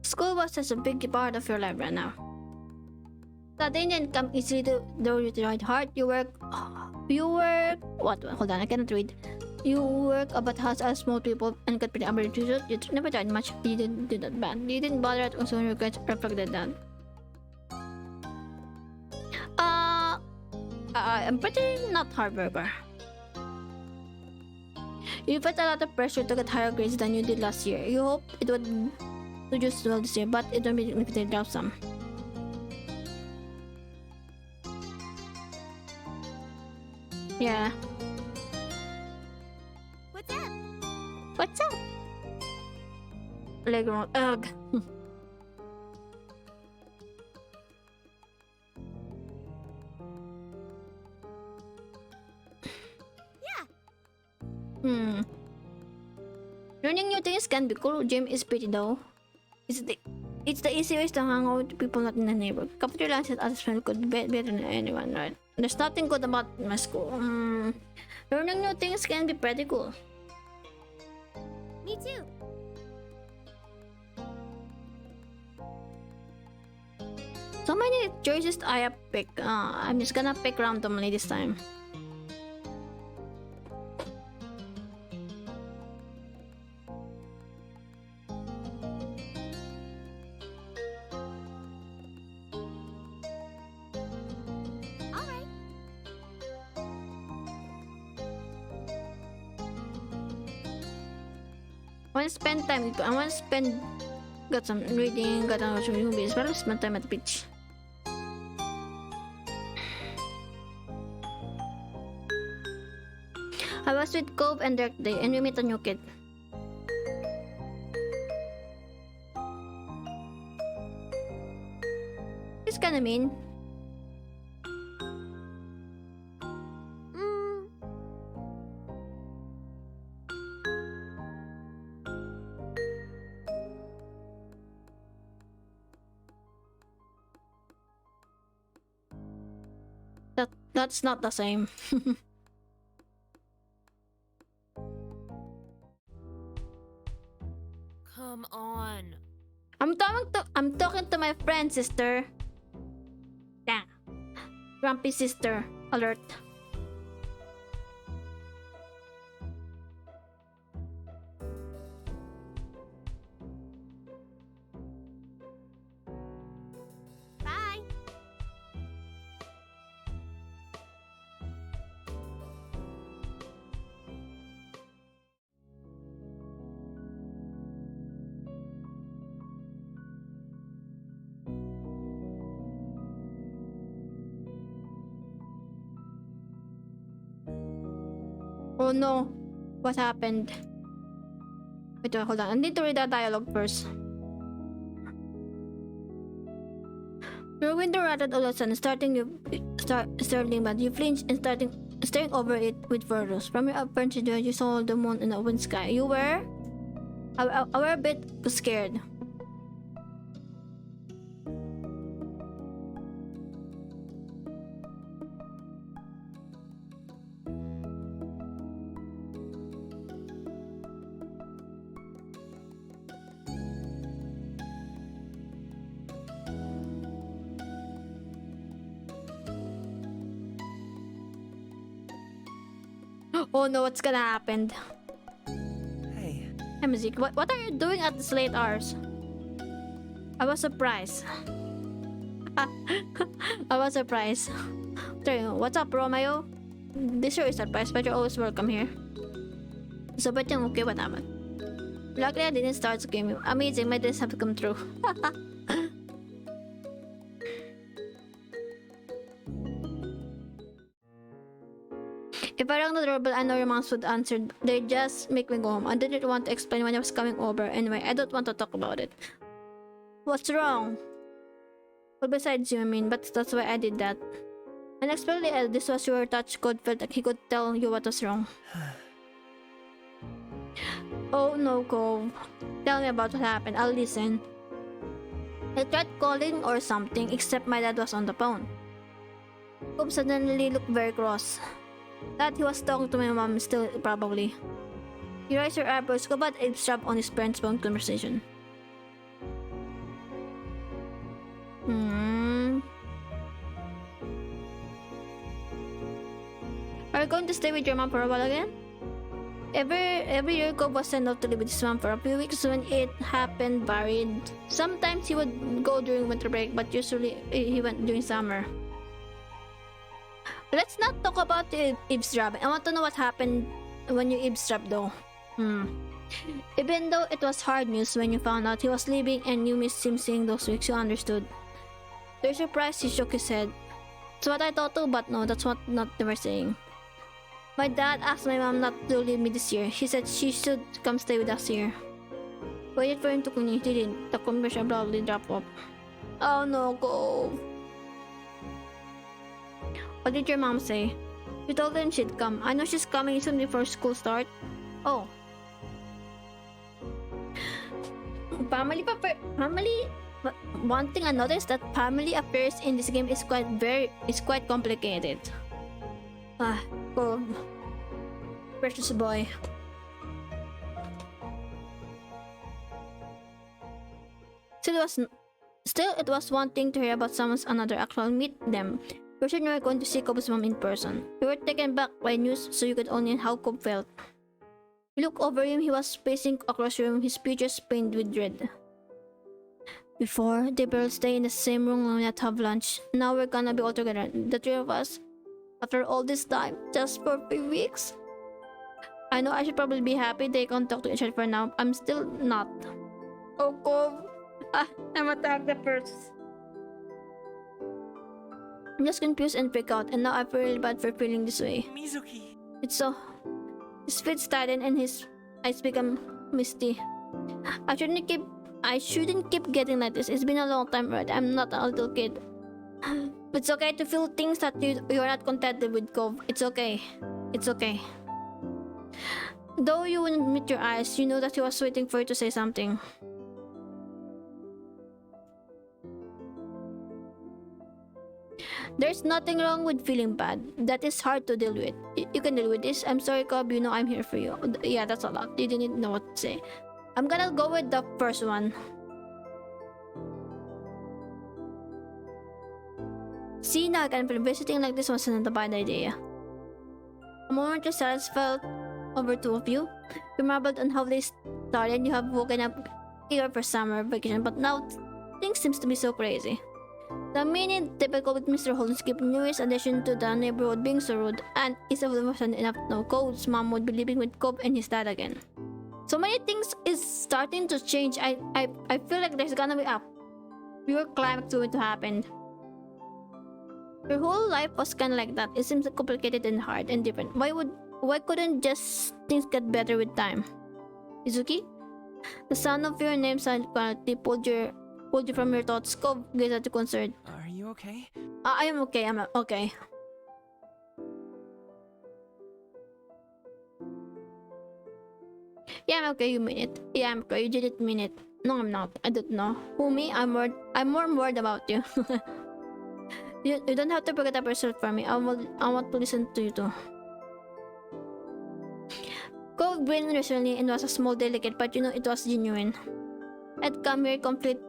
School School was such a big part of your life right now. Studying didn't come easily to though you tried hard. You work. What? Hold on, I cannot read. You work about house as small people and got pretty average result. You never tried much. You didn't do that bad. You didn't bother at also regrets reflected that. I'm pretty not hard worker. You felt a lot of pressure to get higher grades than you did last year. You hope it would do just well this year, but it don't make it drop some. Yeah. What's up? What's up? Playground. Ugh. Learning new things can be cool. Gym is pretty though. It's the easy ways to hang out with people not in the neighborhood. Cafeteria lunch at other friends could be better than anyone, right? There's nothing good about my school. Learning new things can be pretty cool. Me too. So many choices I have picked. I'm just gonna pick randomly this time. Alright. I want to spend got some reading, got to watch movies, but I'll spend time at the beach. I was with Cove and Dirk Day and we met a new kid. It's kinda mean. That's not the same. Come on. I'm talking to my friend, sister. Dang. Grumpy sister alert. Bye. Oh no. What happened? Wait, hold on. I need to read the dialogue first. Your window rattled all of a sudden, startling, but you flinched and staring over it with furrows. From your upper situation, you saw the moon in the open sky. You were? I were a bit scared. Oh no, what's gonna happen? Hey, Hey, Music, what are you doing at this late hours? I was surprised. I was surprised. What's up, Romeo? This sure is a surprise, but you're always welcome here. So, but yung okay, what happened? Luckily, I didn't start the game. Amazing, my dreams have come true. If I rang the doorbell, I know your moms would answer. They just make me go home. I didn't want to explain when I was coming over. Anyway, I don't want to talk about it. What's wrong? Well, besides you, I mean, but that's why I did that. Unexpectedly, this was your touch code. Felt like he could tell you what was wrong. Oh no, Cove. Tell me about what happened. I'll listen. I tried calling or something, except my dad was on the phone. Cove suddenly looked very cross. That he was talking to my mom still, probably. He raised her eyebrows, but eavesdropped on his parents' phone conversation. Are you going to stay with your mom for a while again? Every year, Cobb was sent out to live with his mom for a few weeks. When it happened, varied. Sometimes he would go during winter break, but usually he went during summer. Let's not talk about the eavesdropping. I want to know what happened when you eavesdropped though. Even though it was hard news when you found out he was leaving and you missed him seeing those weeks, you understood. To your surprise, he shook his head. That's what I thought too, but no, that's what not they were saying. My dad asked my mom not to leave me this year. He said she should come stay with us here. Waited for him to continue. He didn't. The conversation probably dropped off. Oh no, go. What did your mom say? You told them she'd come. I know she's coming soon before school start. Oh. Family. One thing I noticed that family affairs in this game is quite complicated. Oh, precious boy. Still, it was one thing to hear about someone's another actual meet them. You said you were going to see Cobb's mom in person. You were taken back by news, so you could only know how Cobb felt. You looked over him. He was pacing across the room, his features pained with dread. Before, they barely stay in the same room and not have lunch. Now we're gonna be all together, the three of us. After all this time, just for 3 weeks? I know I should probably be happy they can't talk to each other for now. I'm still not. Oh, Cobb. I'm attacked the first. I'm just confused and freaked out, and now I feel really bad for feeling this way. Mizuki. It's so... His feet tighten and his eyes become misty. I shouldn't keep getting like this. It's been a long time, right? I'm not a little kid. It's okay to feel things that you're not contented with, Cobb. It's okay. It's okay. Though you wouldn't meet your eyes, you know that he was waiting for you to say something. There's nothing wrong with feeling bad. That is hard to deal with. You can deal with this. I'm sorry, Cobb. You know I'm here for you. Yeah, that's a lot. You didn't know what to say. I'm gonna go with the first one. See, now I can feel visiting like this wasn't a bad idea. A moment of silence fell over two of you. You marveled on how they started. You have woken up eager for summer vacation, but now things seems to be so crazy. The minute typical with Mr. Holmes kept newest addition to the neighborhood being so rude, and is of wasn't enough to know Cobb's mom would be living with Cobb and his dad again. So many things is starting to change. I feel like there's gonna be a pure climax to it to happen. Your whole life was kinda like that. It seems complicated and hard and different. Why couldn't just things get better with time? Izuki? The sound of your name silently pulled you from your thoughts. Cobb gazed at you concerned. Are you okay? I am okay, I'm okay. Yeah, I'm okay, you mean it. Yeah, I'm okay, you didn't mean it. No, I'm not. I don't know. Who, me? I'm more worried about you. You don't have to forget about yourself for me. I want to listen to you too. Cobb grinned reassuringly and was a small delicate, but you know it was genuine. I'd come here confident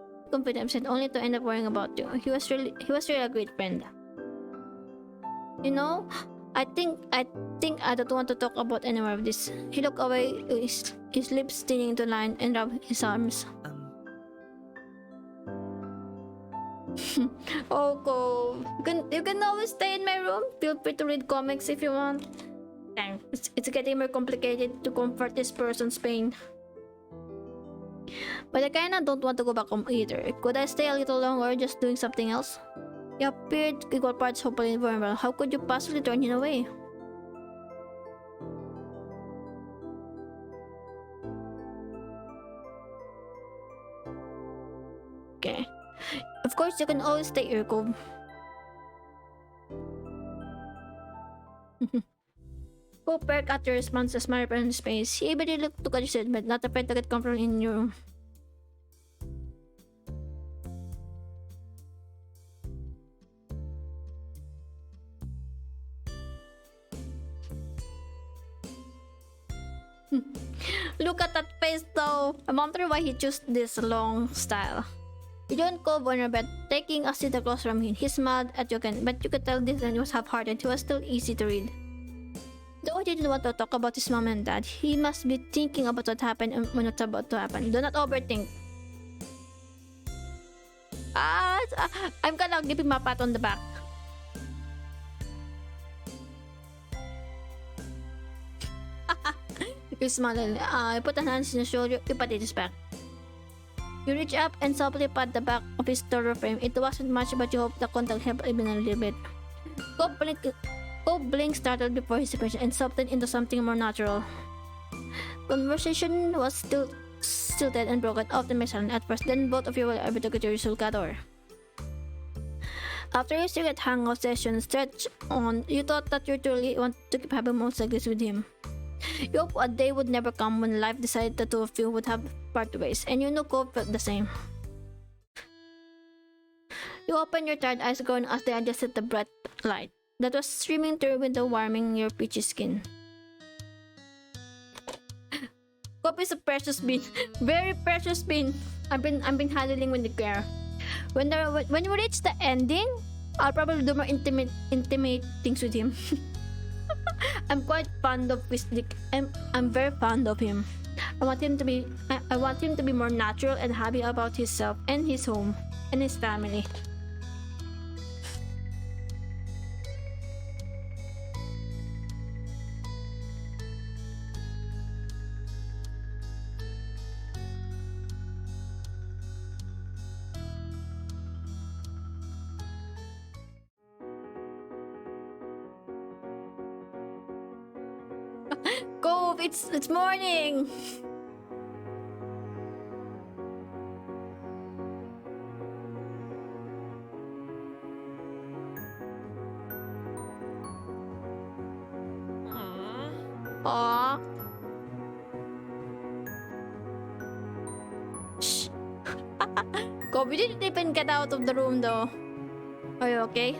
only to end up worrying about you. He was really a great friend. You know, I think I don't want to talk about any more of this. He looked away, his lips stinging to line, and rubbed his arms. Oh, Cobb. You can always stay in my room. Feel free to read comics if you want. Dang, it's getting more complicated to comfort this person's pain. But I kinda don't want to go back home either. Could I stay a little longer just doing something else? You appeared equal parts hopefully vulnerable. How could you possibly turn him away? Okay. Of course, you can always stay here, Cobb. Cobb perked at your response, a smile on his face. He immediately looked to catch you, but not afraid to get comfortable in your room. Look at that face though. I wonder why he chose this long style. You joined Cobb on your bed, taking a seat across from him. He smiled at you again, but you could tell this man was half-hearted. He was still easy to read. Though he didn't want to talk about his mom and dad, he must be thinking about what happened and when it's about to happen. Do not overthink. I'm gonna give him a pat on the back. You smile. I put a hand in his shoulder. You patted his back. You reach up and softly pat the back of his door frame. It wasn't much, but you hope the contact helped even a little bit. Go blink startled before his expression and softened into something more natural. Conversation was still dead and broken off the mission at first. Then both of you were able to get your sulcador. After your secret hangout session stretched on, you thought that you truly wanted to keep having moments like this with him. You hoped a day would never come when life decided the two of you would have part ways, and you know Ko felt the same. You opened your tired eyes growing as they adjusted the bright light that was streaming through your window, warming your peachy skin. Cope is a precious bean, very precious bean. I've been handling with the care. When we reach the ending, I'll probably do more intimate things with him. I'm quite fond of Wisnik. I'm very fond of him. I want him to be more natural and happy about himself and his home and his family. Go! It's morning! Aww. Shh. Kobe didn't even get out of the room though. Are you okay?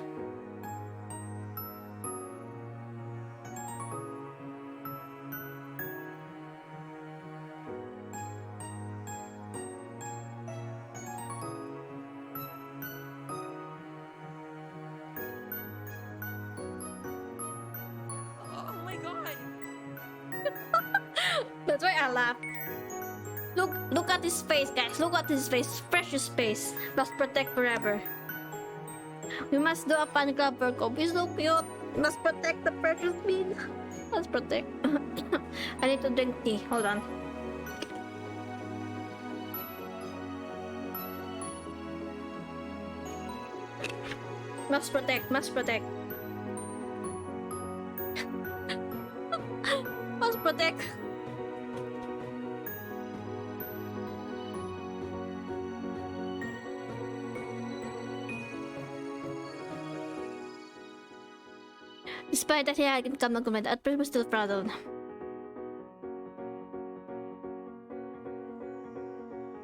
That's why I laugh. Look at his face, guys. Look at his face. Precious face. Must protect forever. We must do a fan club for Kobe. He's so cute. Must protect the precious bean. Must protect. I need to drink tea. Hold on. Must protect. Must protect. Must protect. Despite that he hadn't come to comment, at first was still frazzled.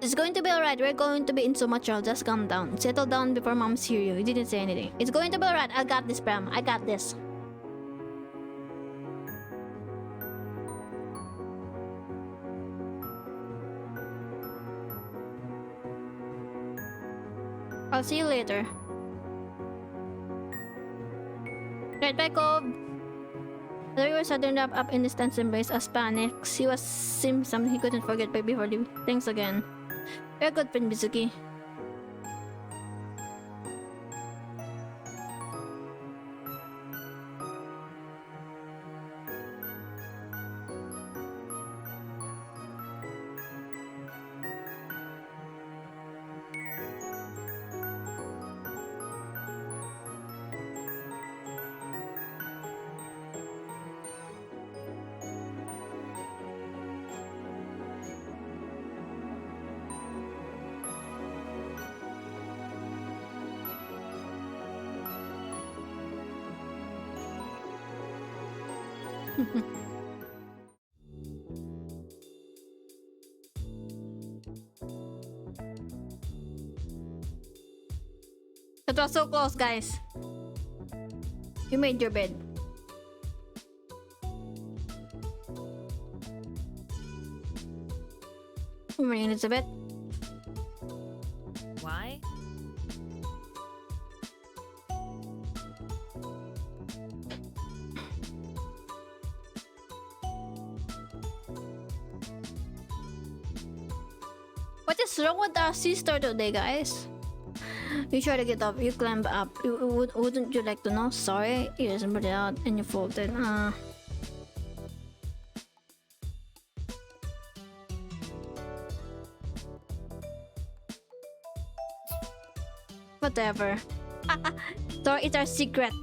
It's going to be alright, we're going to be in so much trouble, just calm down. Settle down before moms hear you. He didn't say anything. It's going to be alright, I got this, Pram. I got this. I'll see you later. Right back up. The river suddenly wrapped up in distant embrace as panics. He was something he couldn't forget by before leaving. Thanks again. You're a good friend, Mizuki. That was so close, guys. You made your bed. Good morning, Elizabeth. Why? What is wrong with our sister today, guys? You try to get up, you climb up. Wouldn't you like to know? Sorry, you just put it out and you folded. Whatever. Sorry, it's our secret.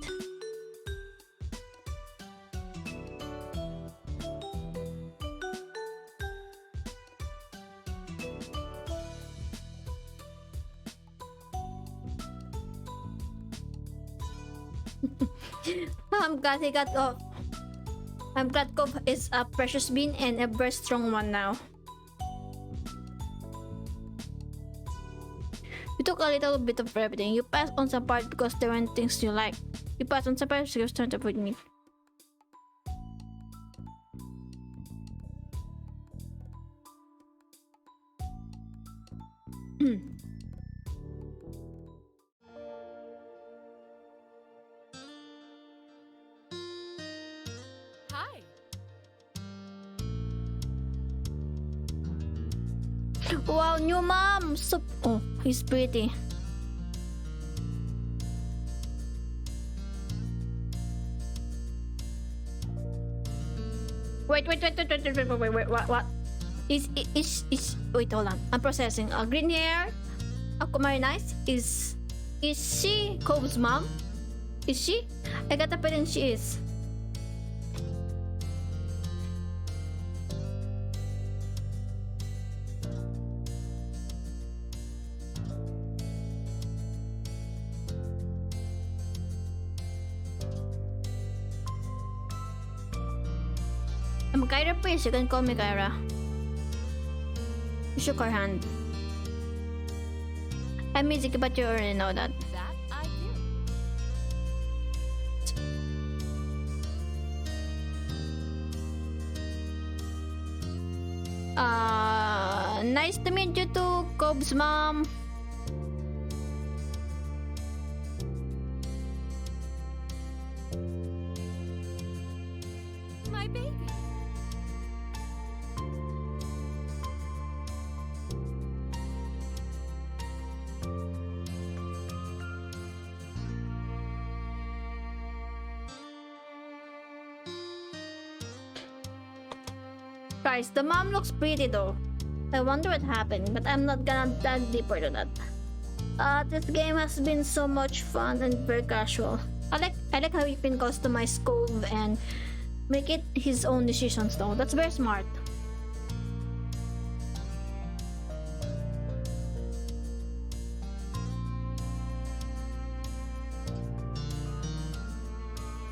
I'm glad he got off. I'm glad Cove is a precious bean and a very strong one now. You took a little bit of everything. You passed on some part because there weren't things you like. You passed on some part because you turned up with me. Hi. Wow, new mom! So, oh, he's pretty. Wait, what? Wait, hold on. I'm processing. Green hair, very nice. Is she Cove's mom? Is she? I got the feeling she is. I'm Kyra Priest, you can call me Kyra. You shook her hand. I'm Mizuki, but you already know that. That I do. Nice to meet you too, Cobb's mom. My baby. Guys, the mom looks pretty though. I wonder what happened, but I'm not gonna dive deeper to that. This game has been so much fun and very casual. I like how you can customize Cove and make it his own decisions though. That's very smart.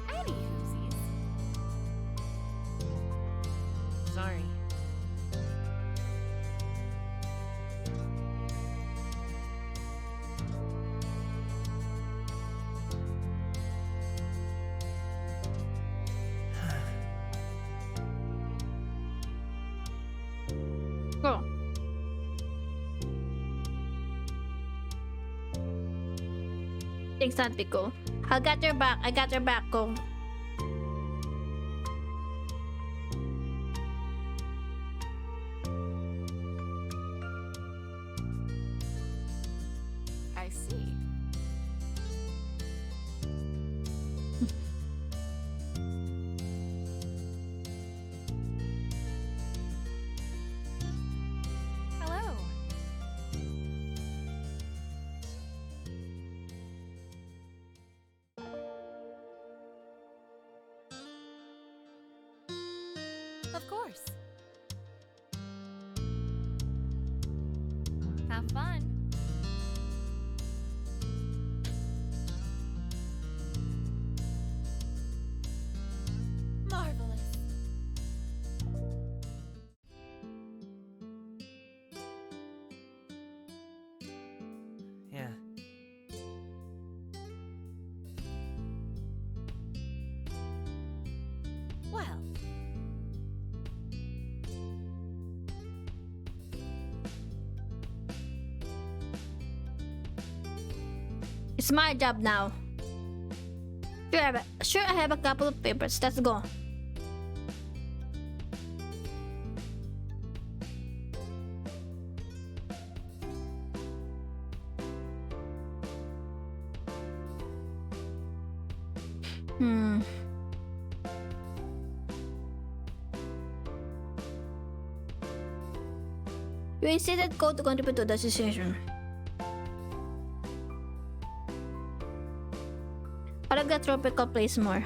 Anywhoosies. Sorry. Go. Thanks, Santico. I got your back. I got your back, Cove. I see. Hello. Of course. Have fun. Marvelous. Yeah. Well, It's my job now. Sure, I have a couple of papers. Let's go. Hmm. You inserted code to contribute to the association. I'll get tropical place more.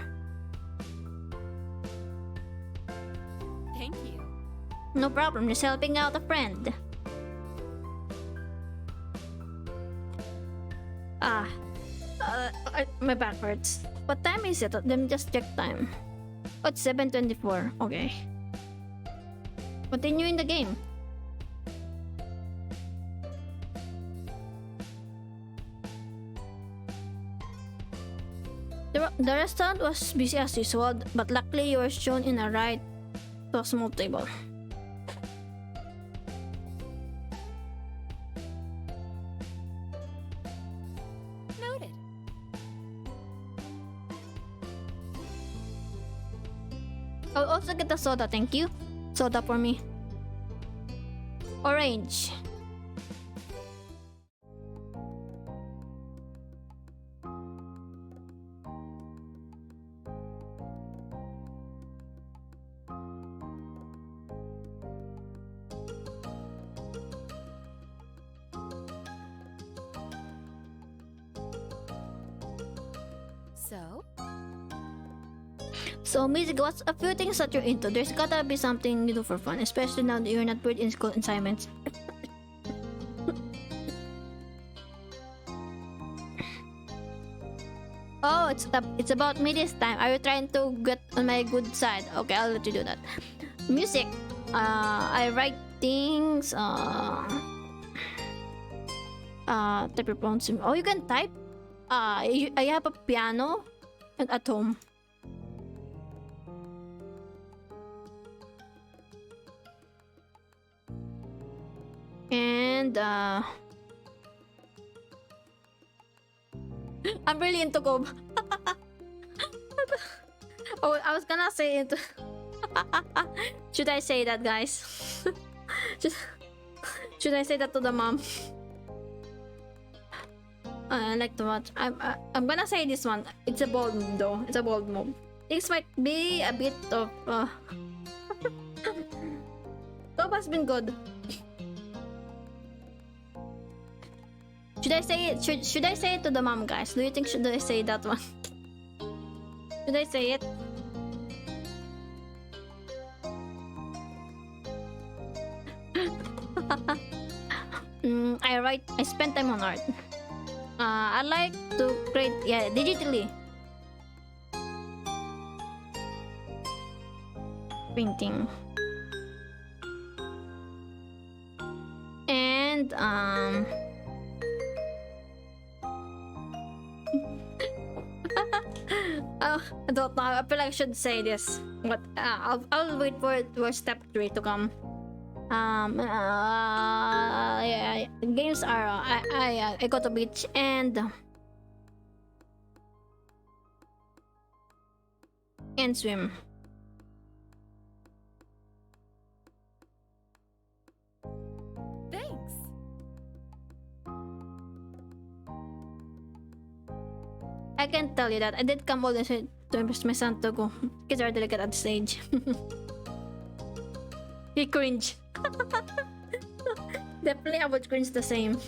Thank you. No problem, just helping out a friend. My back hurts. What time is it? Let me just check time. Oh, it's 7:24. Okay. Continue in the game. The restaurant was busy as usual, but luckily you were shown in a ride to a small table. Noted. I'll also get a soda, thank you. Soda for me. Orange. So, music, what's a few things that you're into? There's gotta be something you do for fun, especially now that you're not put in school assignments. Oh, it's about me this time. Are you trying to get on my good side? Okay, I'll let you do that. Music. I write things. Type your phones. Oh, you can type. I have a piano at home. And I'm really into Kob. Oh, I was gonna say it. Should I say that, guys? Should I say that to the mom? I like to watch. I'm gonna say this one. It's a bold move, though. It's a bold move. This might be a bit of. Kob has been good. Should I say it? Should I say it to the mom, guys? Do you think should I say that one? Should I say it? I spend time on art. I like to create, digitally. Painting. And, oh, I don't know. I feel like I should say this, but I'll wait for step 3 to come. Games are I go to beach and swim. Thanks. I can tell you that I did come all this way to impress my son to go. Kids are delicate at this age. He cringe. Definitely I would cringe the same.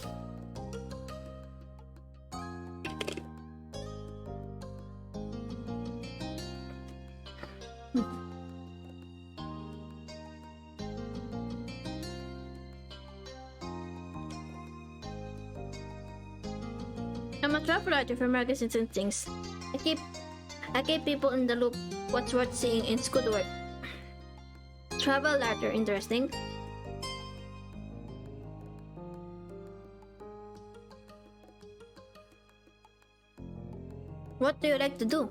I'm a travel writer for magazines and things. I keep people in the loop. What's worth seeing in schoolwork? Travel writer, interesting. What do you like to do?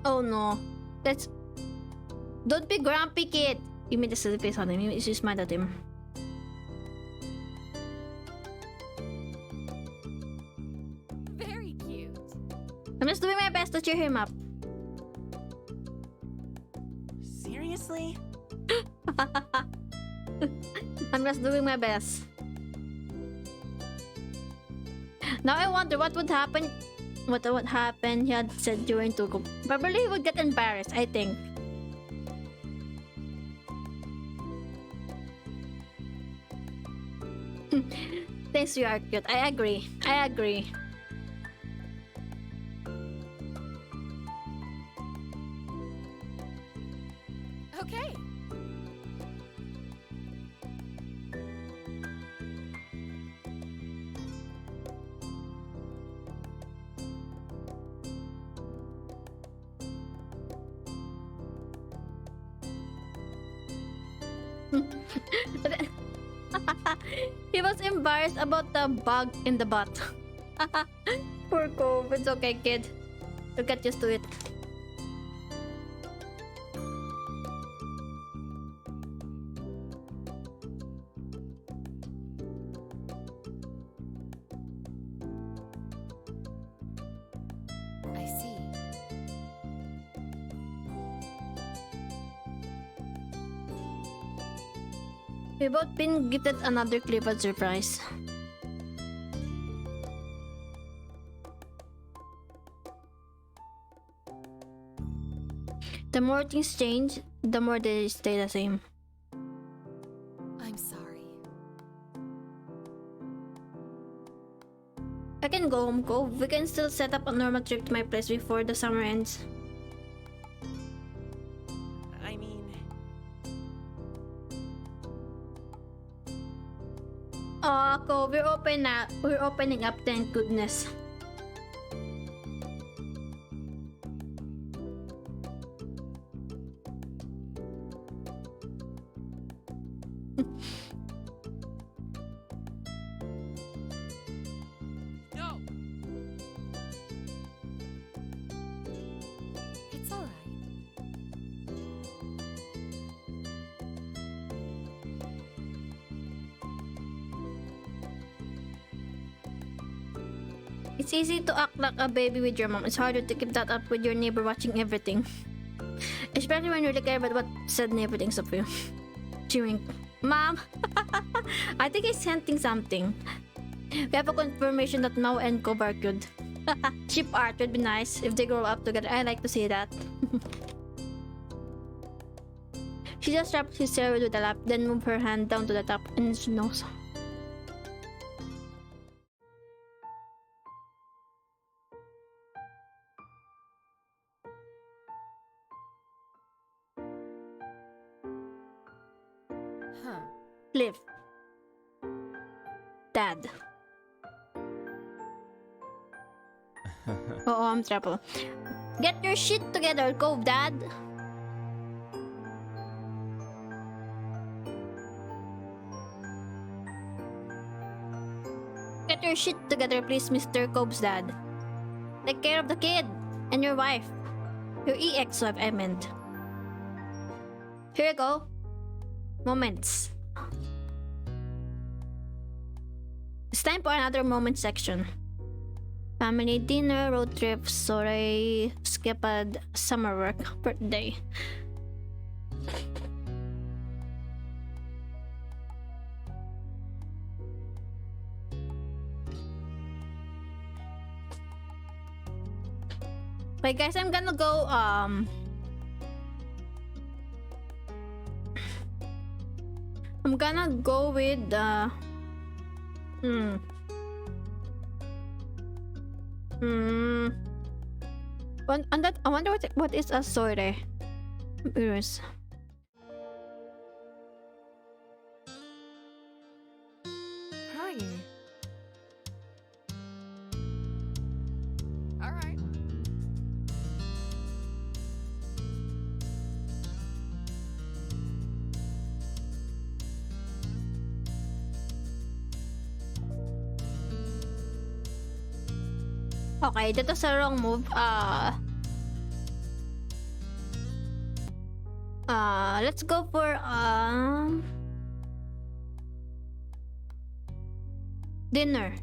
Oh no. Let's... Don't be grumpy, kid. You made a silly face on him. You smiled at him. Very cute. I'm just doing my best to cheer him up. Seriously? I'm just doing my best. Now I wonder what would happen. What would happen? He had said during to go. Probably he would get embarrassed, I think. Thanks, you are cute. I agree. I agree. Okay. He was embarrassed about the bug in the butt. Poor Cove. It's okay, kid. You'll get used to it. I see. We've both been gifted another Clifford surprise. The more things change, the more they stay the same. I'm sorry. I can go home, Cove. We can still set up a normal trip to my place before the summer ends. I mean, Aw, Cove, we're opening up, thank goodness. no. It's all right. It's easy to act like a baby with your mom. It's harder to keep that up with your neighbor watching everything. Especially when you really care about what said neighbor thinks of you. Cheering. Mom! I think he's hinting something. We have a confirmation that Mao and Cove are good. Ship art would be nice if they grow up together. I like to see that. She just wrapped his hair with a lap, then moved her hand down to the top and his nose. Huh. Cliff. Dad. Oh, I'm trouble. Get your shit together, Cove, Dad. Get your shit together, please, Mr. Cove's dad. Take care of the kid and your wife. Your ex-wife, I meant. Here you go. Moments. It's time for another moment section. Family dinner, road trip, sorry, skipped summer work, birthday. Wait guys, I'm gonna go I'm gonna go with on that, I wonder what is a soire. Curious. Hi. All right. Okay, that was a wrong move. Let's go for dinner.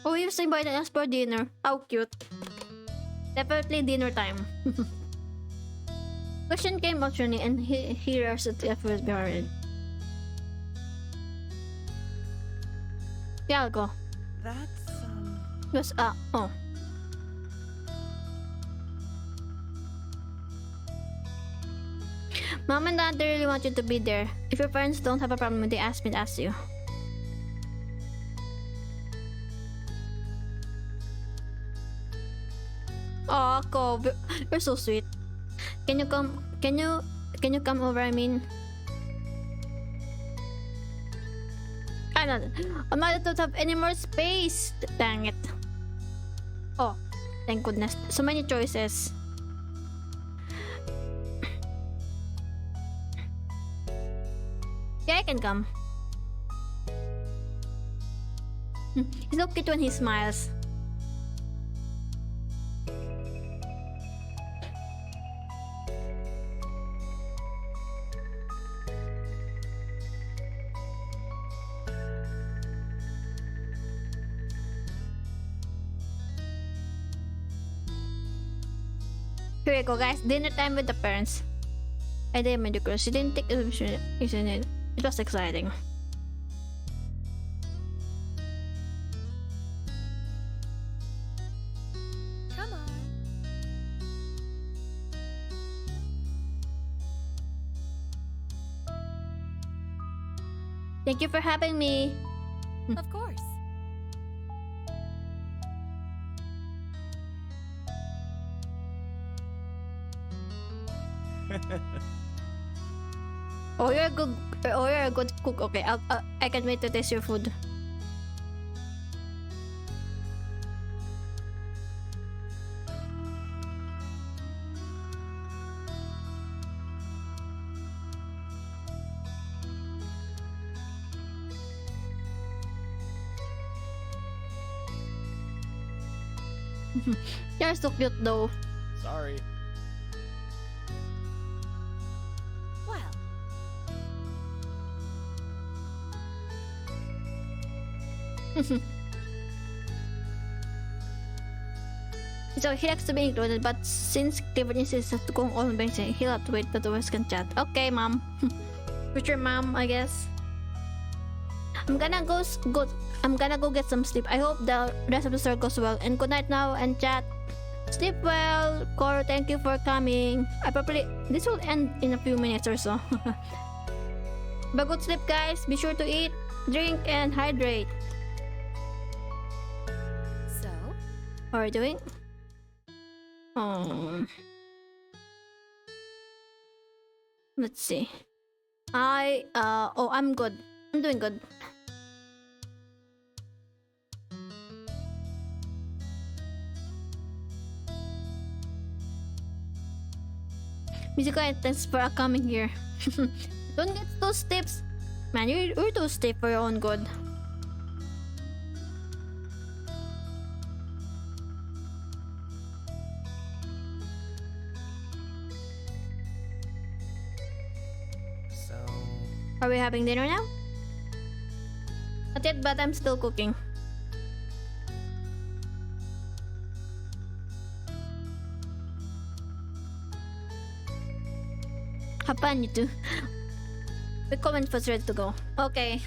Oh, he was inviting us for dinner. How cute. Definitely dinner time. Question came optionally and here are the efforts behind it. Yeah, I'll go. That's, Yes, oh. Mom and Dad, they really want you to be there. If your parents don't have a problem when they ask me to ask you. Oh, Ko, you're so sweet. Can you come over? I mean, I'm not don't have any more space. Dang it. Oh, thank goodness. So many choices. Yeah, I can come. He's so cute when he smiles. Here we go, guys. Dinner time with the parents. I did my girl. She didn't take it. It was exciting. Come on. Thank you for having me. Of course. Oh, you're a good. Oh, you're a good cook. Okay, I can't wait to taste your food. You're so cute, though. Sorry. Well, So he likes to be included, but since Clifford insists to go on benching, he'll have to wait that the rest can chat. Okay, mom. Future mom, I guess. I'm gonna go get some sleep. I hope the rest of the story goes well. And good night now and chat. Sleep well, Coro. Thank you for coming. This will end in a few minutes or so. But good sleep, guys. Be sure to eat, drink, and hydrate. so How are you doing? Let's see. I'm good. I'm doing good. Musical thanks for coming here. Don't get those tips. Man, you're too stiff for your own good. So, Are we having dinner now? Not yet, but I'm still cooking. Have fun, you two. The comment was ready to go. Okay.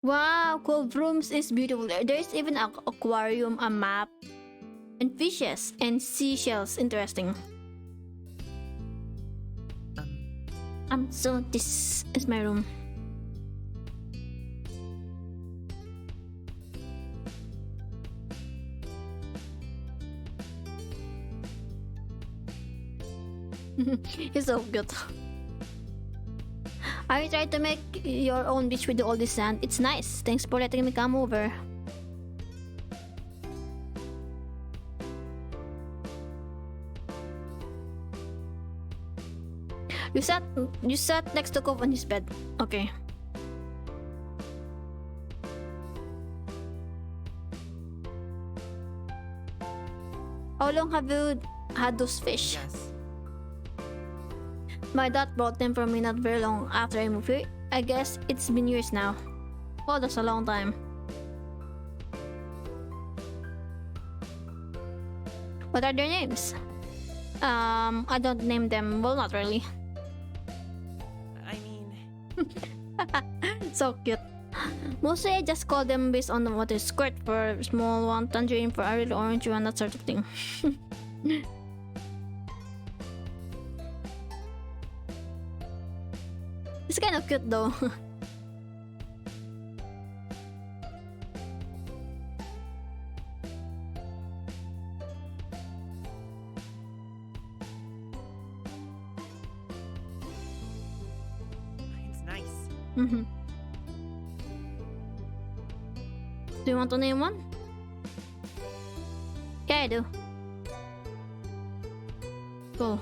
Wow, Cove Rooms is beautiful. There's even an aquarium, a map, and fishes and seashells. Interesting. So this is my room. He's so cute. I tried to make your own beach with all this sand. It's nice. Thanks for letting me come over. You sat next to Cove on his bed. Okay. How long have you had those fish? Yes. My dad brought them for me not very long after I moved here. I guess it's been years now. Oh, that's a long time. What are their names? I don't name them. Well, not really. I mean, So cute. Mostly I just call them based on what is squirt for small one, tangerine for a real orange one, that sort of thing. It's kind of cute though. it's nice. Mhm. Do you want to name one? Yeah, I do. Cool.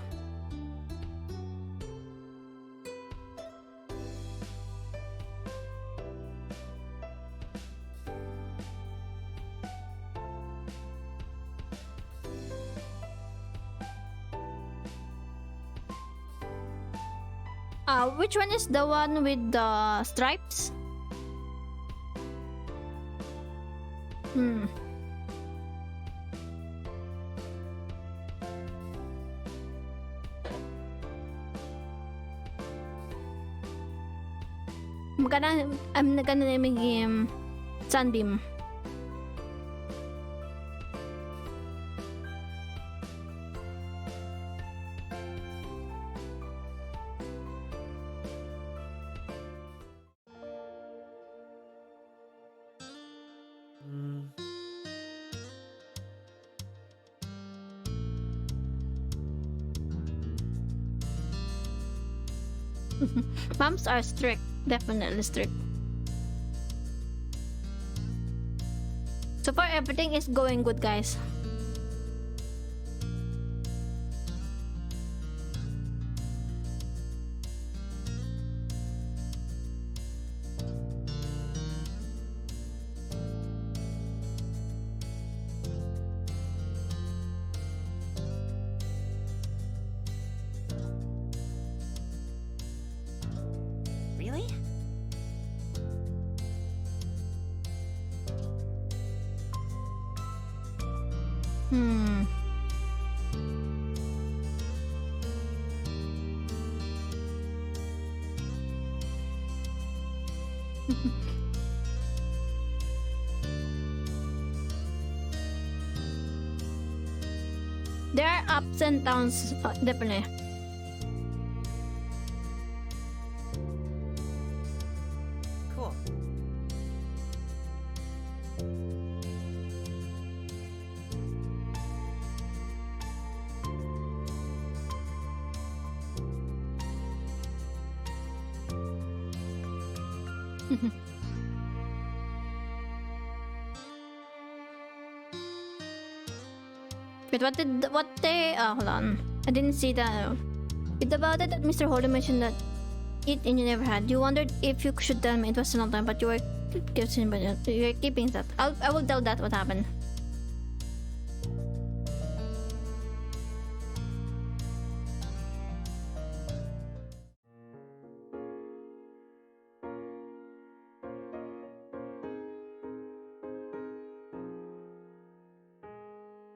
Which one is the one with the stripes? Hmm. I'm gonna name him Sunbeam. Mm, Moms are strict, definitely strict. So far, everything is going good, guys. really? Hmm. There are ups and downs, definitely. Cool. Wait, what they, hold on. I didn't see that. It's about it that Mr. Holden mentioned that it and you never had. You wondered if you should tell me it was a long time, but you were keeping that. I will tell that what happened.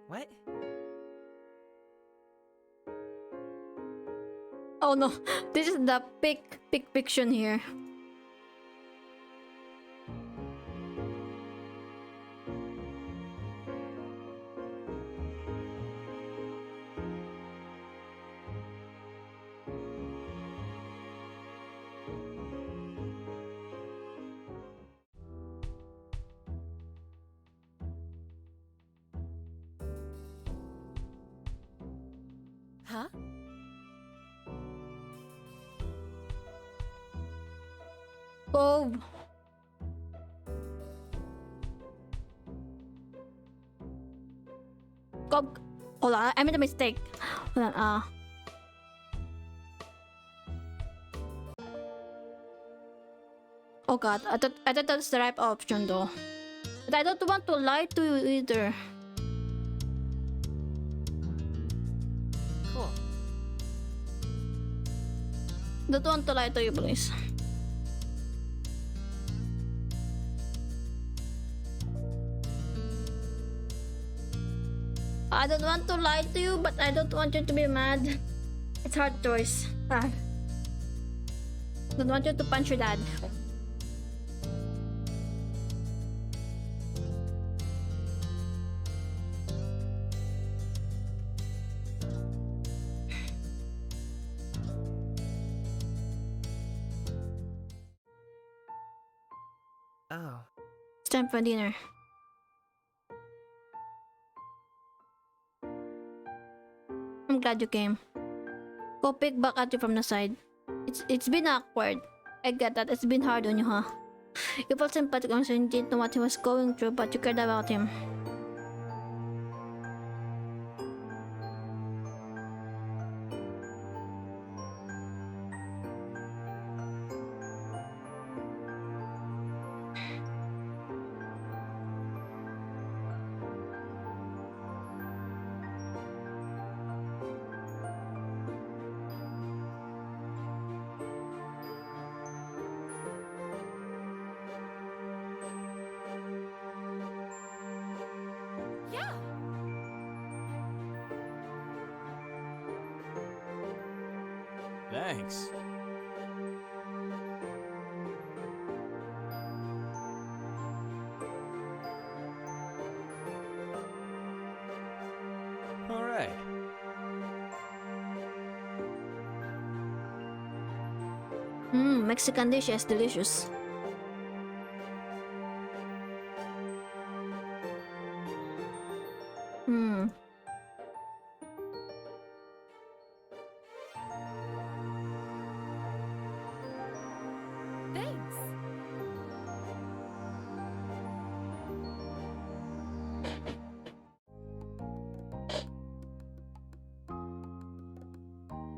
What? Oh no, this is the pick fiction here. Huh? Oh. Hold on, I made a mistake. Hold on, Oh god, I thought that's the right option though. But I don't want to lie to you either. Cool. Don't want to lie to you, please. I don't want to lie to you, but I don't want you to be mad. It's hard choice. Don't want you to punch your dad. Oh. It's time for dinner. I'm glad you came. Go pick back at you from the side. It's been awkward. I get that. It's been hard on you, huh? You felt sympathetic on him, didn't know what he was going through, but you cared about him. Yeah. Thanks. All right. Mexican dish is delicious. Thanks.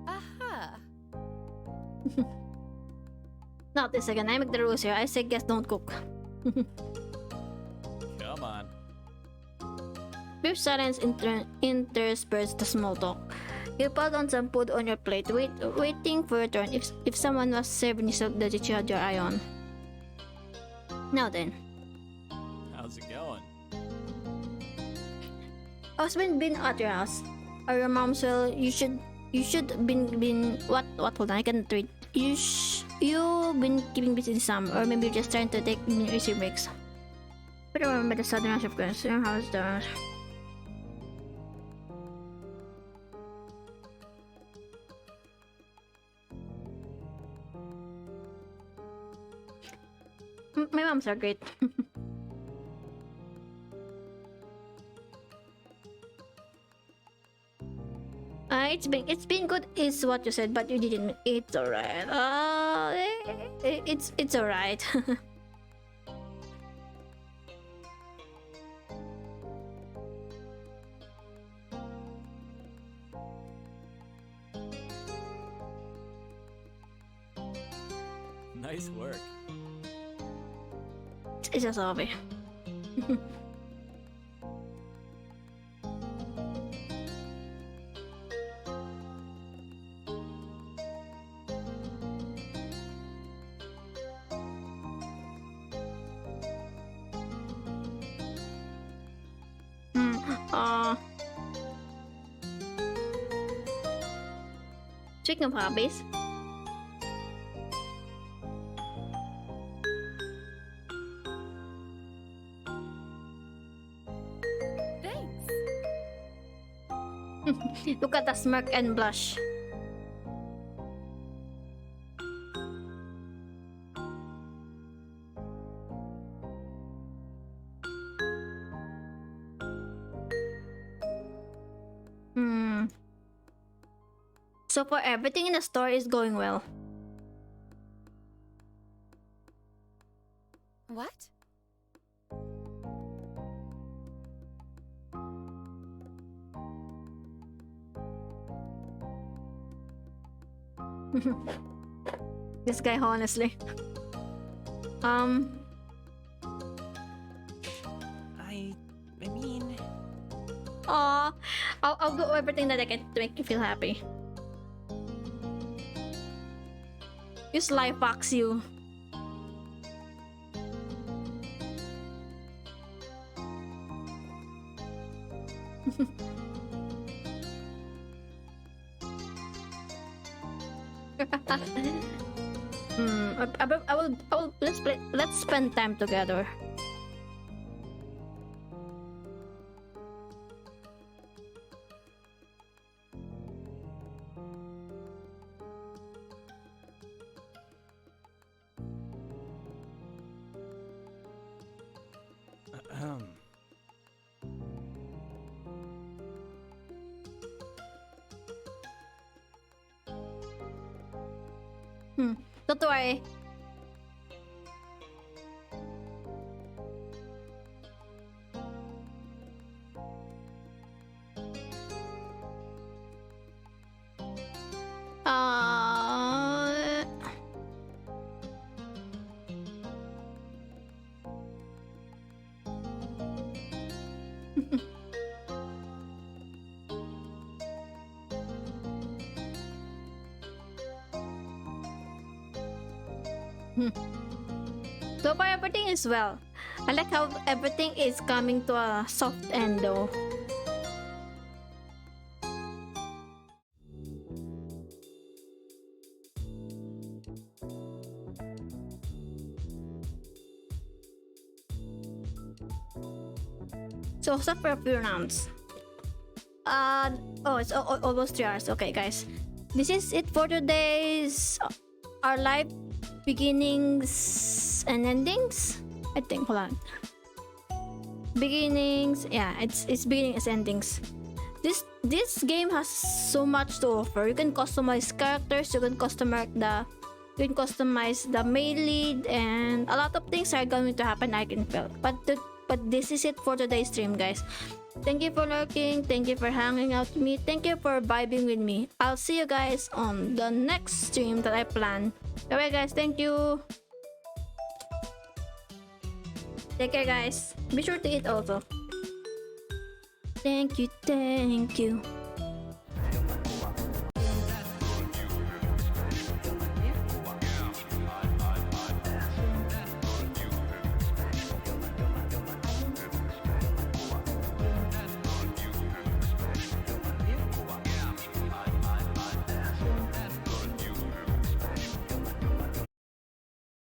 Aha. Not this again. I make the rules here. I say guests don't cook. Come on. Brief silence intersperses the small talk. You put on some food on your plate, waiting for your turn if someone was serving you something that you had your eye on. Now then. How's it going? I was been at your house. Or your mom's well, you should been what hold on, I can't read. You been keeping busy this summer, or maybe you're just trying to take easy breaks. But remember the sudden rush of girls, your house doors. My moms are great. It's been good is what you said, but you didn't. It's alright. It's alright. Nice work. It's just hobby. Speaking of hobbies, Thanks. look at the smirk and blush. So far, everything in the store is going well. What? This guy, honestly. Um, I mean, aw, I'll do everything that I can to make you feel happy. Use life hacks you. Let's spend time together. Ahem. Don't worry. Uh, So far everything is well. I like how everything is coming to a soft end though. So stop for a few rounds. Oh, it's almost 3 hours. Okay, guys. This is it for today's our life beginnings and endings. I think. Hold on. Beginnings. Yeah, it's beginnings and endings. This game has so much to offer. You can customize characters. You can customize the main lead, and a lot of things are going to happen. I can feel. But this is it for today's stream, guys. Thank you for lurking. Thank you for hanging out with me. Thank you for vibing with me. I'll see you guys on the next stream that I plan. Bye guys. Thank you. Take care, guys. Be sure to eat also. Thank you. Thank you.